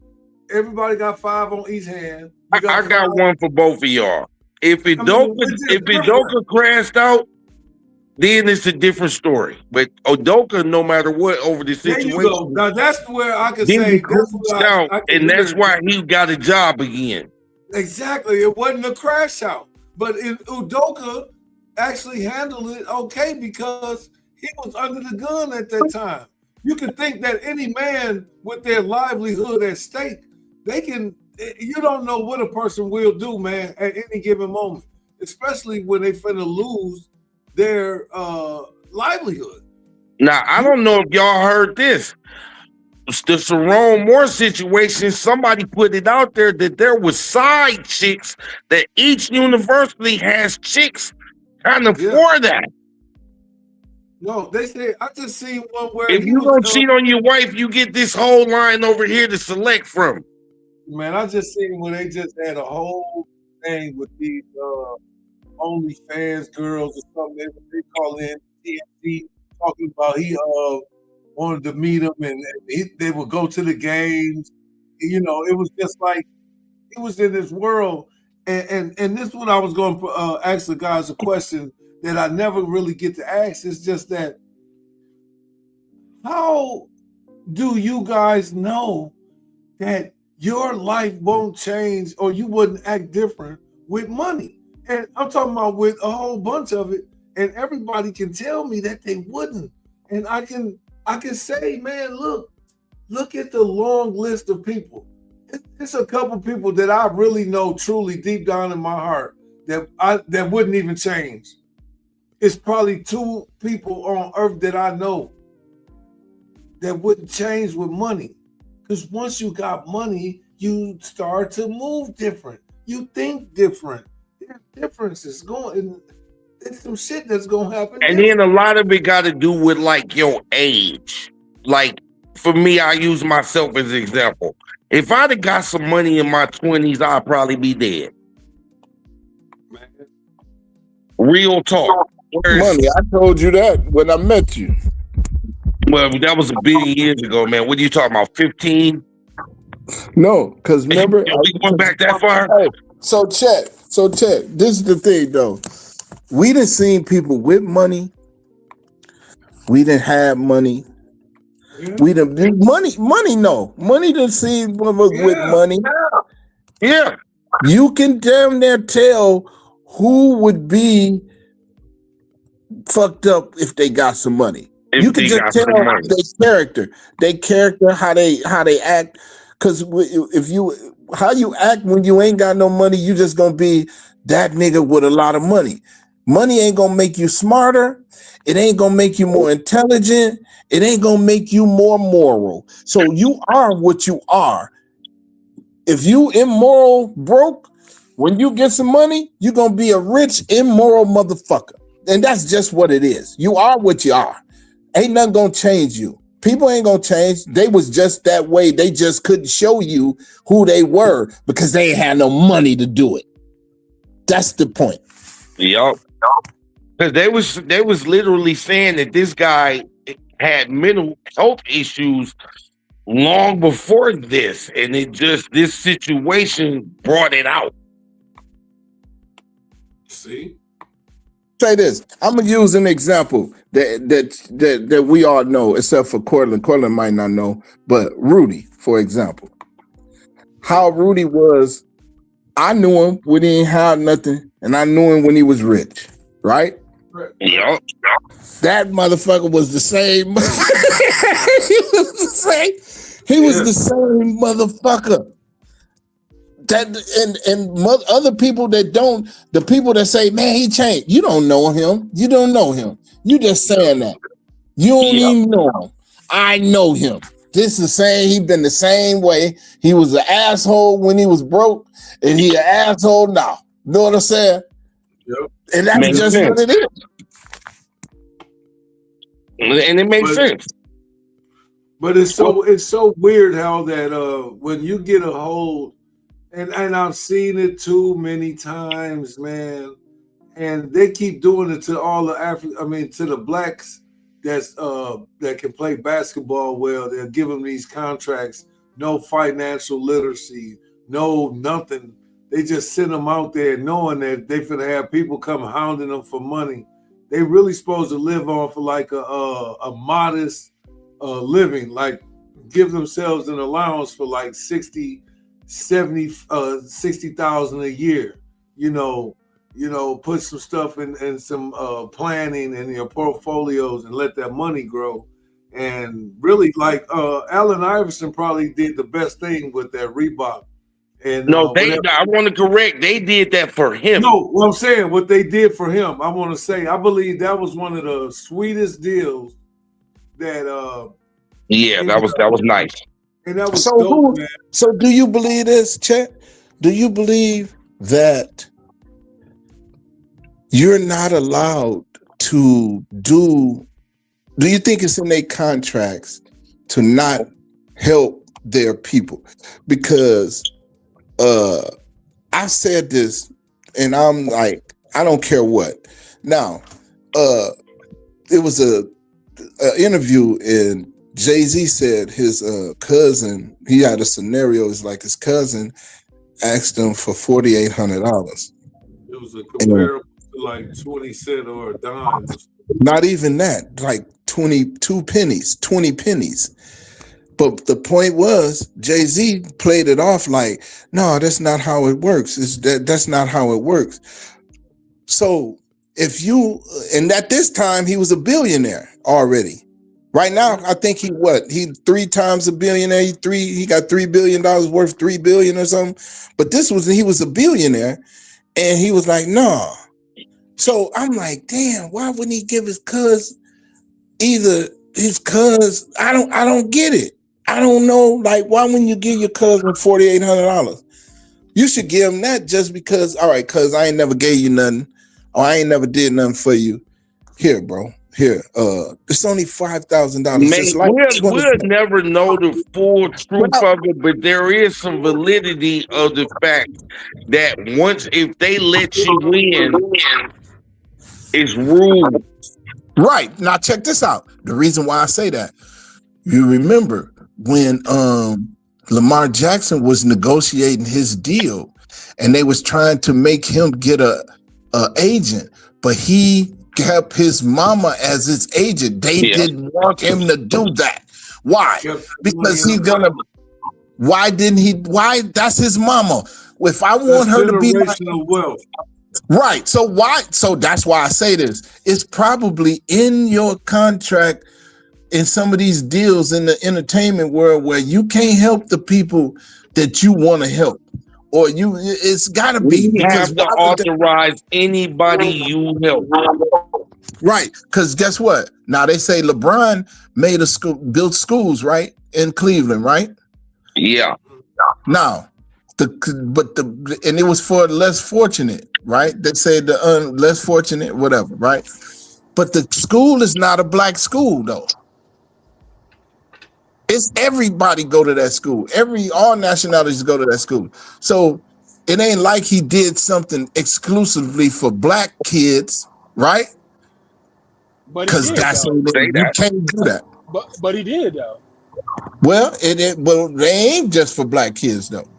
Everybody got 5 on each hand. I got one for both of y'all. If Udoka crashed out, then it's a different story. But Udoka, no matter what, over the situation, there you go. Now that's where I can say that's why he got a job again. Exactly. It wasn't a crash out, but Udoka actually handled it okay because he was under the gun at that time. You can think that any man with their livelihood at stake, you don't know what a person will do, man, at any given moment, especially when they finna lose their livelihood. Now, I don't know if y'all heard this. The Sharon Moore situation, somebody put it out there that there was side chicks, that each university has chicks kind of for that. No, they said, I just seen one where if you don't cheat on your wife, you get this whole line over here to select from. Man, I just seen where they just had a whole thing with these OnlyFans girls or something. They call in TNT talking about he wanted to meet him and they would go to the games. You know, it was just like he was in this world. And this is what I was going to ask the guys a question that I never really get to ask. It's just that, how do you guys know that your life won't change or you wouldn't act different with money? And I'm talking about with a whole bunch of it, and everybody can tell me that they wouldn't. And I can say, man, look at the long list of people. It's a couple people that I really know truly deep down in my heart that wouldn't even change. It's probably 2 people on earth that I know that wouldn't change with money. Because once you got money, you start to move different. You think different. There's differences going. There's some shit that's gonna happen. And then a lot of it got to do with like your age. Like for me, I use myself as an example. If I'd have got some money in my 20s, I'd probably be dead. Man. Real talk. Money, I told you that when I met you. Well, that was a billion years ago, man. What are you talking about? 15? No, because remember, we went back that far. Hey, so check. This is the thing, though. We done seen people with money. We didn't have money. Yeah. We done money. No, money done seen with money. Yeah, you can damn near tell who would be fucked up if they got some money. You can just tell their character, how they act. Because how you act when you ain't got no money, you just gonna be that nigga with a lot of money. Money ain't gonna make you smarter. It ain't gonna make you more intelligent. It ain't gonna make you more moral. So you are what you are. If you immoral broke, when you get some money, you're gonna be a rich, immoral motherfucker. And that's just what it is. You are what you are. Ain't nothing gonna change you. People ain't gonna change. They was just that way. They just couldn't show you who they were because they ain't had no money to do it. That's the point. Yup. Because they was literally saying that this guy had mental health issues long before this, and this situation brought it out. See? Say this. I'm gonna use an example that we all know, except for Cortland. Cortland might not know, but Rudy, for example. How Rudy was, I knew him when he didn't have nothing, and I knew him when he was rich, right? Yep. That motherfucker was the same. He was the same. He was the same motherfucker. That and other people that don't, the people that say, man, he changed. You don't know him. You don't know him. You just saying that. You don't even know him. I know him. This is saying he been the same way. He was an asshole when he was broke, and he an asshole now. Know what I'm saying? Yep. And that's makes just sense. what it is. And it makes sense. But it's so weird how that when you get a hold, and I've seen it too many times, man, and they keep doing it to all the to the blacks that can play basketball well. They'll give them these contracts, no financial literacy, no nothing. They just send them out there knowing that they finna have people come hounding them for money. They really supposed to live off of like a modest living, like give themselves an allowance for like 60,000 a year. Put some stuff in some planning in your portfolios and let that money grow. And really, like Allen Iverson probably did the best thing with that Reebok. And no, I want to correct. They did that for him. No, what I'm saying, what they did for him, I want to say, I believe that was one of the sweetest deals that. That was nice. And that was dope, man. So, do you believe this, Chet? Do you believe that you're not allowed to do? Do you think it's in their contracts to not help their people? Because I said this, and I'm like, I don't care what. Now, it was a interview, and Jay-Z said his cousin, he had a scenario. It's like his cousin asked him for $4,800. It was a comparable to like 20 cents or a dime. Not even that, like 22 pennies, 20 pennies. But the point was, Jay-Z played it off like, no, that's not how it works. That's not how it works. So if you, and at this time, he was a billionaire already. Right now, I think he 3 times a billionaire. He got $3 billion worth, $3 billion or something. But he was a billionaire, and he was like, no. So I'm like, damn, why wouldn't he give his cuz either his cuz? I don't get it. I don't know. Like, why wouldn't you give your cousin $4,800? You should give him that just because, all right, cuz I ain't never gave you nothing, or I ain't never did nothing for you. Here, bro. Here, it's only $5,000. We'll never know the full truth of it, but there is some validity of the fact that if they let you win, it's rules. Right. Now check this out. The reason why I say that, you remember when Lamar Jackson was negotiating his deal, and they was trying to make him get a agent, but he kept his mama as his agent. They didn't want him to do that. Why? Because why didn't he? Why? That's his mama. If I want her to be wealth. Right. So why? So that's why I say this. It's probably in your contract in some of these deals in the entertainment world where you can't help the people that you want to help. Or it's got to be. You have to authorize anybody you help. Right, because guess what? Now they say LeBron built schools, right, in Cleveland, right? Yeah. Now, and it was for the less fortunate, right? They say the less fortunate, whatever, right? But the school is not a black school, though. It's everybody go to that school. All nationalities go to that school. So it ain't like he did something exclusively for black kids, right? Because you can't do that. But he did though. Well, they ain't just for black kids though.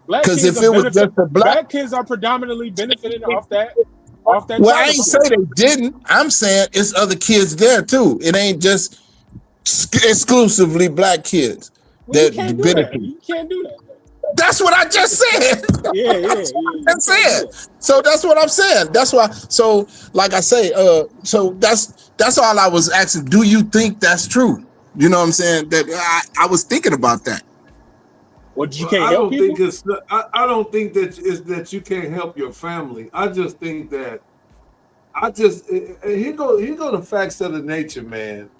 Because if it was just for black kids are predominantly benefiting off that. Well, I ain't say they didn't. I'm saying it's other kids there too. It ain't just exclusively black kids that benefit. You can't do that. That's what I just said. That's it. So that's what I'm saying. That's why. So, like I say, so that's all I was asking. Do you think that's true? You know what I'm saying? That I was thinking about that. What you can't help people? I don't think that it's that you can't help your family. I just think that here go the facts of the nature, man.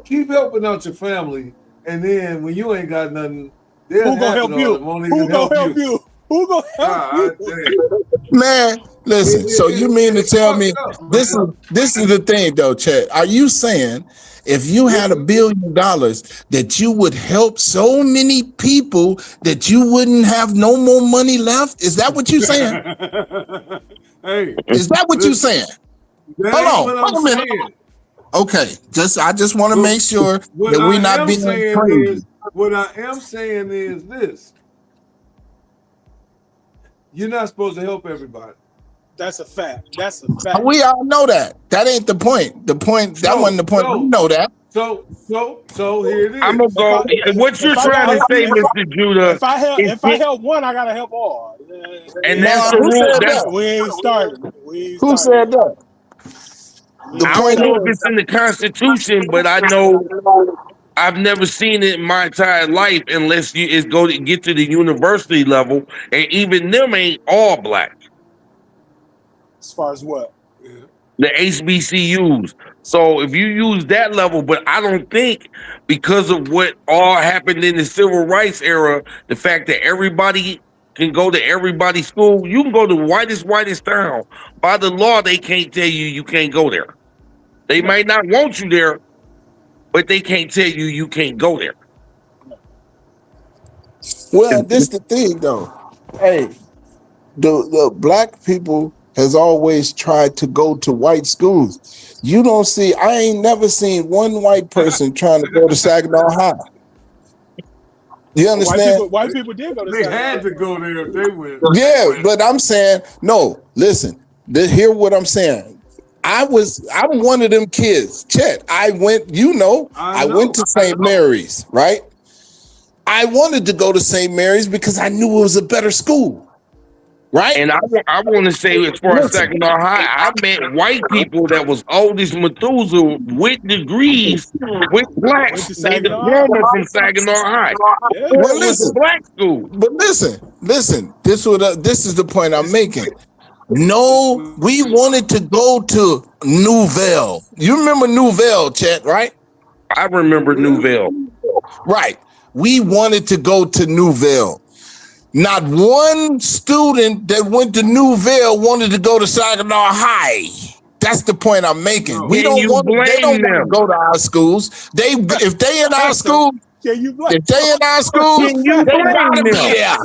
Keep helping out your family, and then when you ain't got nothing, who gonna help you? Who gonna help you? Who gonna help you? Man, listen. So you mean to tell me this is the thing, though, Chet? Are you saying if you had $1 billion that you would help so many people that you wouldn't have no more money left? Is that what you're saying? Hey, is that what you're saying? Hold on, wait a minute. Okay, I just want to make sure that we're not being crazy. What I am saying is this: you're not supposed to help everybody. That's a fact. That's a fact. We all know that. That ain't the point. The point that wasn't the point. We know that. So here it is. I'm gonna go. What you're trying to say, Mr. Judah? If I help one, I gotta help all. And that's the rule. We ain't starting. Who said that? I don't know if it's in the Constitution, but I know I've never seen it in my entire life unless it's go to get to the university level, and even them ain't all black. As far as what? The HBCUs. So if you use that level, but I don't think because of what all happened in the civil rights era, the fact that everybody can go to everybody's school, you can go to whitest town. By the law, they can't tell you can't go there. They might not want you there, but they can't tell you can't go there. Well, this the thing though. Hey, the black people has always tried to go to white schools. You don't see, I ain't never seen one white person trying to go to Saginaw High. You understand? White people did go to They Saginaw. had to go there if they went. Yeah, but I'm saying, no, listen, hear what I'm saying. I'm one of them kids. Chet, I went to St. Mary's, right? I wanted to go to St. Mary's because I knew it was a better school. Right. And I want to say, as far as Saginaw High, I met white people that was old as Methuselah with degrees with blacks. They diploma from Saginaw High. Yeah. Well, it was a black school. But listen. This is the point I'm making. No, we wanted to go to Nouvelle. You remember Nouvelle, Chet, right? I remember Nouvelle. Right. We wanted to go to Nouvelle. Not one student that went to Nouvelle wanted to go to Saginaw High. That's the point I'm making. They don't want to go to our schools. If they in our school, they gotta be there.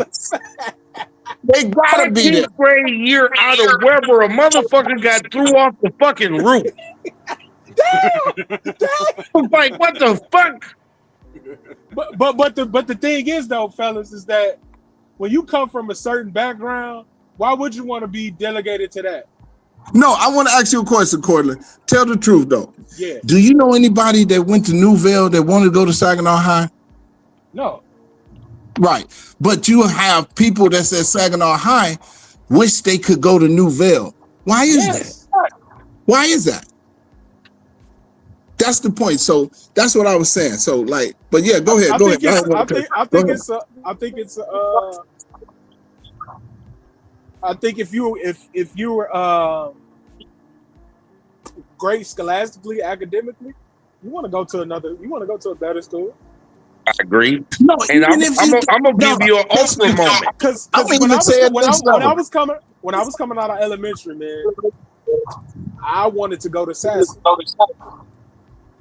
They gotta be there. 10th grade year out of Weber, a motherfucker got threw off the fucking roof. Damn. Like, what the fuck? But the thing is though, fellas, is that when you come from a certain background, why would you want to be delegated to that? No, I want to ask you a question, Cortland. Tell the truth though. Yeah. Do you know anybody that went to Nouvelle that wanted to go to Saginaw High? No. Right. But you have people that said Saginaw High wish they could go to Nouvelle. Why is that? Why is that? That's the point. So that's what I was saying. So like, but yeah, go ahead. I think if you were great scholastically, academically, you want to go to a better school. I agree. No, and I'm gonna give you an Oprah moment. Because when I was coming out of elementary, man, I wanted to go to Sassy.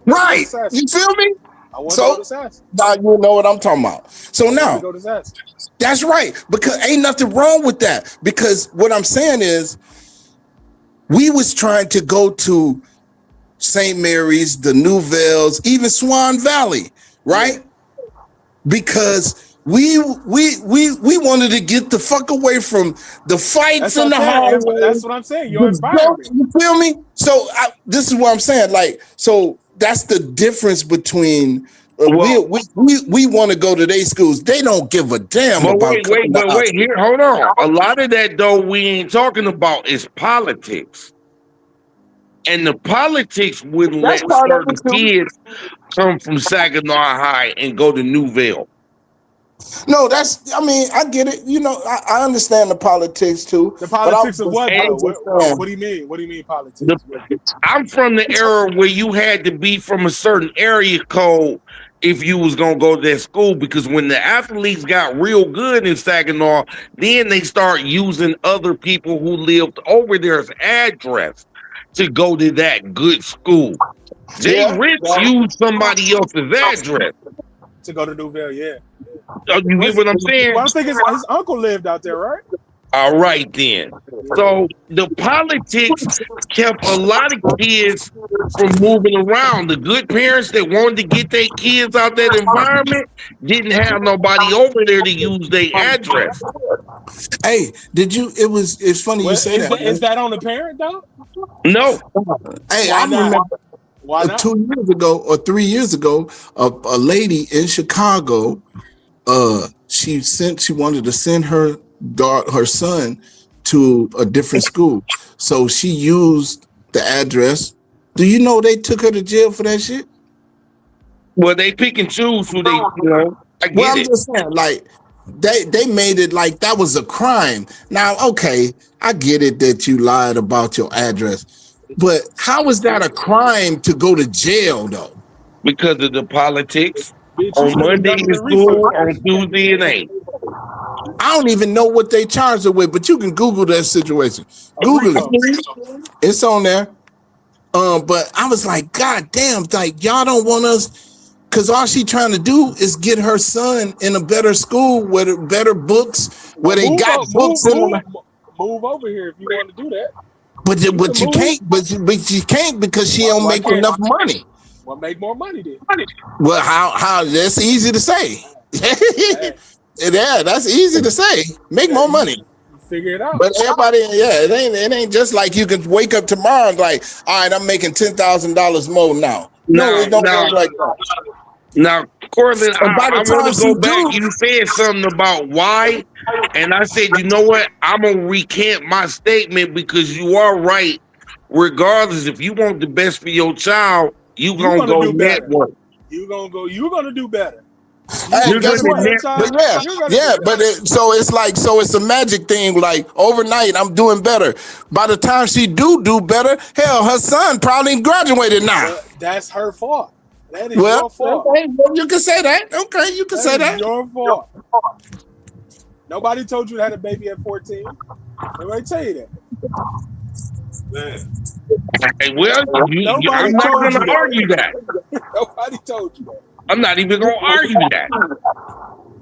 Right. You feel me? I want to go to Sassy. Now you know what I'm talking about. So now, go to Sassy. That's right. Because ain't nothing wrong with that. Because what I'm saying is, we was trying to go to St. Mary's, the Nouvelles, even Swan Valley, right? Yeah. Because we wanted to get the fuck away from the fights in the hallway. That's what I'm saying. Your environment. You feel me? So this is what I'm saying. Like, so that's the difference between we want to go to their schools. They don't give a damn about. Wait. Here, hold on. A lot of that though we ain't talking about is politics, and the politics wouldn't let certain kids come from Saginaw High and go to Nouvelle. No, I get it. You know, I understand the politics too. The politics of what? What do you mean? What do you mean politics? I'm from the era where you had to be from a certain area code if you was gonna go to that school, because when the athletes got real good in Saginaw, then they start using other people who lived over there's address to go to that good school. Jay Rich used somebody else's address to go to Nouvelle. Yeah. You get what I'm saying? Well, I think his uncle lived out there, right? All right then. So the politics kept a lot of kids from moving around. The good parents that wanted to get their kids out that environment didn't have nobody over there to use their address. Hey, did you? It's funny you Well, say that. is that on the parent though? No, Hey, Why I not? remember Why not? 2 years ago or 3 years ago, a lady in Chicago, she wanted to send her son to a different school, so she used the address. Do you know they took her to jail for that shit? well, they pick and choose who they, I Well, get I'm it. just saying, like they made it like that was a crime. Now, okay, I get it that you lied about your address, but how is that a crime to go to jail though? Because of the politics. Bitch, you On should have Monday done it's your school, research. on Tuesday it ain't. I don't even know what they charged her with, but you can Google that situation. A Google it. RICO. It's on there. But I was like, God damn, like y'all don't want us, because all she trying to do is get her son in a better school with better books, where they got books in them. Move over here if you want to do that. But You but can you move. can't. But you can't because she don't Why make can't? enough money. Well, make more money then. Well, how that's easy to say. Hey, Yeah, that's easy to say. Make more money. you figure it out. But everybody, yeah, it ain't just like you can wake up tomorrow and like, all right, I'm making $10,000 more now. No, it don't work like that. Now, Cortland, And by the I want time to go she back. do, You said something about why, and I said, you know what? I'm gonna recant my statement because you are right. Regardless, if you want the best for your child, You're gonna gonna go do better. network. You're gonna do better. hey, guess what? net. But yeah, but it's a magic thing. Like overnight, I'm doing better. By the time she do better, hell, her son probably graduated now. Well, that's her fault. That is Well, your fault. okay, well, you can say that. Okay, you can say That is that. your fault. Nobody told you to have a baby at 14. Nobody tell you that. Man. Hey, well, Nobody I'm not told gonna you that. argue that. Nobody told you that. I'm not even gonna argue that.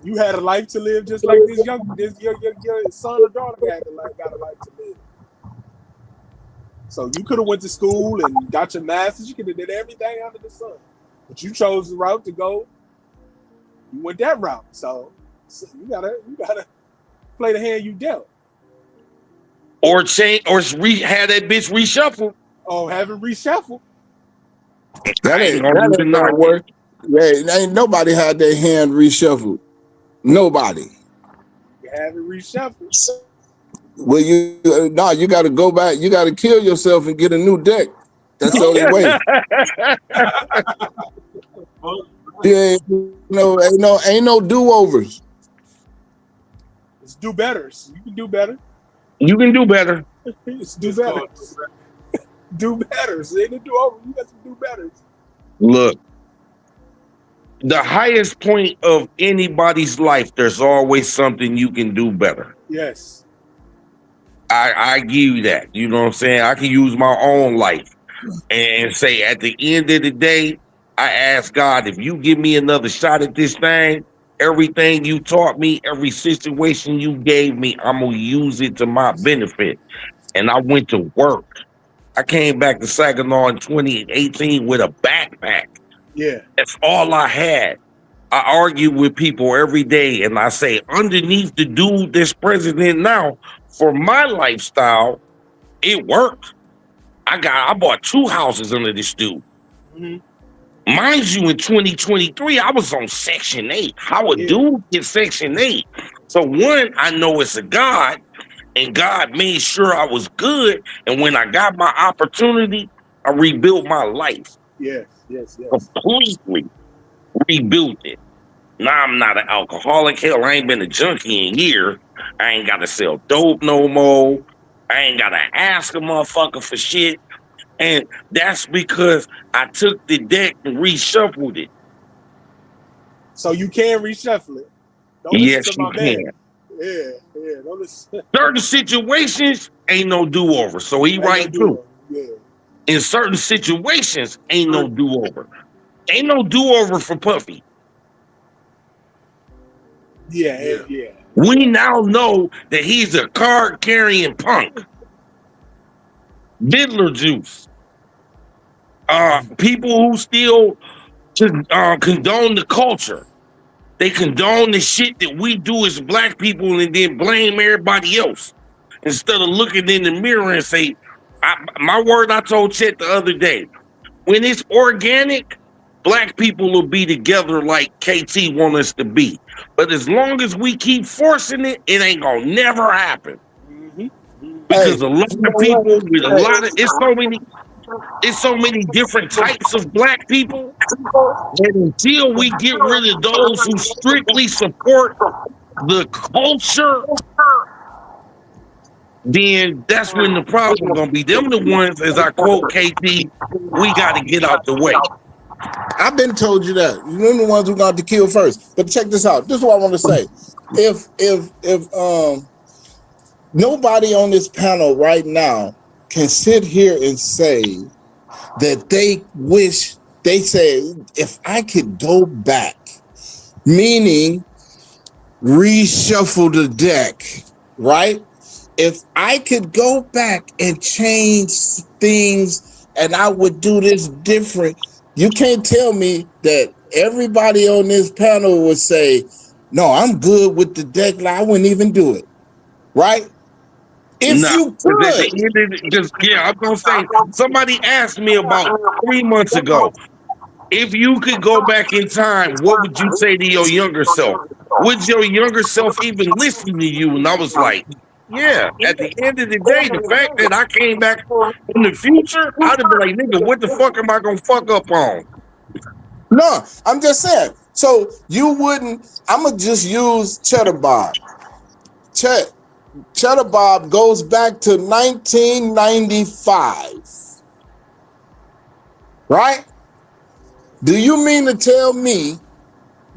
You had a life to live just like your son or daughter got a life to live. So you could have went to school and got your master's. You could have did everything under the sun, but you chose the route to go. You went that route, so you gotta play the hand you dealt. Or change, or have that bitch reshuffle. Oh, have it reshuffle. That ain't gonna gonna work. Yeah, ain't nobody had their hand reshuffled. Nobody. You have it reshuffle. Well, you got to go back. You got to kill yourself and get a new deck. That's the only way. Yeah, ain't no do-overs. It's do better. You can do better. You can do better. It's do better. Do better. So ain't no do over. You got to do better. Look, the highest point of anybody's life, there's always something you can do better. Yes. I give you that. You know what I'm saying? I can use my own life and say at the end of the day, I ask God, if you give me another shot at this thing, everything you taught me, every situation you gave me, I'm going to use it to my benefit. And I went to work. I came back to Saginaw in 2018 with a backpack. Yeah. That's all I had. I argue with people every day, and I say, underneath the dude that's president now, for my lifestyle, it worked. I bought 2 houses under this dude. Mm-hmm. Mind you, in 2023, I was on Section 8. How a dude get Section 8? So one, I know it's a God, and God made sure I was good. And when I got my opportunity, I rebuilt my life. Yes. Completely rebuilt it. Now I'm not an alcoholic. Hell, I ain't been a junkie in years. I ain't got to sell dope no more. I ain't got to ask a motherfucker for shit. And that's because I took the deck and reshuffled it. So you can reshuffle it. Don't yes, listen to my you man. can. Yeah. Don't listen. Certain situations ain't no do-over. So he right too. Yeah. In certain situations, ain't no do-over. Ain't no do-over for Puffy. Yeah. We now know that he's a card-carrying punk. Diddler juice. People who still condone the culture. They condone the shit that we do as black people and then blame everybody else. Instead of looking in the mirror and say, my word I told Chet the other day, when it's organic, black people will be together like KT want us to be. But as long as we keep forcing it, it ain't gonna never happen. Because a lot of people with a lot of it's so many different types of black people. And until we get rid of those who strictly support the culture, then that's when the problem gonna be. Them the ones, as I quote KT, we gotta get out the way. I've been told you that. You're the ones who got to kill first. But check this out. This is what I want to say. If nobody on this panel right now can sit here and say that they wish, they say, if I could go back, meaning reshuffle the deck, right? If I could go back and change things and I would do this different, you can't tell me that everybody on this panel would say, no, I'm good with the deck. I wouldn't even do it, right? If you could. Yeah, I'm going to say, somebody asked me about 3 months ago, if you could go back in time, what would you say to your younger self? Would your younger self even listen to you? And I was like, yeah, at the end of the day, the fact that I came back in the future, I'd have been like, nigga, what the fuck am I going to fuck up on? No, I'm just saying. So you wouldn't, I'm going to just use Cheddar Bob. Cheddar Bob goes back to 1995. Right? Do you mean to tell me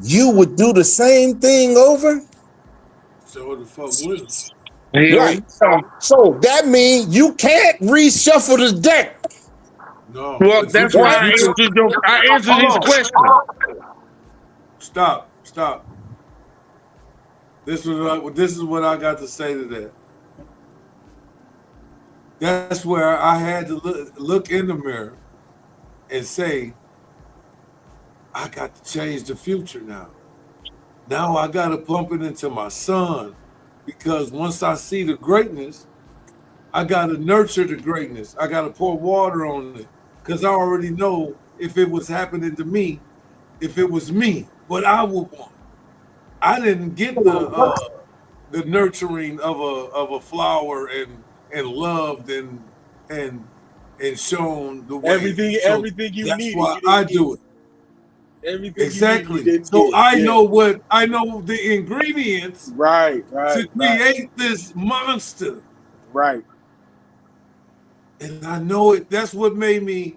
you would do the same thing over? So the fuck would. Right. So that means you can't reshuffle the deck. No. Well, that's why I answered his question. Stop. This is what I got to say to that. That's where I had to look in the mirror and say, I got to change the future now. Now I got to pump it into my son, because once I see the greatness, I got to nurture the greatness. I got to pour water on it, because I already know if it was happening to me, if it was me, what I would want. I didn't get the nurturing of a flower and loved and shown the way. Everything you that's needed. That's why I do it. Everything exactly. So I know the ingredients right to create this monster. Right. And I know it. That's what made me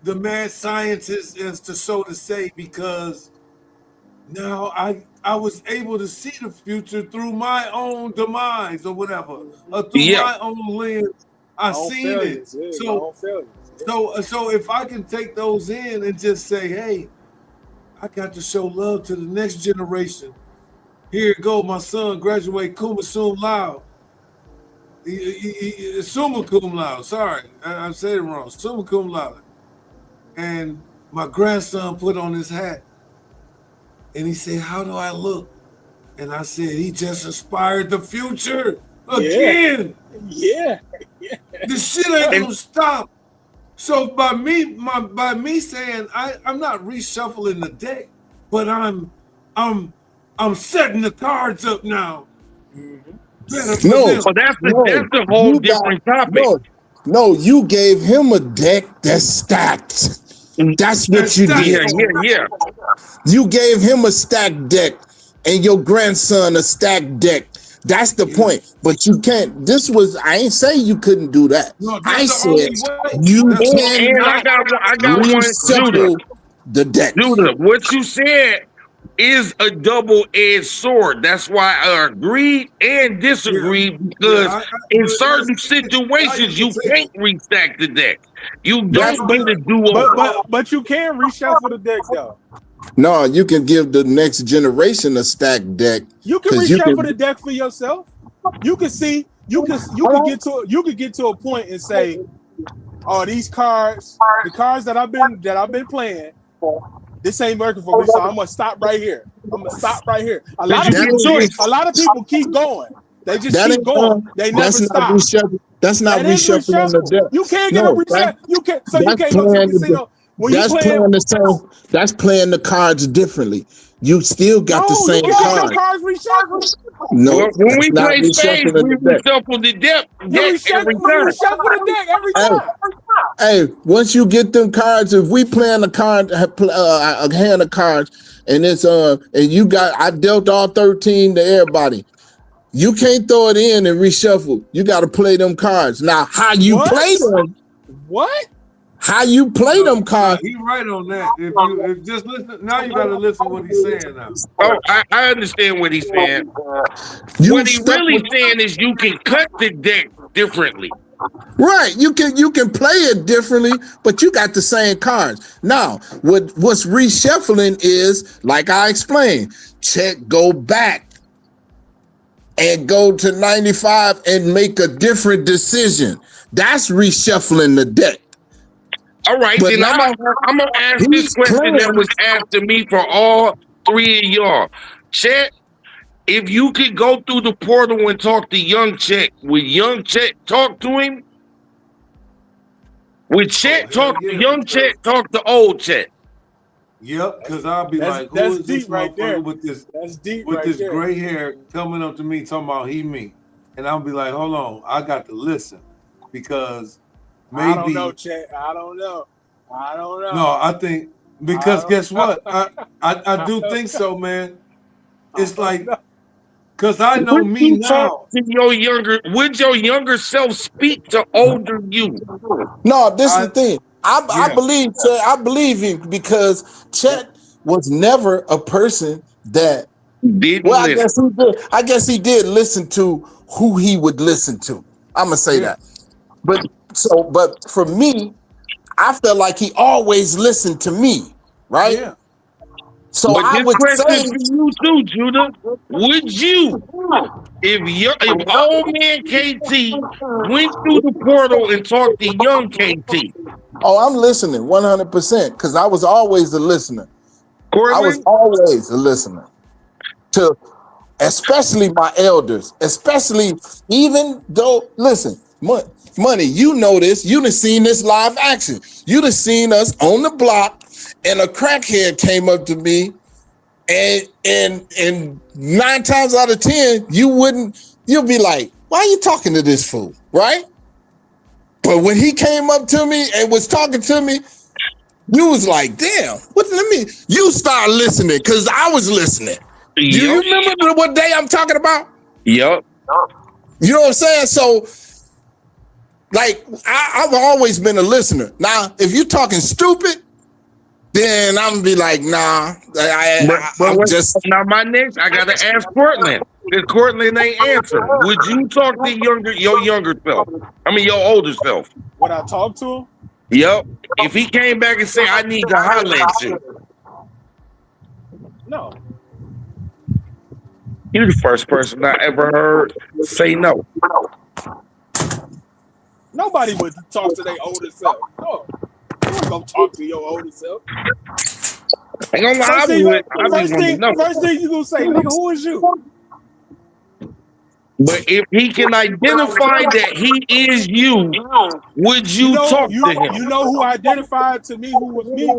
the mad scientist, as to so to say, because now I was able to see the future through my own demise or whatever, or through my own lens. I seen it. So if I can take those in and just say, hey, I got to show love to the next generation. Here you go, my son graduate cum laude. Summa cum laude. Sorry, I said it wrong. Summa cum laude. And my grandson put on his hat, and he said, "How do I look?" And I said, "He just inspired the future again." Yeah. The shit ain't gonna stop. So by me saying I'm not reshuffling the deck, but I'm setting the cards up now. That's the whole different topic. No, you gave him a deck that's stacked. That's what you did. Yeah. You gave him a stacked deck and your grandson a stacked deck. That's the point. But you can't. I ain't saying you couldn't do that. No, I said you cannot reshuffle the deck. Judah, what you said is a double-edged sword. That's why I agreed and disagreed, because in certain situations you can't restack the deck. You don't need to do but you can reshuffle the decks though. No, you can give the next generation a stacked deck. You can reshuffle the deck for yourself. You can see, you can get to a point and say, oh, these cards, the cards that I've been playing, this ain't working for me, so I'm gonna stop right here. A lot of people keep going. They just keep going. They never stop. That's not reshuffling the deck. You can't get a reset. You can't. So you can't go to the casino. That's playing the cards differently. You still got the same cards. cards Reshuffled. No, when we play spades, we reshuffle the deck every time. Reshuffle the deck every time. Hey, once you get them cards, if we playing a hand of cards, and it's and I dealt all 13 to everybody. You can't throw it in and reshuffle. You got to play them cards. Now, how you play them? What? How you play them cards? He's right on that. If just listen, now you got to listen to what he's saying now. Oh, I understand what he's saying. What he's really saying is you can cut the deck differently. Right, you can play it differently, but you got the same cards. Now, what's reshuffling is, like I explained, go back and go to 95 and make a different decision. That's reshuffling the deck. All right, but then I'm gonna ask this question that was asked to me for all three of y'all. Chet, if you could go through the portal and talk to young Chet, would young Chet talk to him? Would Chet talk to young Chet, talk to old Chet? Yep, because I'll be like, who is this motherfucker with this gray hair coming up to me talking about he me? And I'll be like, hold on, I got to listen because maybe I don't know, Chet. I don't know. No, I think because guess what? I do think so, man. It's like because I know me now. Would your younger self speak to older you? No, this is the thing. I believe him because Chet was never a person that didn't listen. I guess he did listen to who he would listen to. I'm gonna say that. But for me, I felt like he always listened to me, right? Yeah. So but I would say for you too, Judah. Would you, if old man KT went through the portal and talked to young KT? Oh, I'm listening 100% because I was always a listener. Cortland? I was always a listener to, especially my elders, especially even though, listen, Money, you know this. You done seen this live action. You done seen us on the block, and a crackhead came up to me, and 9 times out of 10, you'll be like, why are you talking to this fool, right? But when he came up to me and was talking to me, you was like, damn, you start listening, because I was listening. Do you remember what day I'm talking about? Yep. You know what I'm saying? So, like, I've always been a listener. Now, if you're talking stupid, then I'm gonna be like, nah. Now my next, I gotta ask Cortland. Because Cortland ain't answer. Would you talk to your younger self? I mean, your older self. Would I talk to him? Yep. If he came back and say, I need to holler at you. No. You're the first person I ever heard say no. Nobody would talk to their older self. No. You wouldn't go talk to your older self. Ain't gonna lie, first thing you gonna say, nigga, who is you? But if he can identify that he is you, would you talk to him? You know who identified to me who was me?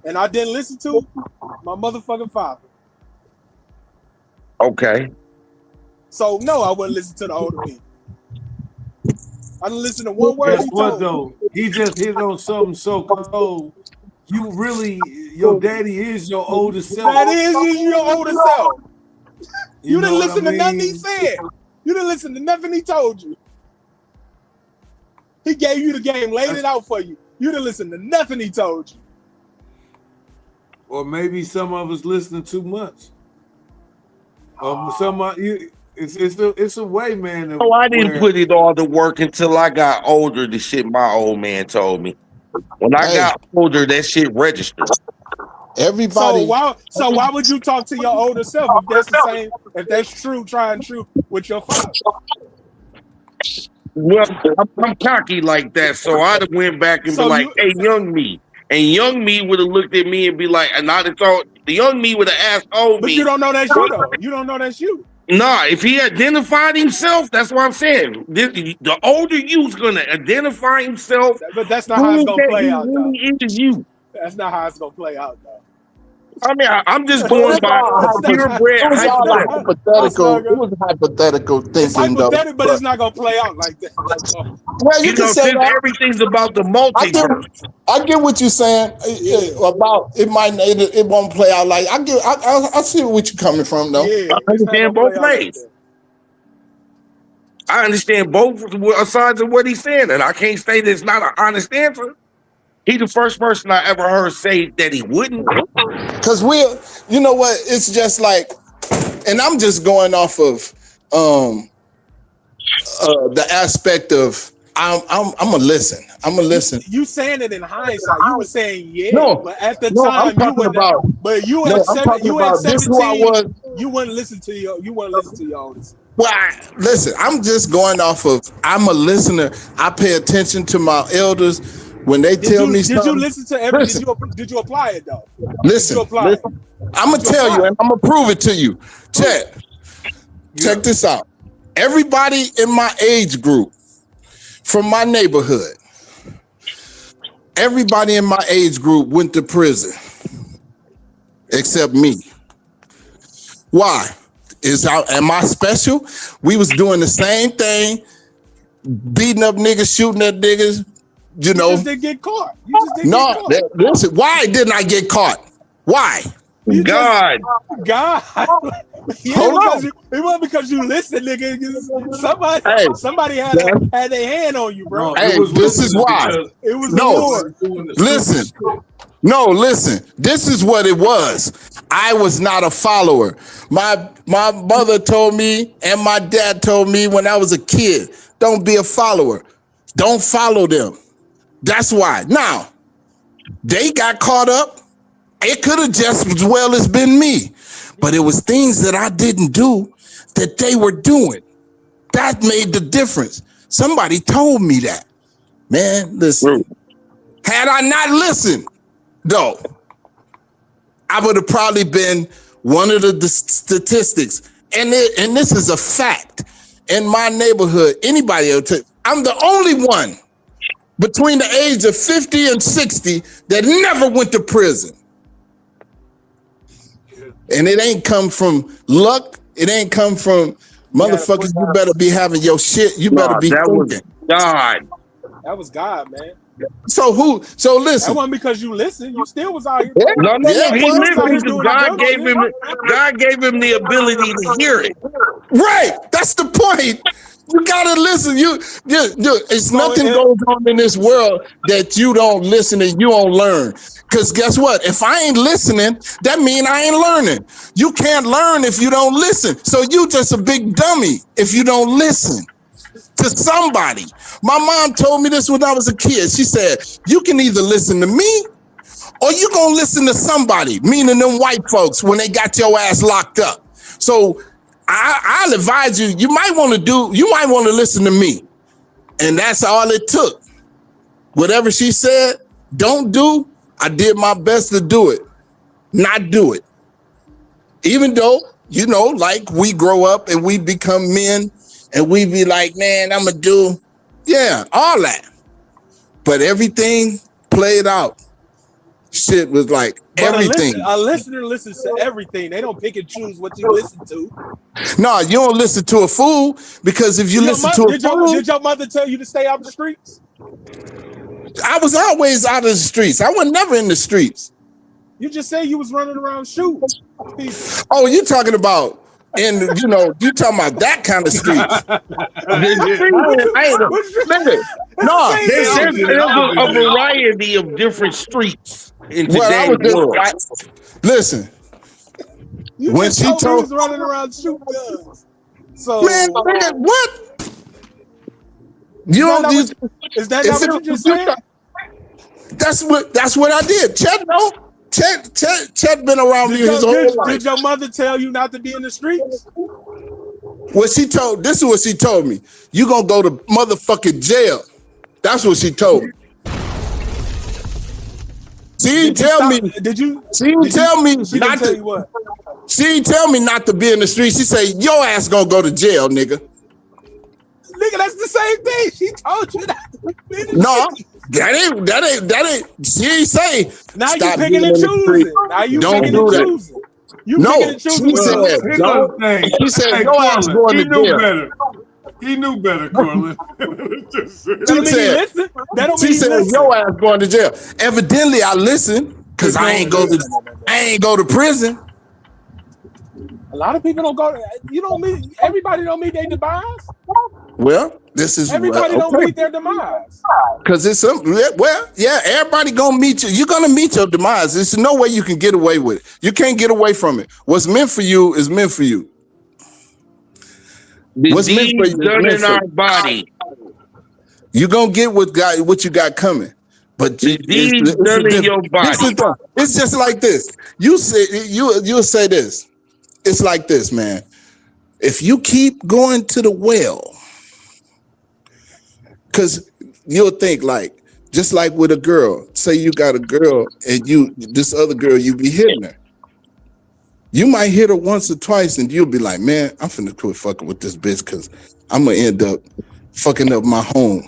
And I didn't listen to? My motherfucking father. Okay. So no, I wouldn't listen to the older me. I didn't listen to one word he told. Though? He just hit on something so cold. You really, your daddy is your older self. That is your older self. You didn't listen to nothing he said. You didn't listen to nothing he told you. He gave you the game, laid it out for you. You didn't listen to nothing he told you. Or maybe some of us listening too much. It's a way, man. I didn't put it all to work until I got older. The shit my old man told me. When I got older, that shit registered. Everybody. So why would you talk to your older self if that's the same? If that's true, try and true with your father. Well, I'm cocky like that, so I'd have went back and be like, "Hey, young me," and young me would have looked at me and be like, and I'd have thought the young me would have asked old me. But you don't know that's you though. You don't know that's you. Nah, if he identified himself, that's what I'm saying. The older you's gonna identify himself, but that's not how it's gonna play out. Though. Is you. That's not how it's gonna play out, though. I mean, I'm just going by purebred. It was all hypothetical. It was hypothetical thinking, it's hypothetical, but it's not gonna play out like that. Well, you can say that. Everything's about the multiverse. I get what you're saying about it won't play out like I see what you're coming from though. Yeah, I understand both ways. I understand both sides of what he's saying, and I can't say that's not an honest answer. He's the first person I ever heard say that he wouldn't. Because you know what? It's just like, and I'm just going off of the aspect of I'm gonna listen. I'm gonna listen. You saying it in hindsight. You were saying but at the time you would. But you at 17, you wouldn't listen to your oldest. Well, listen. I'm just going off of. I'm a listener. I pay attention to my elders. When they tell me something, did you listen to everything? Did you apply it though? Listen, I'm gonna tell you, and I'm gonna prove it to you. Check this out. Everybody in my age group, from my neighborhood, everybody in my age group went to prison, except me. Why? Am I special? We was doing the same thing, beating up niggas, shooting at niggas. You know, just didn't get caught. You just didn't get caught. Listen, why didn't I get caught? Why? God. Yeah, it wasn't because you listened, nigga. Somebody had their hand on you, bro. Hey, this is why. It was the Lord. Listen. This is what it was. I was not a follower. My mother told me, and my dad told me when I was a kid, don't be a follower. Don't follow them. That's why. Now, they got caught up. It could have just as well as been me. But it was things that I didn't do that they were doing. That made the difference. Somebody told me that. Man, listen. Had I not listened, though, I would have probably been one of the statistics. And this is a fact. In my neighborhood, anybody else, I'm the only one between the age of 50 and 60 that never went to prison. And it ain't come from luck. It ain't come from motherfuckers. You better be having your shit. You better be thinking. Was God. That was God, man. So listen. That wasn't because you listened. You still was out here. No, he listened because God gave him the ability to hear it. Right. That's the point. You gotta listen. It's nothing goes on in this world that you don't listen and you don't learn. Because guess what? If I ain't listening, that means I ain't learning. You can't learn if you don't listen. So you just a big dummy if you don't listen to somebody. My mom told me this when I was a kid. She said, you can either listen to me or you gonna listen to somebody, meaning them white folks when they got your ass locked up. So I'll advise you, you might want to listen to me. And that's all it took. Whatever she said, don't do, I did my best to do it, not do it. Even though, like we grow up and we become men and we be like, man, I'm going to do, all that. But everything played out. Shit was like everything. A listener listens to everything. They don't pick and choose what you listen to. No, you don't listen to a fool because if you listen to a fool. Did your mother tell you to stay out the streets? I was always out of the streets. I was never in the streets. You just say you was running around shooting. Oh, you talking about you talking about that kind of streets. There's a variety of different streets in today's world. Listen. When she told me he was running around shooting guns. So man, what? Is that not what you just said? That's what I did. Chet, no. Chet been around me his whole life. Did your mother tell you not to be in the streets? This is what she told me. You gonna go to motherfucking jail. That's what she told me. She didn't tell me. She didn't tell me not to. What? She didn't tell me not to be in the street. She said, your ass gonna go to jail, nigga. Nigga, that's the same thing. She told you that. No, that ain't. She ain't say. Now you picking and choosing. Now you picking and choosing. You picking and choosing. She said, your ass going to jail. Better. He knew better, Corlin. She said, your ass going to jail. Evidently, I listened because I ain't go to prison. A lot of people don't go. You don't meet. Everybody don't meet their demise. Well, this is everybody don't meet their demise. Because it's everybody gonna meet you. You're gonna meet your demise. There's no way you can get away with it. You can't get away from it. What's meant for you is meant for you. What's meant for you done in our body. You're gonna get what you got coming. But it's done in your body. It's just like this. You'll say this. It's like this, man. If you keep going to the well, because you'll think like, just like with a girl, say you got a girl and this other girl, you be hitting her. You might hit her once or twice and you'll be like, man, I'm finna quit fucking with this bitch because I'm gonna end up fucking up my home,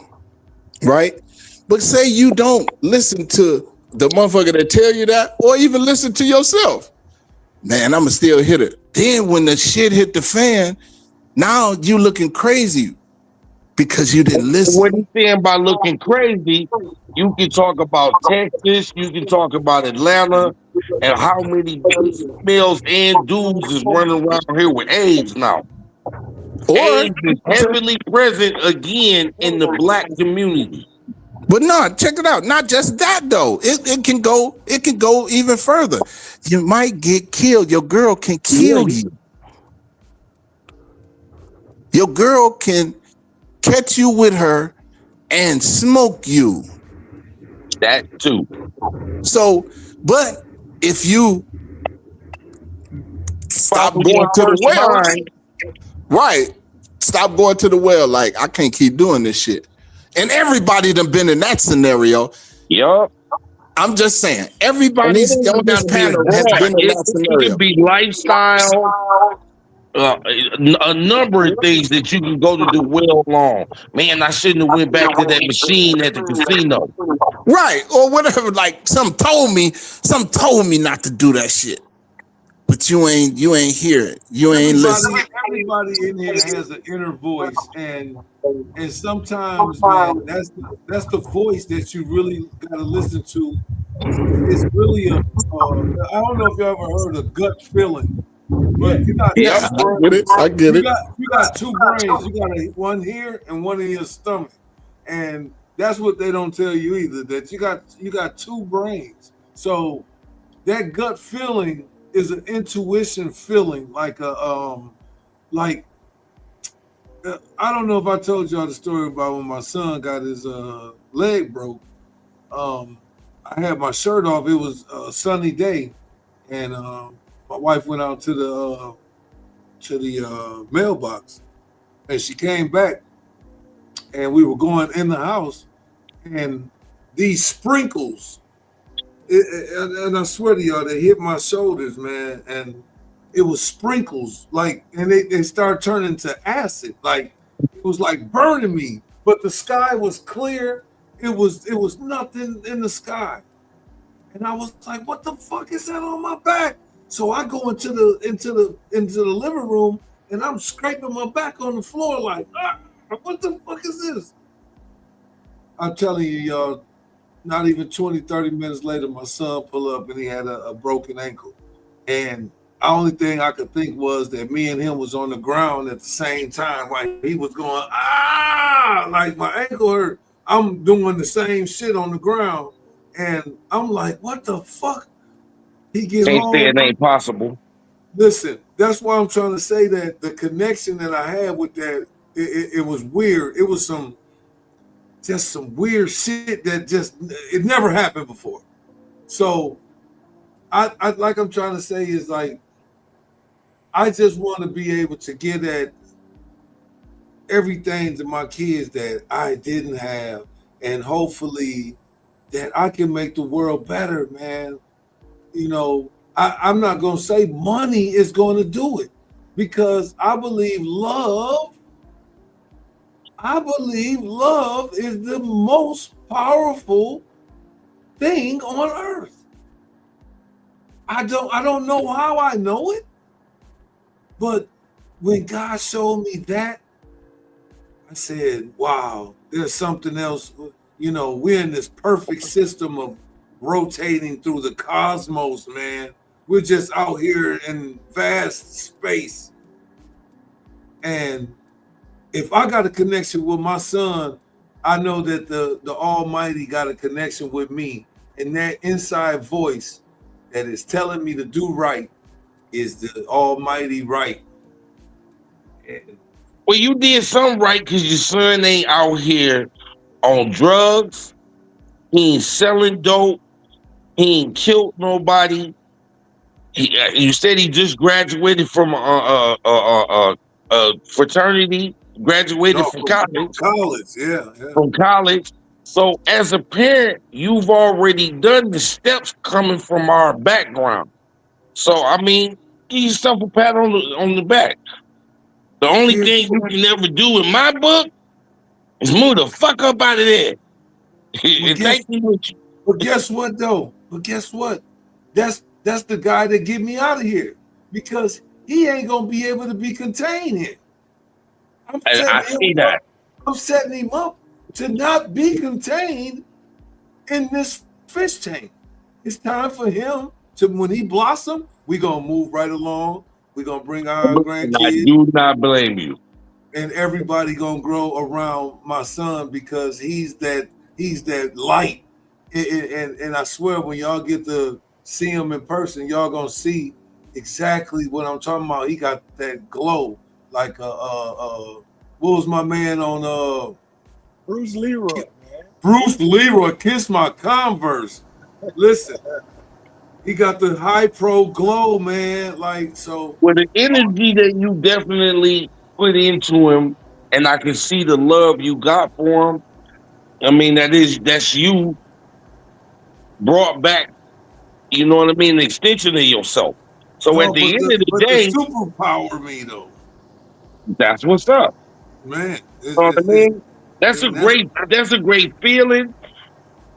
right? But say you don't listen to the motherfucker that tell you that, or even listen to yourself. Man, I'ma still hit her. Then when the shit hit the fan, now you looking crazy because you didn't listen. What he's saying by looking crazy, you can talk about Texas, you can talk about Atlanta, and how many females and dudes is running around here with AIDS now. AIDS is heavily present again in the black community. But no, check it out. Not just that though. It can go even further. You might get killed. Your girl can kill you. Your girl can catch you with her and smoke you. That too. So, but if you stop going to the well, right? Stop going to the well. Like, I can't keep doing this shit. And everybody done been in that scenario. Yup. I'm just saying, everybody's on this panel has been in that scenario. It could be lifestyle, a number of things that you can go to the well on. Man, I shouldn't have went back to that machine at the casino. Right, or whatever. Like, some told me not to do that shit. But you ain't hear it. You ain't listen. Everybody in here has an inner voice, and sometimes, man, that's the voice that you really got to listen to. It's really I don't know if you ever heard of gut feeling, but you got I get it. You got two brains. You got one here and one in your stomach, and that's what they don't tell you either. That you got two brains. So that gut feeling is an intuition feeling, like I don't know if I told y'all the story about when my son got his leg broke. I had my shirt off. It was a sunny day, and my wife went out to the mailbox, and she came back, and we were going in the house, and these sprinkles. And I swear to y'all, they hit my shoulders, man, and it was sprinkles, like, and they started turning to acid, like it was like burning me. But the sky was clear; it was nothing in the sky, and I was like, "What the fuck is that on my back?" So I go into the living room, and I'm scraping my back on the floor, like, "What the fuck is this?" I'm telling you, y'all. Not even 20, 30 minutes later, my son pulled up and he had a broken ankle. And the only thing I could think was that me and him was on the ground at the same time. Like, he was going, like my ankle hurt. I'm doing the same shit on the ground. And I'm like, what the fuck? He get home. It ain't possible. Listen, that's why I'm trying to say that the connection that I had with that, it was weird. It was some weird shit that it never happened before. So I like I'm trying to say is like I just want to be able to get at everything to my kids that I didn't have, and hopefully that I can make the world better, man. You know, I'm not gonna say money is gonna do it because I believe love is the most powerful thing on earth. I don't know how I know it, but when God showed me that, I said, wow, there's something else. You know, we're in this perfect system of rotating through the cosmos, man. We're just out here in vast space. And if I got a connection with my son, I know that the Almighty got a connection with me. And that inside voice that is telling me to do right is the Almighty right. And Well, you did something right because your son ain't out here on drugs. He ain't selling dope. He ain't killed nobody. You said he just graduated from fraternity, graduated no, from from college. college, yeah. From college. So as a parent, you've already done the steps coming from our background. So I mean, give yourself a pat on the back. The only Here's thing you can ever do in my book is move the fuck up out of there but and take me with you. guess what though? But guess what? That's the guy that get me out of here because he ain't gonna be able to be contained here. I'm And I setting him see that. up. I'm setting him up to not be contained in this fish tank. It's time for him to when he blossom, we gonna move right along. We're gonna bring our And I grandkids do not blame you. and everybody gonna grow around my son because he's that light. And I swear when y'all get to see him in person, y'all gonna see exactly what I'm talking about. He got that glow, like what was my man on Bruce Leroy, man. Bruce Leroy? Kiss my Converse. Listen, he got the high pro glow, man. Like so, With the energy that you definitely put into him, and I can see the love you got for him. I mean, that's you brought back, you know what I mean, an extension of yourself. So at no, the but end the of the but the day, superpower me though, that's what's up. man. You know what I mean? And that's That's a great feeling.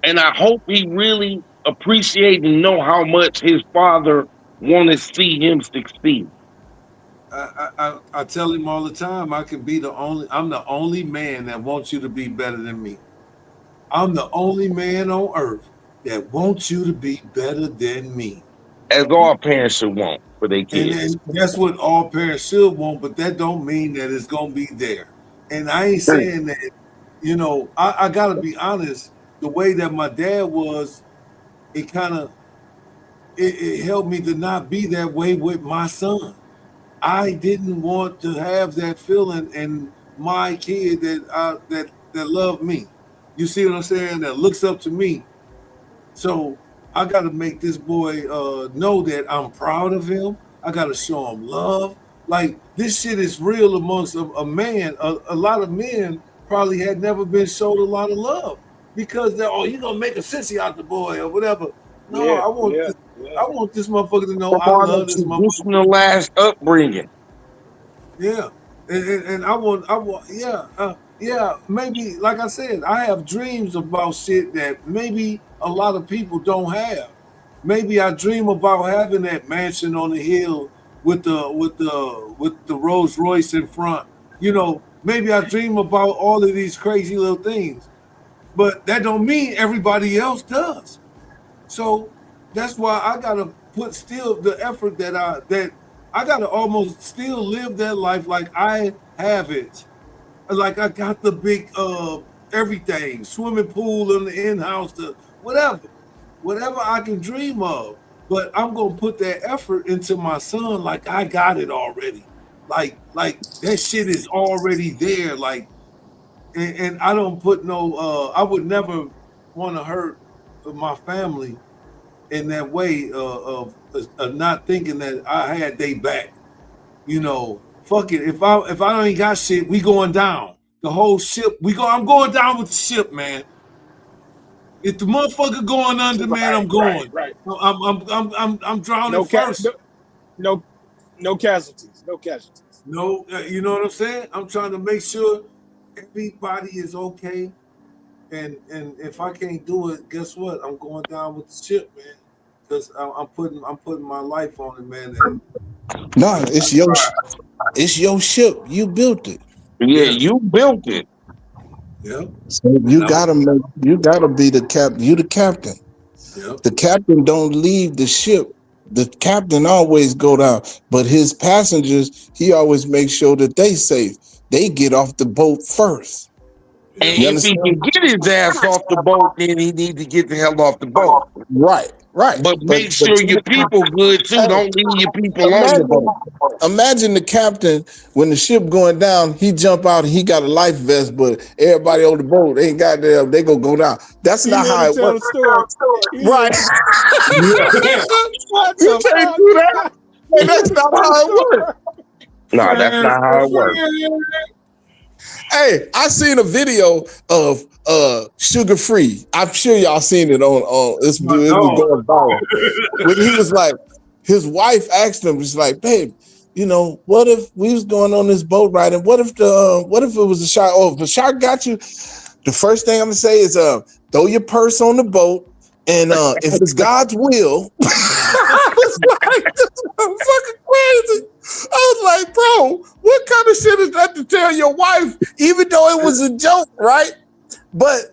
And I hope he really appreciate and know how much his father want to see him succeed. I tell him all the time. I'm the only man that wants you to be better than me. I'm the only man on earth that wants you to be better than me. As all parents should want for their kids. And that's what all parents should want, but that don't mean that it's gonna be there. And I ain't saying that, I gotta be honest, the way that my dad was, it kind of it helped me to not be that way with my son. I didn't want to have that feeling in my kid that loved me. You see what I'm saying? That looks up to me. So I got to make this boy know that I'm proud of him. I got to show him love. Like this shit is real amongst a man. A lot of men probably had never been showed a lot of love because they're you gonna make a sissy out the boy or whatever. No, Yeah, I want yeah, this. yeah. I want this motherfucker to know From I our love this motherfucker. traditional last upbringing. Yeah, and yeah. Maybe like I said, I have dreams about shit that maybe a lot of people don't have. Maybe I dream about having that mansion on the hill with the Rolls Royce in front. Maybe I dream about all of these crazy little things, but that don't mean everybody else does. So that's why I gotta put still the effort that I gotta almost still live that life like I have it. Like I got the big everything, swimming pool in the in-house, the whatever I can dream of. But I'm gonna put that effort into my son like I got it already. Like that shit is already there. Like and I don't put no I would never want to hurt my family in that way of not thinking that I had they back. You know, fuck it. If I ain't got shit, we going down. The whole ship, I'm going down with the ship, man. If the motherfucker going under, man, I'm going. Right. I'm drowning first. No casualties. No casualties. No, you know what I'm saying? I'm trying to make sure everybody is okay. And if I can't do it, guess what? I'm going down with the ship, man. Because I'm putting my life on it, man. And No, it's your ship. You built it. Yeah, you built it. Yeah. So you gotta be the captain. You the captain. Yep. The captain don't leave the ship. The captain always go down, but his passengers, he always makes sure that they safe. They get off the boat first. And You if he understand? can get his ass off the boat, then he needs to get the hell off the boat. Right. But make sure your people good too. Hey, Don't leave your people on the boat. Imagine the captain when the ship going down, he jump out and he got a life vest, but everybody on the boat ain't got them. They go down. That's not how it works. Right? What You can't do that. Hey, that's not how it works. No, that's not how it works. Hey, I seen a video of Sugar Free. I'm sure y'all seen it on this. It was going viral. When he was like, his wife asked him, "Just like, babe, you know, what if we was going on this boat ride, and what if it was a shark? Oh, if the shark got you, the first thing I'm gonna say is, throw your purse on the boat, and if it's God's will." I was like, this is fucking crazy. I was like, bro, what kind of shit is that to tell your wife, even though it was a joke, right? But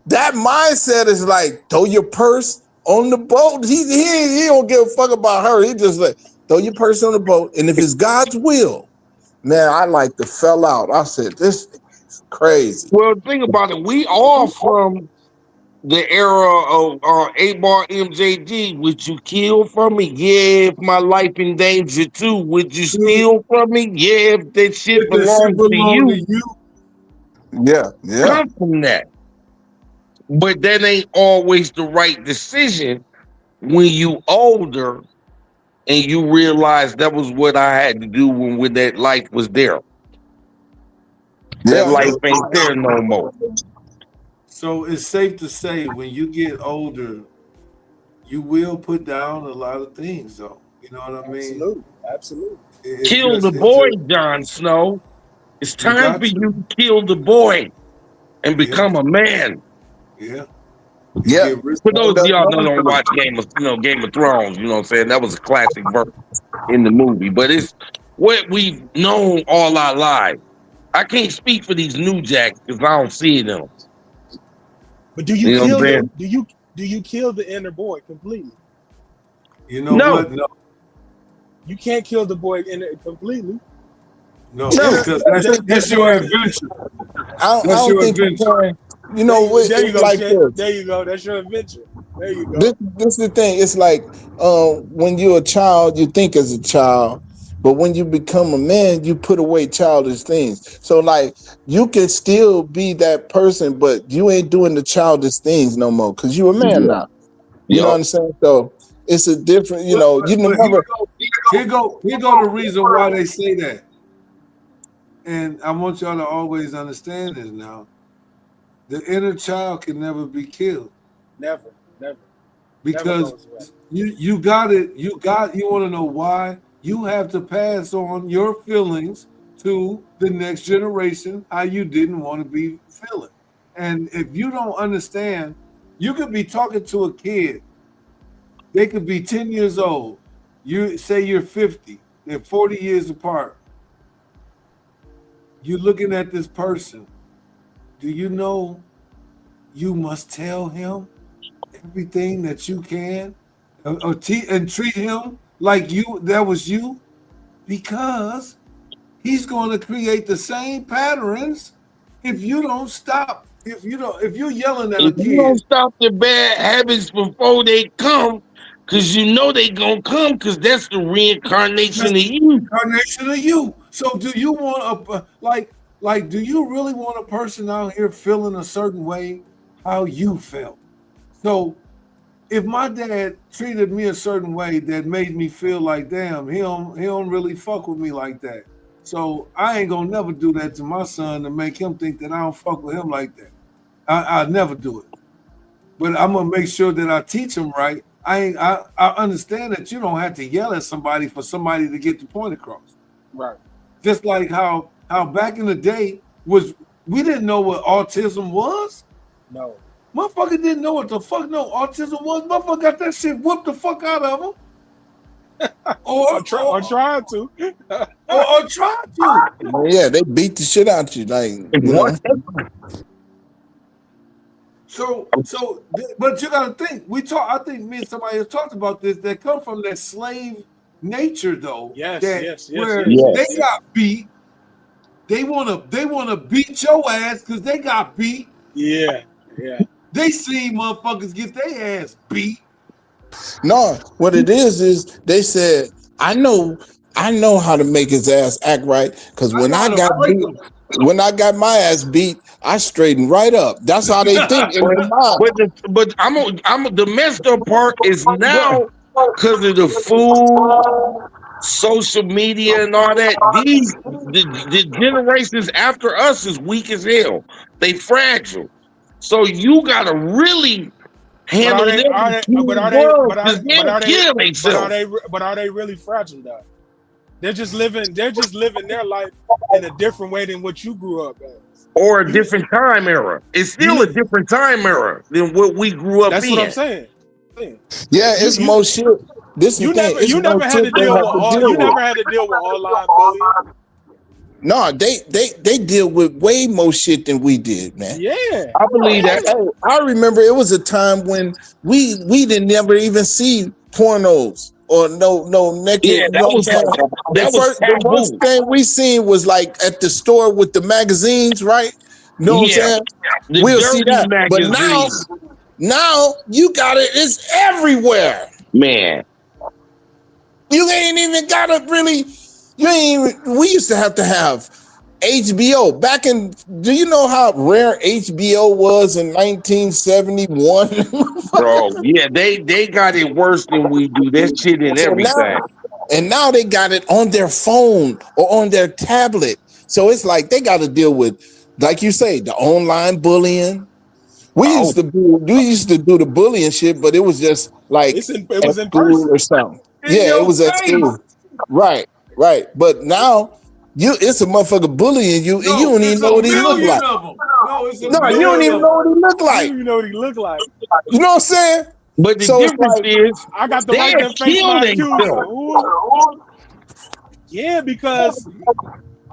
that mindset is like, throw your purse on the boat. He don't give a fuck about her. He just like, throw your purse on the boat. And if it's God's will, man, I like to fell out. I said, this is crazy. Well, think about it. We all from the era of 8-Ball MJG. Would you kill for me? Yeah, if my life in danger too. Would you steal from me? Yeah, if that shit belongs to you. Yeah. Come from that. But that ain't always the right decision when you older and you realize that was what I had to do when that life was there. That life ain't there no more. So it's safe to say when you get older, you will put down a lot of things, though. You know what I mean? Absolutely. Kill the boy, Jon Snow. It's time for you to kill the boy and become a man. Yeah. For those of y'all that don't watch Game of Thrones, you know what I'm saying? That was a classic verse in the movie, but it's what we've known all our lives. I can't speak for these new jacks because I don't see them. But do you kill them? Do you kill the inner boy completely? You know what? No. You can't kill the boy completely. No, because that's your adventure. I don't think adventure. You know, there you go. Like there you go. That's your adventure. There you go. This is the thing. It's like when you're a child, you think as a child, but when you become a man, you put away childish things. So like you can still be that person, but you ain't doing the childish things no more because you're a man now. You know what I'm saying? So it's a different. You know, you remember. Here go the reason why they say that. And I want y'all to always understand this now. The inner child can never be killed. Never. Because you got it. You want to know why? You have to pass on your feelings to the next generation how you didn't want to be feeling. And if you don't understand, you could be talking to a kid. They could be 10 years old. You say you're 50. They're 40 years apart. You're looking at this person. Do you know you must tell him everything that you can and treat him like that was you? Because he's going to create the same patterns if you don't stop. If you're yelling at a kid. If you don't stop the bad habits before they come, because you know they gonna come, because that's the reincarnation of you. Reincarnation of you. So do you want do you really want a person out here feeling a certain way how you felt? So if my dad treated me a certain way that made me feel like, damn, he don't really fuck with me like that. So I ain't gonna never do that to my son to make him think that I don't fuck with him like that. I never do it. But I'm gonna make sure that I teach him right. I understand that you don't have to yell at somebody for somebody to get the point across. Right. Just like how back in the day we didn't know what autism was. No. Motherfucker didn't know what the fuck no autism was. Motherfucker got that shit whooped the fuck out of him. or tried to. or tried to. Yeah, they beat the shit out you. Like, you know. So, but you gotta think. I think me and somebody has talked about this. That come from that slave nature, though. Yes. They got beat. They wanna beat your ass because they got beat. Yeah. They see motherfuckers get their ass beat. No, what it is they said, I know how to make his ass act right. Because when I got my ass beat, I straightened right up. That's how they think in their mind. But the messed up part is now because of the food, social media, and all that. The generations after us is weak as hell. They fragile. So you gotta really handle them. But are they really fragile though? They're just living their life in a different way than what you grew up as. Or a different time era. It's still a different time era than what we grew up in. That's what I'm saying. Yeah, it's more shit. You never had to deal with online bullying. No, they deal with way more shit than we did, man. Yeah, I believe that. Hey, I remember it was a time when we didn't never even see pornos or no naked. Yeah, the first thing we seen was like at the store with the magazines, right? You know what I'm saying? We'll see that. Magazines. But now you got it. It's everywhere, man. You ain't even gotta really. We used to have HBO back in. Do you know how rare HBO was in 1971? Bro, yeah, they got it worse than we do. That shit in everything. And now they got it on their phone or on their tablet. So it's like they got to deal with, like you say, the online bullying. We used to do the bullying shit, but it was just like it was in person or something. It was at school. Right. But now it's a motherfucker bullying you, and you don't even know what he look like. No, you don't even know what he look like. You know what he look like. You know what I'm saying? But the difference is, I got the right to face my accuser. Yeah, because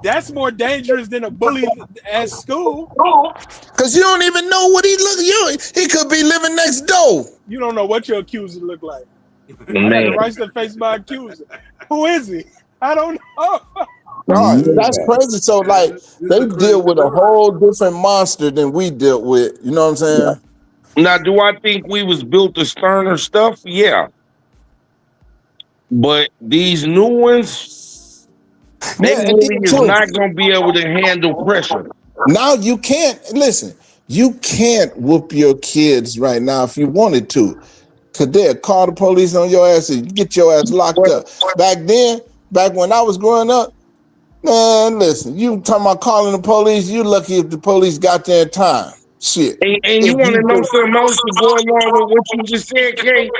that's more dangerous than a bully at school. Because you don't even know what he look. He could be living next door. You don't know what your accuser look like. Man. I got the right to face my accuser. Who is he? I don't know. No, that's crazy. So like they deal with a whole different monster than we dealt with. You know what I'm saying? Now, do I think we was built to sterner stuff? Yeah. But these new ones, they really is not going to be able to handle pressure. Now you can't, listen, you can't whoop your kids right now if you wanted to. Because they'll call the police on your ass and get your ass locked up. Back when I was growing up, man, listen, you talking about calling the police, you lucky if the police got there in time. Shit. And you want to know something else to go along with what you just said, Kate?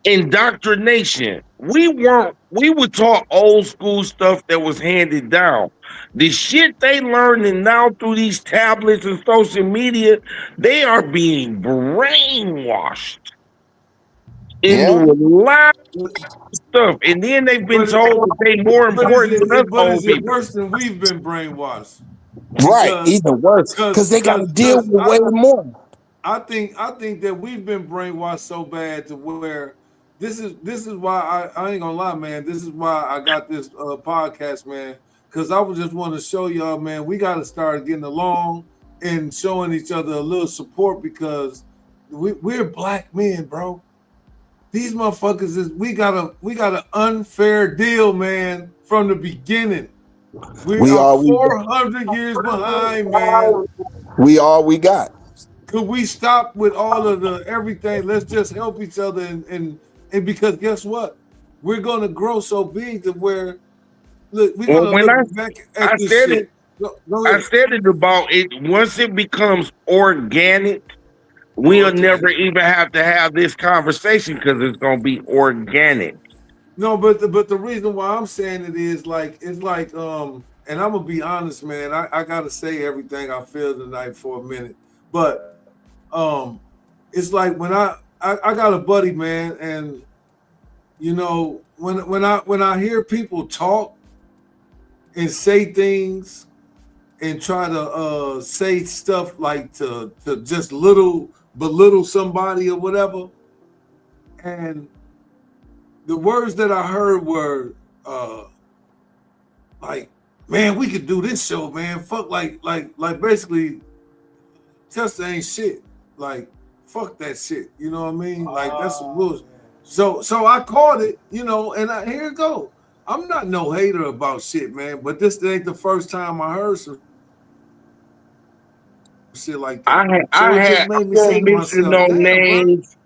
Indoctrination. We were taught old school stuff that was handed down. The shit they learning now through these tablets and social media, they are being brainwashed into a lot of stuff. And then they've been told that they more important than us. But is it worse than we've been brainwashed? Right, even worse. Because they got to deal with way more. I think that we've been brainwashed so bad to where this is why I ain't gonna lie, man. This is why I got this podcast, man. Because I would just want to show y'all, man, we got to start getting along and showing each other a little support because we're black men, bro. These motherfuckers we got an unfair deal, man, from the beginning. We are 400 years behind, man. We got. could we stop with all of the everything? Let's just help each other and because guess what? We're gonna grow so big to where look, we're Well, gonna when look back at I this said it, shit. Go I ahead. said it about it. Once it becomes organic, Oh, we'll okay. never even have to have this conversation because it's gonna be organic. No, but the reason why I'm saying it is like it's like and I'm gonna be honest, man. I gotta say everything I feel tonight for a minute. But it's like when I got a buddy, man, and you know, when I hear people talk and say things and try to say stuff like to just belittle somebody or whatever, and the words that I heard were like, man, we could do this show, man. Fuck like basically Tesla ain't shit. Like, fuck that shit. You know what I mean? Like that's some bullshit. So I caught it, you know, and here it go. I'm not no hater about shit, man, but this ain't the first time I heard some shit like that. So it just I made me say won't to mention myself, no damn, bro, names.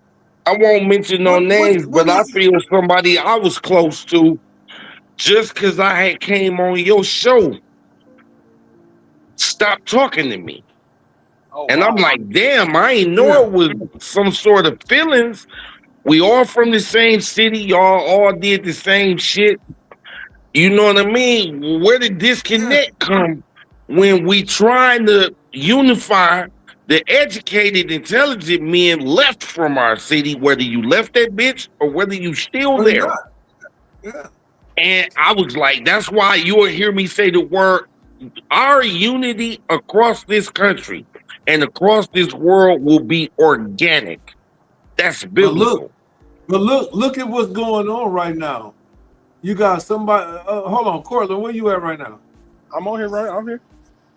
I won't mention no names, what but I is feel somebody I was close to just because I had came on your show stopped talking to me. Oh And I'm wow. like, damn, I ain't know yeah. it was some sort of feelings. We all from the same city. Y'all all did the same shit. You know what I mean? Where did Yeah. disconnect come when we trying to unify the educated, intelligent men left from our city, whether you left that bitch or whether you still Or there? not. Yeah. And I was like, that's why you'll hear me say the word our unity across this country and across this world will be organic. That's But look, biblical. look at what's going on right now. You got somebody. Hold on, Cortland. Where you at right now? I'm on here, right? I'm here.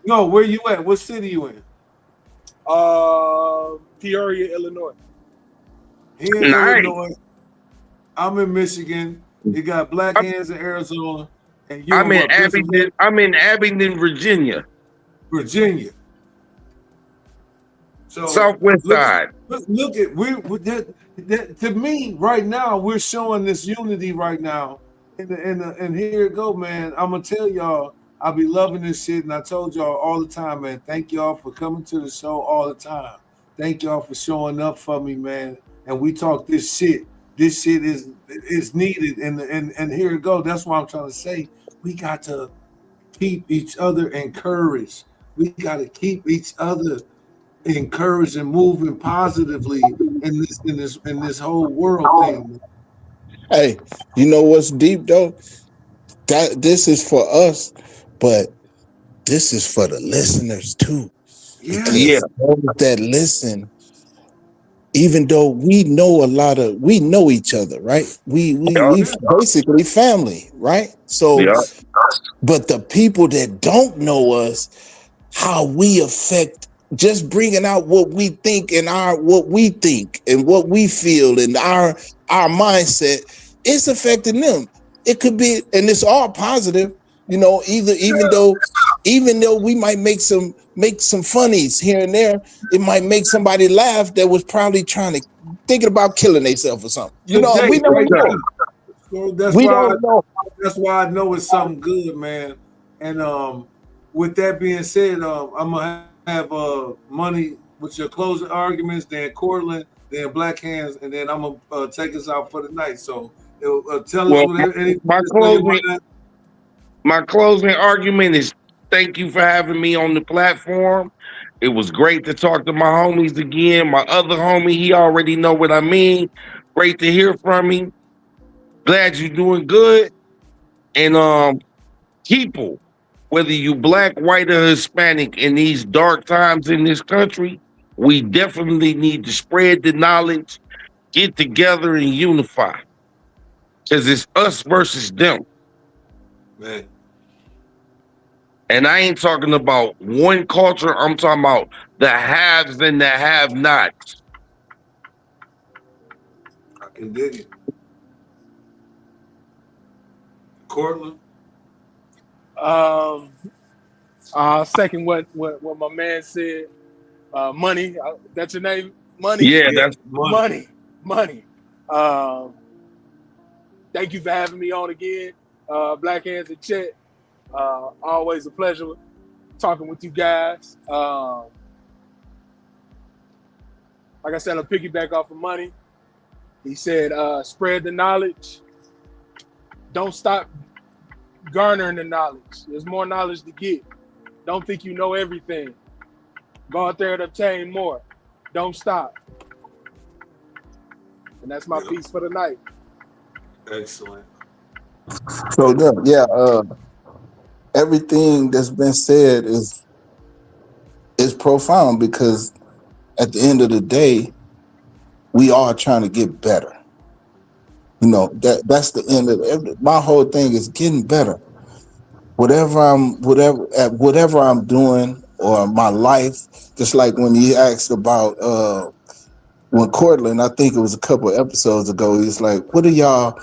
No, where you at? What city you in? Peoria, Illinois. He in Nice. Illinois. I'm in Michigan. You got Black Hands in Arizona, and you I'm in in what? Abingdon. Pennsylvania, I'm in Abingdon, Virginia, Virginia. So Southwest look, side. look at we that to me right now we're showing this unity right now, and here it go, man. I'm gonna tell y'all I be loving this shit, and I told y'all all the time, man. Thank y'all for coming to the show all the time. Thank y'all for showing up for me, man. And we talk this shit. This shit is needed, and here it go. That's why I'm trying to say we got to keep each other encouraged. We got to keep each other encouraged and moving positively in this whole world thing. Hey, you know what's deep though? That this is for us, but this is for the listeners too. Yeah. Yes, Because those that listen, even though we know each other, right? Yeah. We basically family, right? So, Yeah. but the people that don't know us, how we affect just bringing out what we think and what we think and what we feel and our mindset, it's affecting them. It could be, and it's all positive, you know, even though we might make some funnies here and there, it might make somebody laugh that was probably thinking about killing themselves or something. You know, today, we don't right know. now. So that's We why don't know. I know it's something good, man. And with that being said, I'm gonna have money with your closing arguments, then Cortland, then Black Hands, and then I'm gonna take us out for the night. So tell us Well, what anything my that's on your closing mind. my closing argument is thank you for having me on the platform. It was great to talk to my homies again. My other homie, he already know what I mean. Great to hear from him. Glad you're doing good. And people, whether you black, white, or Hispanic in these dark times in this country, we definitely need to spread the knowledge, get together and unify. Because it's us versus them. Man, And I ain't talking about one culture, I'm talking about the haves and the have nots. I can dig it. Cortland. Second what my man said. Money. That's your name? Money? Yeah, Yeah, that's Money. Thank you for having me on again. Black Hands and Chet. Always a pleasure talking with you guys. Like I said, I'll piggyback off of Money. He said, spread the knowledge. Don't stop garnering the knowledge. There's more knowledge to get. Don't think you know everything. Go out there and obtain more. Don't stop. And that's my piece for the night. excellent. So everything that's been said is profound because at the end of the day, we are trying to get better. You know, that's the end of it. My whole thing is getting better. Whatever I'm doing or my life, just like when you asked about when Cortland, I think it was a couple of episodes ago, he's like, what are y'all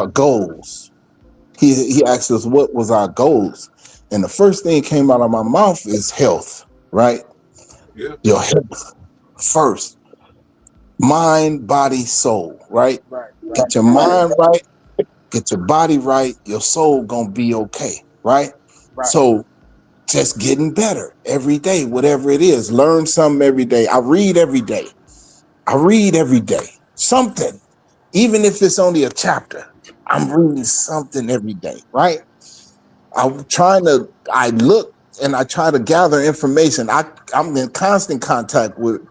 goals? He asked us what was our goals. And the first thing that came out of my mouth is health, right? Yeah. Your health first. Mind, body, soul, right? Get your mind right, get your body right, your soul gonna be okay, right? So just getting better every day, whatever it is. Learn something every day. I read every day. Something. Even if it's only a chapter, I'm reading something every day, right? I look and I try to gather information. I'm in constant contact with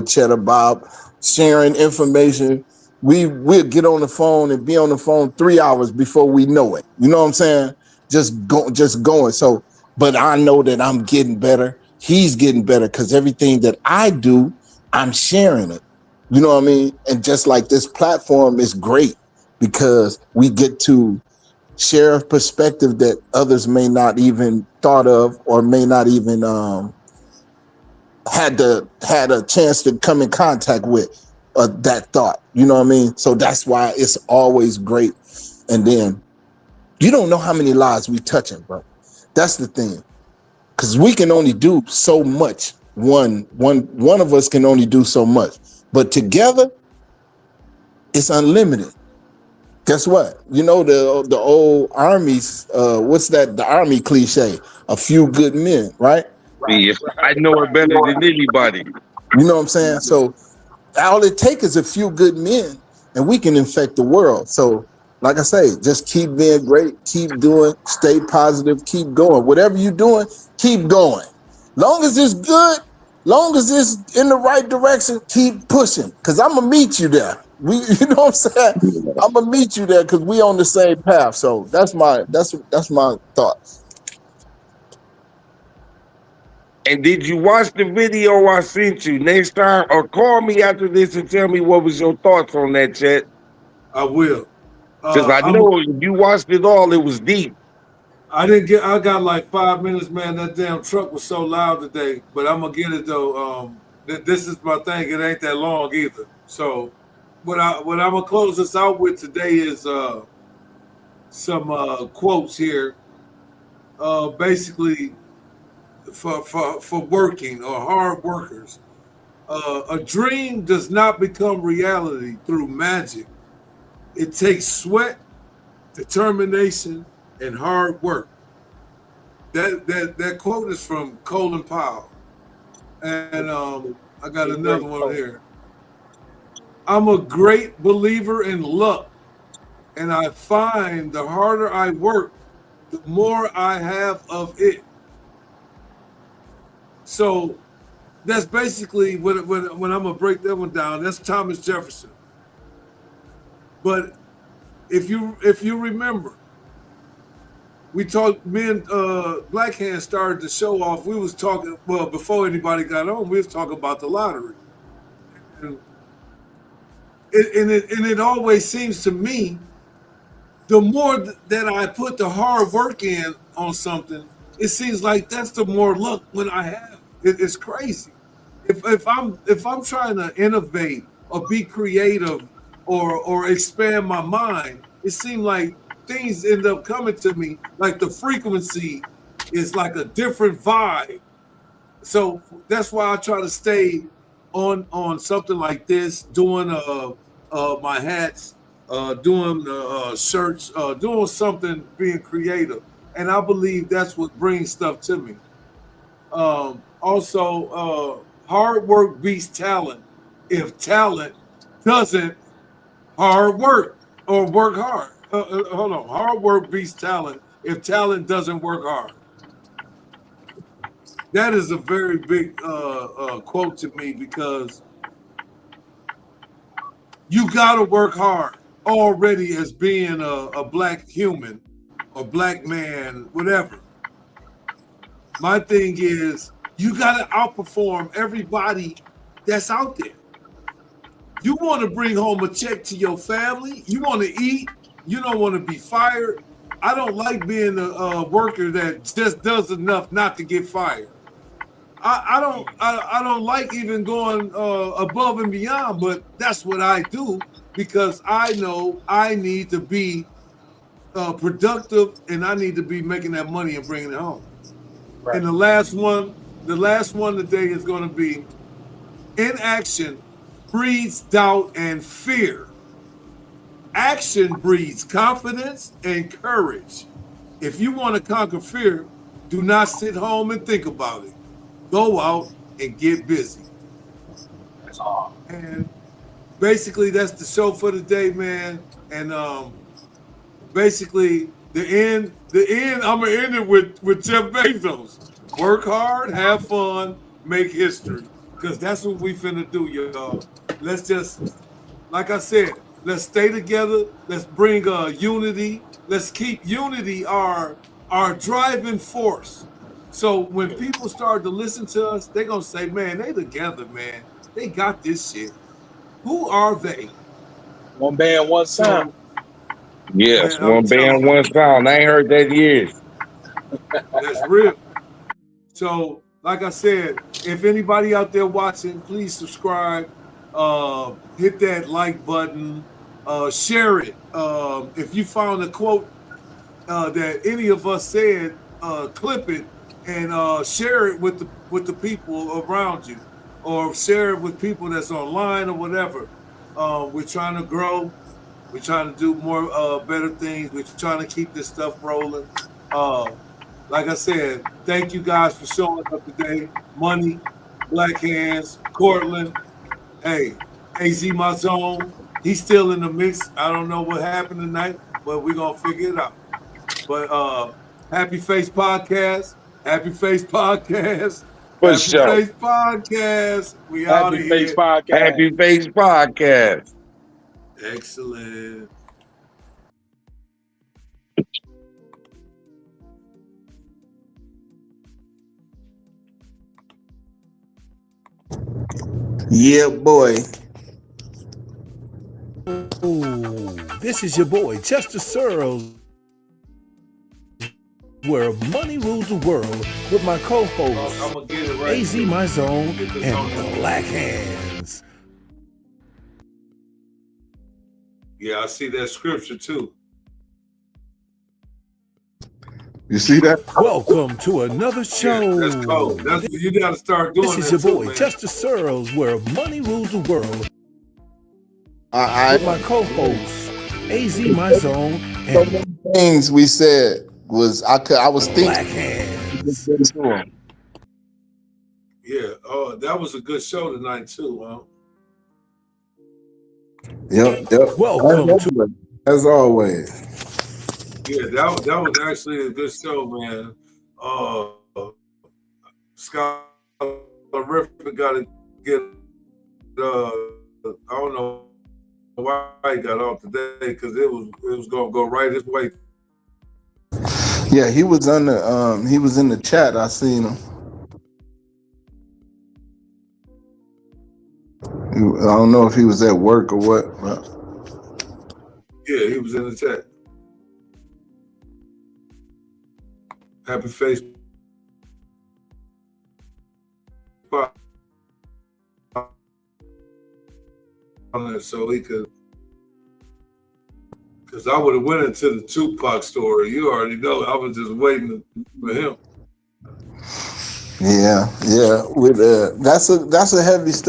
Cheddar Bob, sharing information. We'll get on the phone and be on the phone 3 hours before we know it. You know what I'm saying? Just going. So, but I know that I'm getting better. He's getting better because everything that I do, I'm sharing it. You know what I mean? And just like this platform is great because we get to share a perspective that others may not even thought of or may not even had a chance to come in contact with that thought. You know what I mean? So that's why it's always great. And then you don't know how many lives we touching, bro. That's the thing. Because we can only do so much. One of us can only do so much. But together, it's unlimited. Guess what? You know the old armies, what's that, the army cliche? A few good men, right? yeah. I know it better than anybody. You know what I'm saying? So all it takes is a few good men and we can infect the world. So like I say, just keep being great, keep doing, stay positive, keep going. Whatever you're doing, keep going. Long as it's good, long as it's in the right direction, keep pushing. Cause I'm gonna meet you there. You know what I'm saying? I'm gonna meet you there because we on the same path. So that's my thoughts. And did you watch the video I sent you? Next time, or call me after this and tell me what was your thoughts on that, Chet. I will. Because I know you watched it all. It was deep. I got like 5 minutes, man. That damn truck was so loud today, but I'm gonna get it though. This is my thing. It ain't that long either. So what I'm gonna close this out with today is some quotes here. Basically for working or hard workers. A dream does not become reality through magic. It takes sweat, determination, and hard work. That quote is from Colin Powell. And I got another one here. I'm a great believer in luck, and I find the harder I work, the more I have of it. So that's basically when I'm gonna break that one down. That's Thomas Jefferson. But if you remember, we talked. Me and Black Hands started the show off. We was talking before anybody got on. We was talking about the lottery, and it always seems to me, the more that I put the hard work in on something, it seems like that's the more luck when I have. It's crazy. If I'm trying to innovate or be creative or expand my mind, it seems like things end up coming to me like the frequency is like a different vibe So that's why I try to stay on something like this, doing my hats, doing shirts, doing something, being creative, and I believe that's what brings stuff to me. Also, hard work beats talent. If talent doesn't hard work or work hard, hold on, hard work beats talent. If talent doesn't work hard, that is a very big quote to me because you got to work hard already as being a black human or black man, whatever. My thing is you got to outperform everybody that's out there. You want to bring home a check to your family. You want to eat. You don't want to be fired. I don't like being a worker that just does enough not to get fired. I don't like even going above and beyond, but that's what I do because I know I need to be productive and I need to be making that money and bringing it home. Right. And the last one today is going to be inaction breeds doubt and fear. Action breeds confidence and courage. If you want to conquer fear, do not sit home and think about it. Go out and get busy. That's all. And basically, that's the show for today, man. And basically, the end. I'm gonna end it with Jeff Bezos. Work hard, have fun, make history, because that's what we finna do, y'all. Let's just, like I said, let's stay together. Let's bring unity. Let's keep unity our driving force. So when people start to listen to us, they're going to say, man, they together, man. They got this shit. Who are they? One band, one sound. Yes, man, one band, one sound. I ain't heard that in years. That's real. So, like I said, if anybody out there watching, please subscribe. Hit that like button. Share it. If you found a quote that any of us said, clip it. And share it with the people around you, or share it with people that's online or whatever. We're trying to grow. We're trying to do more better things. We're trying to keep this stuff rolling. Like I said, thank you guys for showing up today. Money, Black Hands, Cortland. Hey, AZ My Zone. He's still in the mix. I don't know what happened tonight, but we're gonna figure it out. But Happy Face Podcast. Happy Face Podcast. Happy Face Podcast. We out of here. Face Podcast. Happy Face Podcast. Excellent. Yeah, boy. Ooh, this is your boy, Chester Searles, where money rules the world, with my co-hosts, right AZ My Zone and Black Hands. Yeah, I see that scripture too. You see that? Welcome to another show. Yeah, that's cold. You gotta start doing this. Is your boy, man. Chester Searles, where money rules the world. With my co-hosts, AZ My Zone and things we said was I was thinking. Black Hands. Yeah. Oh, that was a good show tonight too, huh? Yep. Welcome to, as always. Yeah, that was actually a good show, man. Scott Riffin got to get. I don't know why he got off today because it was gonna go right his way. Yeah, he was on the he was in the chat. I seen him. I don't know if he was at work or what. But... Yeah, he was in the chat. Happy Face so he could, because I would have went into the Tupac story. You already know. I was just waiting for him. Yeah. With that's a heavy